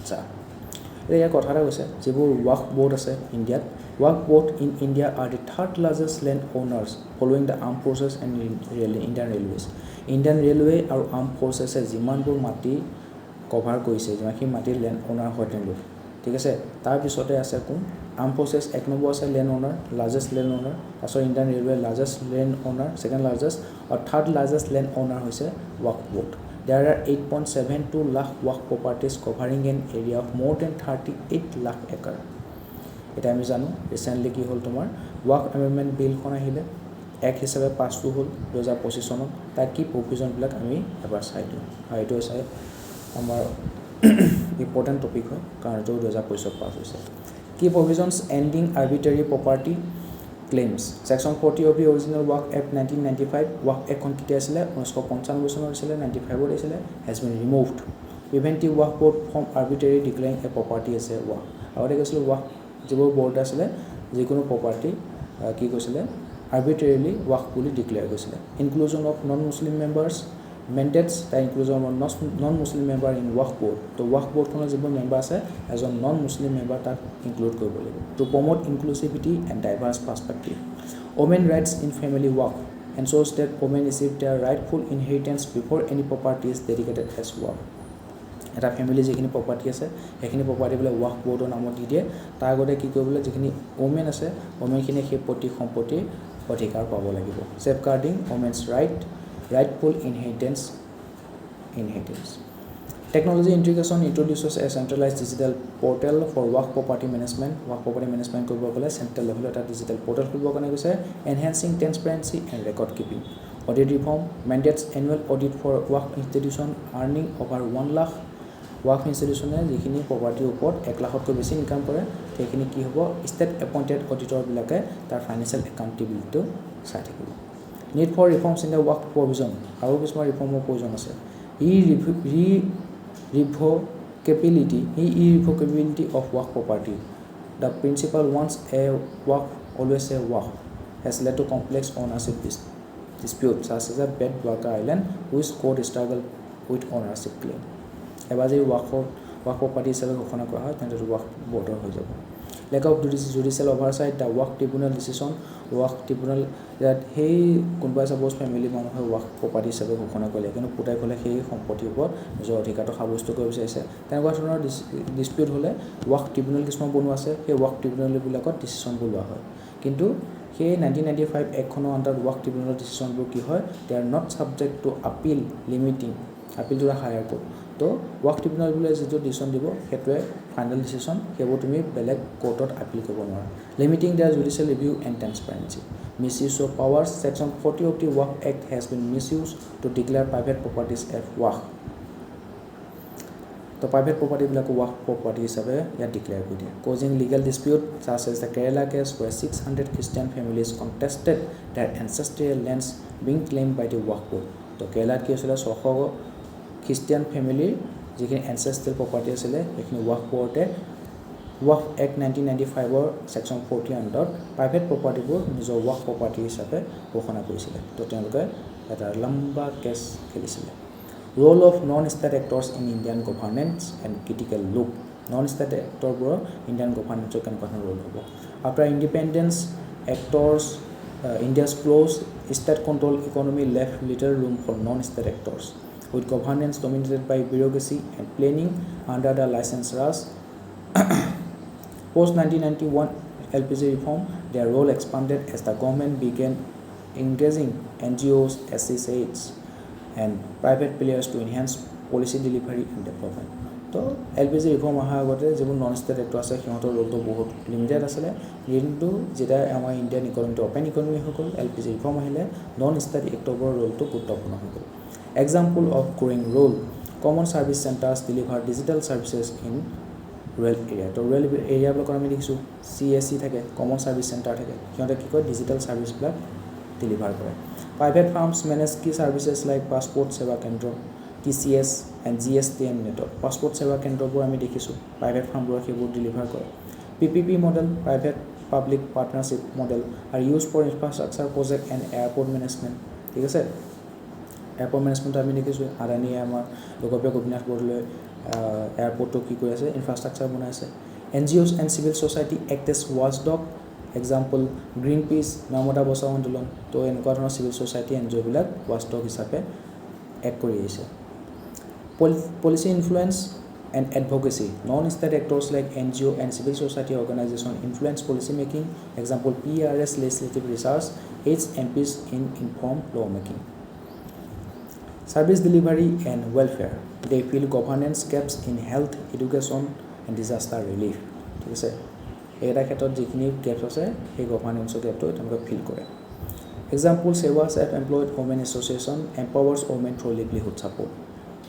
আচ্ছা ইয়াৰ কথা এটা কৈছে যিবোৰ ৱাকফ বোৰ্ড আছে ইণ্ডিয়াত waqf board in India are the third largest land owners following the armed forces and Indian Railways. Indian Railway আৰু armed forces যিমানবোৰ মাটি কভাৰ কৰিছে যিমানখিনি মাটিৰ লেণ্ড অ'নাৰ হয় তেওঁলোক ঠিক আছে তাৰপিছতে আছে কোন আৰ্ম ফ'ৰ্চেছ এক নম্বৰ আছে land owner largest land owner তাৰপিছত Indian railway largest land owner second largest আৰু থাৰ্ড লাৰ্জেষ্ট লেণ্ড অ'নাৰ হৈছে Waqf board There are 8.72 lakh Waqf properties covering an area of more than 38 lakh acre. এটা আমি জানো ৰিসেন্টলি কি হ'ল তোমাৰ ৱাকফ এমেন্ডমেন্ট বিলখন আহিলে এক হিচাপে পাছটো হ'ল 2025 চনত তাৰ কি প্ৰভিজনবিলাক আমি এবাৰ চাই দিওঁ আৰু এইটো চাই আমাৰ ইম্পৰ্টেণ্ট টপিক হয় কাৰণ এইটো 2025 পাছ হৈছে কি প্ৰভিজনছ ending আৰ্বিট্ৰাৰী property claims section 40 of the original Waqf Act 1995 Waqf Act কেতিয়া আছিল 1995 চনত আছিল 95 আছিল has been removed preventing Waqf board from arbitrarily declaring a property as a Waqf আগতে কৈছিল Waqf যিবোৰ বোৰ্ড আছিল যিকোনো প্ৰপাৰ্টি কি কৈছিল arbitrarily Waqf বুলি ডিক্লেয়াৰ কৰিছিল inclusion of non muslim members mandates the inclusion of non-Muslim member in Waqf board. So Waqf board খনৰ যিবোৰ মেম্বাৰ আছে as a non-Muslim member তাক ইনক্লুড কৰিব লাগিব to promote inclusivity and diverse perspective. Women rights in family Waqf ensures that women receive their rightful inheritance before any property is dedicated as Waqf. এটা ফ্যামিলি যিখিনি প্ৰপাৰ্টি আছে সেইখিনি প্ৰপাৰ্টি বলে Waqf boardৰ নামত দি দিয়ে তাৰ আগতে কি কৰিবলৈ যিখিনি ওমেন আছে ওমেনখিনি সেই প্ৰতি সম্পত্তি অধিকাৰ পাব লাগিব safeguarding women's rightful inheritance. Technology integration introduces a centralized digital portal for Waqf property management. Waqf property management কৰিব গ'লে central level এটা digital portal খুলিব কাৰণে কৈছে enhancing transparency and record keeping. Audit reform mandates annual audit for Waqf institution earning over 1 lakh. Waqf institutionে যিখিনি প্ৰপাৰ্টিৰ ওপৰত 1 লাখতকৈ বেছি ইনকাম কৰে সেইখিনি কি হ'ব ষ্টেট এপইন্টেড অডিটৰ বিলাকে তাৰ ফাইনান্সিয়েল একাউন্টেবিলিটি চাই থাকিব Need for reforms in the Waqf provision. How is my reform provision? Irrevocability of Waqf property. The principle once a Waqf, always a Waqf has led to complex ownership disputes, such as a Bedworker Island, whose court struggle with ownership claim. Ever the Waqf property is a Waqf border. Lack of judicial oversight, the Waqf tribunal decision, Waqf tribunal that hey, কোনোবা suppose family মানুহে Waqf property হিচাপে ঘোষণা কৰিলে কিন্তু পুটাই ক'লে সেই সম্পত্তিৰ ওপৰত নিজৰ অধিকাৰটো সাব্যস্ত কৰিব বিচাৰিছে তেনেকুৱা ধৰণৰ ডিসপিউট হ'লে Waqf tribunal কিছুমান বনোৱা আছে সেই Waqf tribunal বিলাকত ডিসিশন লোৱা হয় কিন্তু সেই 1995 একখনৰ আণ্ডাৰ Waqf tribunal ডিসিশনবোৰ কি হয় they are not subject to appeal limiting appeal to a higher court তো Waqf tribunal বুলে যেটো ডিসিশন দিব হেতুৱে ফাইনাল ডিসিশন হেবো তুমি বেলেগ কোৰ্টত আপিল কৰিব নোৱাৰা limiting their judicial review and transparency misuse of powers section 40 of the Waqf Act has been misused to declare private properties as Waqf তো private property বিলাক Waqf property হিচাপে ইয়া ডিক্লেয়াৰ কৰি দিয়ে causing legal dispute such as the Kerala case where 600 Christian families contested their ancestral lands being claimed by the Waqf board তো কেৰালাত কি হৈছিল 600 Christian family যিখিনি ancestral property আছিলে এইখিনি Waqf board Waqf Act 1995 or section 40 under private property বোৰ নিজৰ Waqf property হিচাপে ঘোষণা কৰিছিল তো তেওঁলোকে এটা লম্বা কেছ খেলিছিল Role of non-state actors in Indian governance and critical look non-state actor বোৰ Indian governance কেনেকুৱা role হ'ব After independence actors India's closed state control economy left little room for non-state actors with governance dominated by bureaucracy and planning under the license Raj. Post 1991 LPG reform, their role expanded as the government began engaging NGOs, SHGs, and private players to enhance policy delivery and development. So LPG reform অহাৰ আগতে যিবোৰ নন ষ্টেট এক্টৰ আছে সিহঁতৰ ৰোলটো বহুত লিমিটেড আছিলে কিন্তু যেতিয়া আমাৰ ইণ্ডিয়ান ইকনমিটো অপেন ইকনমি হৈ গ'ল LPG ৰিফৰ্ম আহিলে নন ষ্টেট এক্টৰৰ ৰোলটো গুৰুত্বপূৰ্ণ হৈ গ'ল Example of growing role common service centers deliver digital services in rural area to rural area block আমি দেখিছো CSC থাকে common service center থাকে সিহঁতে কি কয় digital service বিলাক deliver কৰে private firms manage key services like passport seva kendra TCS and GST and network passport seva kendra বোৰ আমি দেখিছো private firm বোৰ সেইবোৰ deliver কৰে PPP model private public partnership model are used for infrastructure project and airport management ঠিক আছে এয়াৰপৰ্ট মেনেজমেণ্ট আমি দেখিছোঁ আদানীয়ে আমাৰ লোকপ্ৰিয় গোপীনাথ বৰদলৈ এয়াৰপৰ্টটো কি কৰি আছে ইনফ্ৰাষ্ট্ৰাকচাৰ বনাই আছে NGOs and civil society act as watchdog example Greenpeace Narmada Bachao Andolan তো এনেকুৱা ধৰণৰ চিভিল ছ'চাইটি NGOবিলাক watchdog হিচাপে এক্ট কৰি আহিছে policy influence and advocacy non-state actors like NGO and civil society organization influence policy making example PRS legislative research aids MPs in informed law making service delivery and welfare they fill governance gaps in health education and disaster relief ঠিক আছে এটা ক্ষেত্ৰত যিখিনি গেপছ আছে সেই গভৰ্নেন্সৰ গেপটো তেওঁলোকে ফিল কৰে এক্সাম্পল সেৱা self employed women association empowers women through livelihood support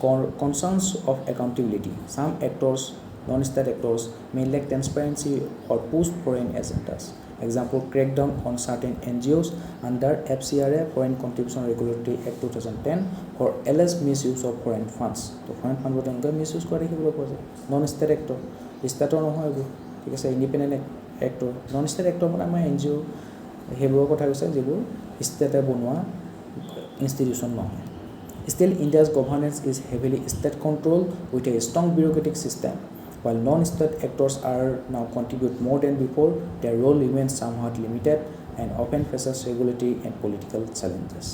concerns of accountability some actors non-state actors may lack transparency or push foreign agendas example crackdown on certain NGOs under FCRA Foreign Contribution Regulatory Act 2010 for alleged misuse of foreign funds তো foreign fund বটনকে মিসইউজ কৰে দেখিবলৈ পোৱা যায় non-state actor ষ্টেটৰ নহয় এইবোৰ ঠিক আছে ইণ্ডিপেণ্ডেণ্ট এক্টৰ non-state actor মানে আমাৰ NGO সেইবোৰৰ কথা কৈছে যিবোৰ ষ্টেটে বনোৱা ইনষ্টিটিউশ্যন নহয় Still, India's governance is heavily state-controlled with a strong bureaucratic system. While non-state actors are now contribute more than before, their role remains somewhat limited and often faces regulatory and political challenges.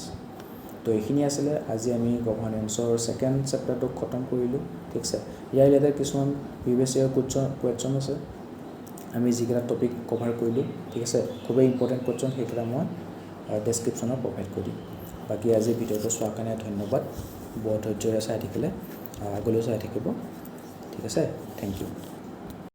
তো এইখিনি আছিলে আজি আমি গভৰ্নেন্সৰ সেকেন্ড চেপ্টাৰটো খতম কৰিলোঁ ঠিক আছে ইয়াৰ ৰিলেটেড কিছুমান প্ৰিভিয়াছ ইয়াৰ কুৱেশ্যন আছে আমি যিকেইটা টপিক কভাৰ কৰিলোঁ ঠিক আছে খুবেই ইম্পৰ্টেণ্ট কুৱেশ্যন সেইকেইটা মই ডেছক্ৰিপশ্যনত প্ৰভাইড কৰি দিম বাকি আজি ভিডিঅ'টো চোৱাৰ কাৰণে ধন্যবাদ বৰ ধৈৰ্যৰে চাই থাকিলে আগলৈ চাই থাকিব ঠিক আছে থেংক ইউ